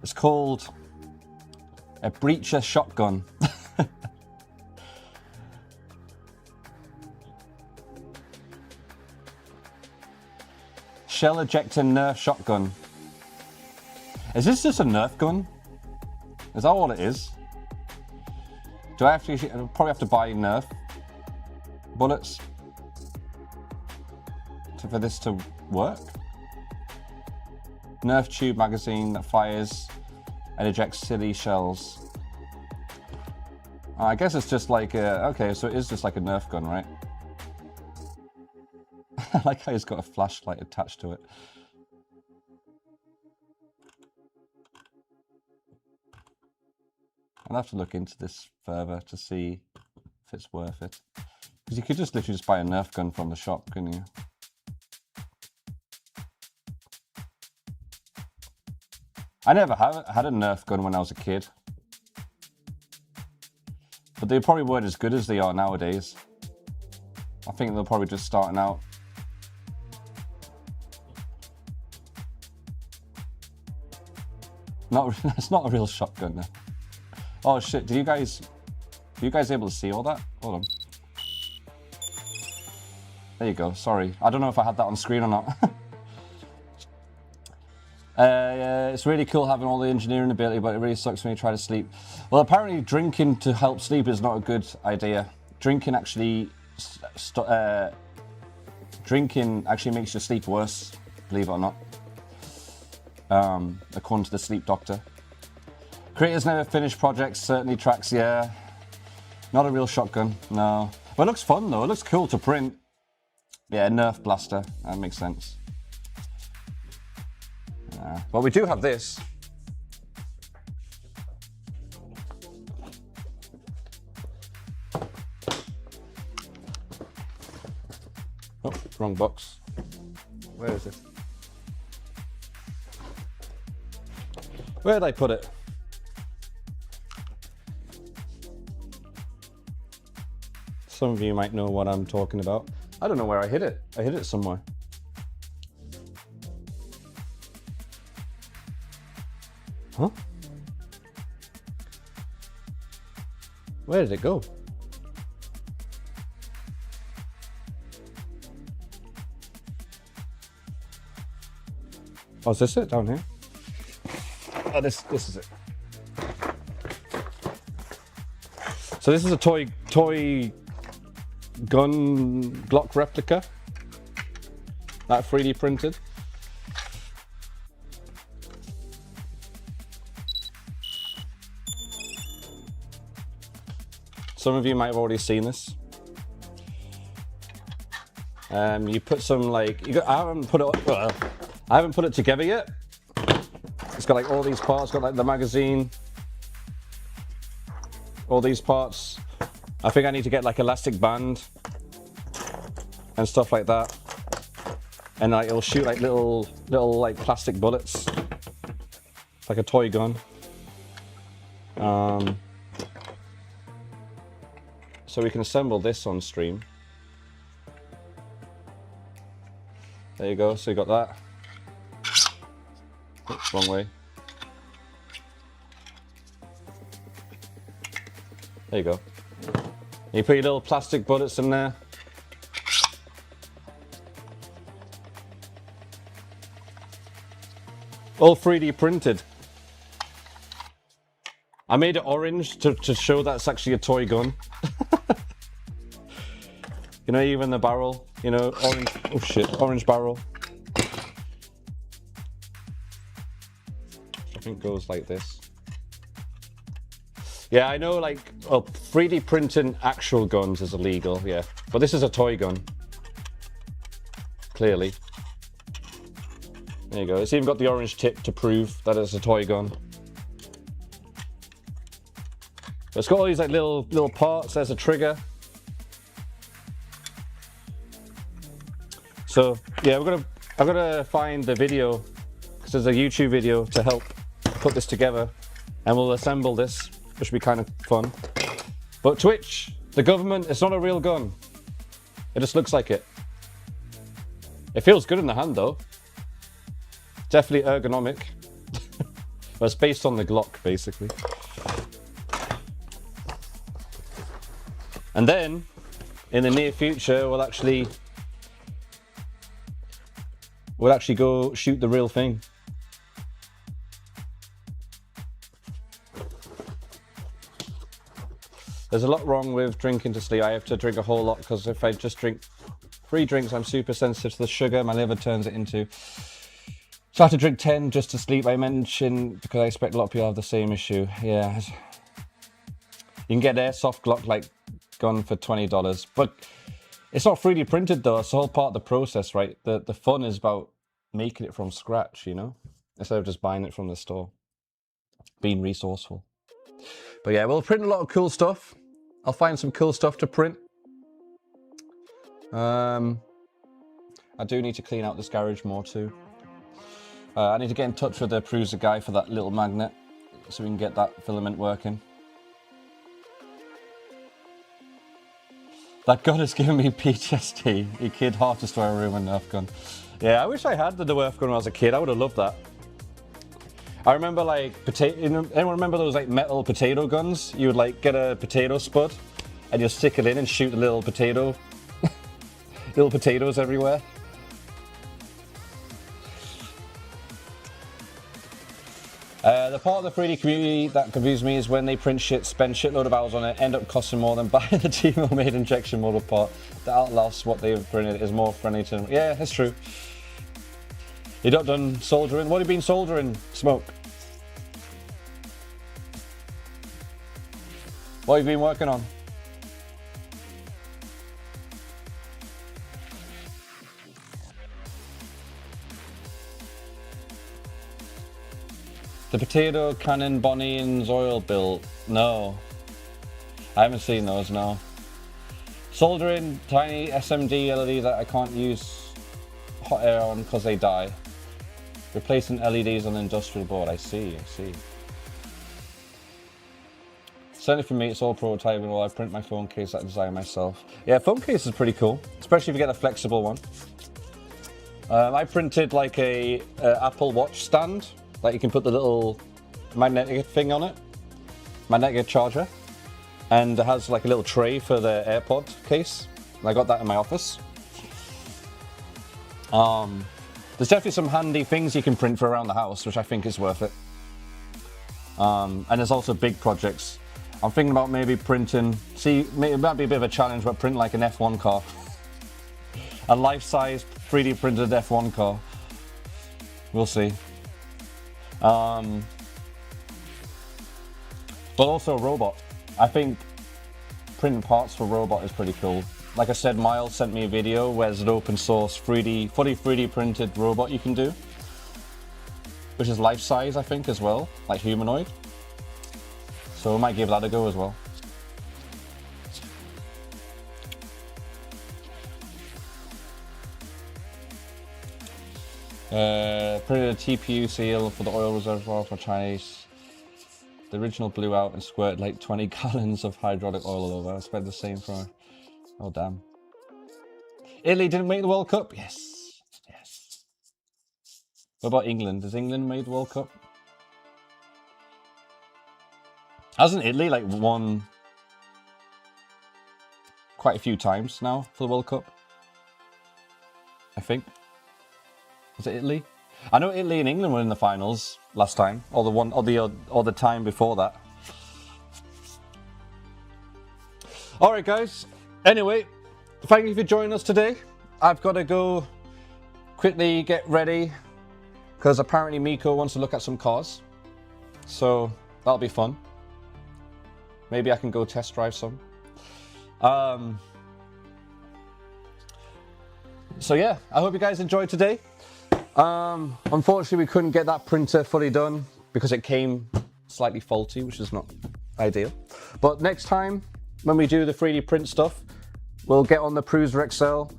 It's called a breacher shotgun. Shell ejector Nerf shotgun. Is this just a Nerf gun? Is that all it is? Do I actually I'll probably have to buy Nerf bullets for this to work? Nerf tube magazine that fires and ejects silly shells. I guess it's just like okay, so it is just like a Nerf gun, right? I like how he's got a flashlight attached to it. I'll have to look into this further to see if it's worth it. Because you could just literally just buy a Nerf gun from the shop, couldn't you? I never had a Nerf gun when I was a kid. But they probably weren't as good as they are nowadays. I think they're probably just starting out. It's not a real shotgun now. Oh shit, are you guys able to see all that? Hold on. There you go, sorry. I don't know if I had that on screen or not. It's really cool having all the engineering ability, but it really sucks when you try to sleep. Well, apparently drinking to help sleep is not a good idea. Drinking actually makes your sleep worse, believe it or not. According to the sleep doctor. Creators never finish projects, certainly tracks, yeah. Not a real shotgun, no. But it looks fun though, it looks cool to print. Yeah, Nerf blaster, that makes sense. But we do have this. Oh, wrong box. Where is it? Where did I put it? Some of you might know what I'm talking about. I don't know where I hid it. I hid it somewhere. Huh? Where did it go? Oh, is this it down here? Oh, this is it. So this is a toy gun Glock replica that 3D printed. Some of you might have already seen this. You put some like I haven't put it together yet. It's got like all these parts. It's got like the magazine, all these parts. I think I need to get like elastic band and stuff like that, and like it'll shoot like little like plastic bullets, like a toy gun. So we can assemble this on stream. There you go, so you got that. Oops, wrong way. There you go. You put your little plastic bullets in there. All 3D printed. I made it orange to show that it's actually a toy gun. You know, even the barrel, you know, orange, oh shit, orange barrel. I think it goes like this. Yeah, I know, like, well, 3D printing actual guns is illegal, yeah. But this is a toy gun. Clearly. There you go. It's even got the orange tip to prove that it's a toy gun. But it's got all these like little parts. There's a trigger. So yeah, I'm gonna find the video, because there's a YouTube video to help put this together, and we'll assemble this, which will be kind of fun. But Twitch, the government, it's not a real gun. It just looks like it. It feels good in the hand though. Definitely ergonomic. But it's based on the Glock, basically. And then, in the near future, we'll actually go shoot the real thing. There's a lot wrong with drinking to sleep. I have to drink a whole lot, because if I just drink 3 drinks, I'm super sensitive to the sugar. My liver turns it into. So I have to drink 10 just to sleep. I mentioned, because I expect a lot of people have the same issue. Yeah. You can get airsoft Glock like gun for $20, but it's not 3D printed though. It's the whole part of the process, right? The fun is about making it from scratch, you know, instead of just buying it from the store. Being resourceful. But yeah, we'll print a lot of cool stuff. I'll find some cool stuff to print. I do need to clean out this garage more too. I need to get in touch with the Prusa guy for that little magnet so we can get that filament working. That gun has given me PTSD. You kid, hard to store a room and Nerf gun. Yeah, I wish I had the Nerf gun when I was a kid. I would have loved that. I remember like anyone remember those like metal potato guns? You would like get a potato spud and you'll stick it in and shoot a little potato, little potatoes everywhere. The part of the 3D community that confuses me is when they print shit, spend shitload of hours on it, end up costing more than buying the T-made injection molded part that outlasts what they've printed is more friendly to them. Yeah, that's true. You're not done soldering? What have you been soldering, Smoke? What have you been working on? The potato cannon Bonnian's oil build? No. I haven't seen those, no. Soldering tiny SMD LEDs that I can't use hot air on because they die. Replacing LEDs on the industrial board. I see. Certainly for me, it's all prototyping while I print my phone case that I design myself. Yeah, phone case is pretty cool, especially if you get a flexible one. I printed like a Apple Watch stand. Like you can put the little magnetic thing on it, magnetic charger, and it has like a little tray for the AirPod case. And I got that in my office. There's definitely some handy things you can print for around the house, which I think is worth it. And there's also big projects. I'm thinking about maybe printing, it might be a bit of a challenge, but print like an F1 car. A life-size 3D printed F1 car. We'll see. But also a robot. I think printing parts for a robot is pretty cool. Like I said, Miles sent me a video where there's an open source fully 3D printed robot you can do, which is life size, I think, as well, like humanoid. So we might give that a go as well. Printed a TPU seal for the oil reservoir for Chinese. The original blew out and squirted like 20 gallons of hydraulic oil all over. I expect the same for... Oh, damn. Italy didn't make the World Cup? Yes. What about England? Has England made the World Cup? Hasn't Italy like won quite a few times now for the World Cup? I think. Was it Italy? I know Italy and England were in the finals last time, or the time before that. All right, guys. Anyway, thank you for joining us today. I've got to go quickly get ready because apparently Miko wants to look at some cars, so that'll be fun. Maybe I can go test drive some. So yeah, I hope you guys enjoyed today. Unfortunately, we couldn't get that printer fully done because it came slightly faulty, which is not ideal. But next time, when we do the 3D print stuff, we'll get on the prusaXL.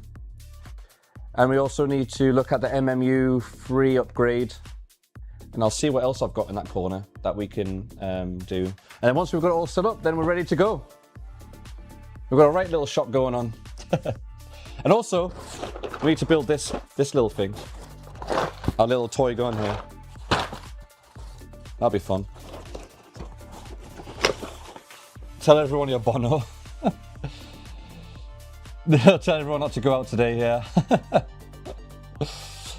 And we also need to look at the MMU free upgrade. And I'll see what else I've got in that corner that we can do. And then once we've got it all set up, then we're ready to go. We've got a right little shop going on. And also, we need to build this little thing. Our little toy gun here. That'll be fun. Tell everyone you're Bono. Tell everyone not to go out today, yeah.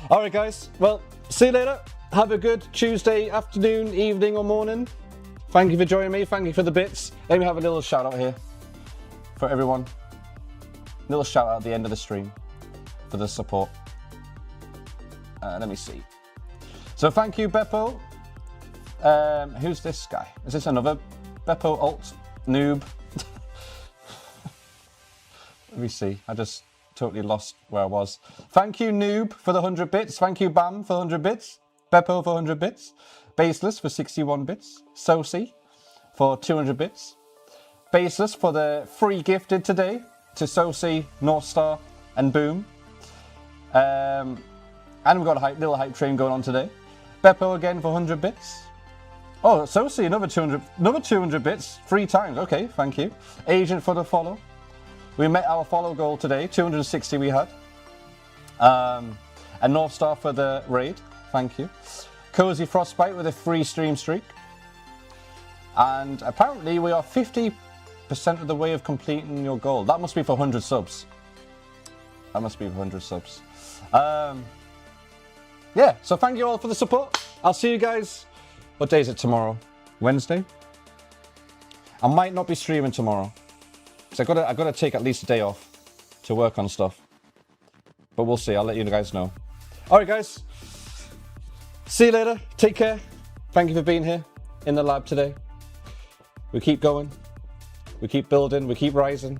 Alright guys, well, see you later. Have a good Tuesday afternoon, evening or morning. Thank you for joining me, thank you for the bits. Let me have a little shout out here for everyone. Little shout out at the end of the stream for the support. Let me see. So thank you, Beppo. Who's this guy? Is this another Beppo alt? Noob. Let me see. I just totally lost where I was. Thank you, Noob, for the 100 bits. Thank you, Bam, for 100 bits. Beppo for 100 bits. Baseless for 61 bits. Sosi for 200 bits. Baseless for the free gifted today to Sosi, Northstar, and Boom. And we've got a little hype train going on today. Beppo again for 100 bits. Oh, Sosi, another 200 bits, 3 times. Okay, thank you. Agent for the follow. We met our follow goal today, 260 we had. And Northstar for the raid, thank you. Cozy Frostbite with a free stream streak. And apparently we are 50% of the way of completing your goal. That must be for 100 subs. That must be for 100 subs. Yeah, so thank you all for the support. I'll see you guys. What day is it tomorrow? Wednesday? I might not be streaming tomorrow. So I gotta take at least a day off to work on stuff. But we'll see, I'll let you guys know. Alright guys. See you later. Take care. Thank you for being here in the lab today. We keep going. We keep building. We keep rising.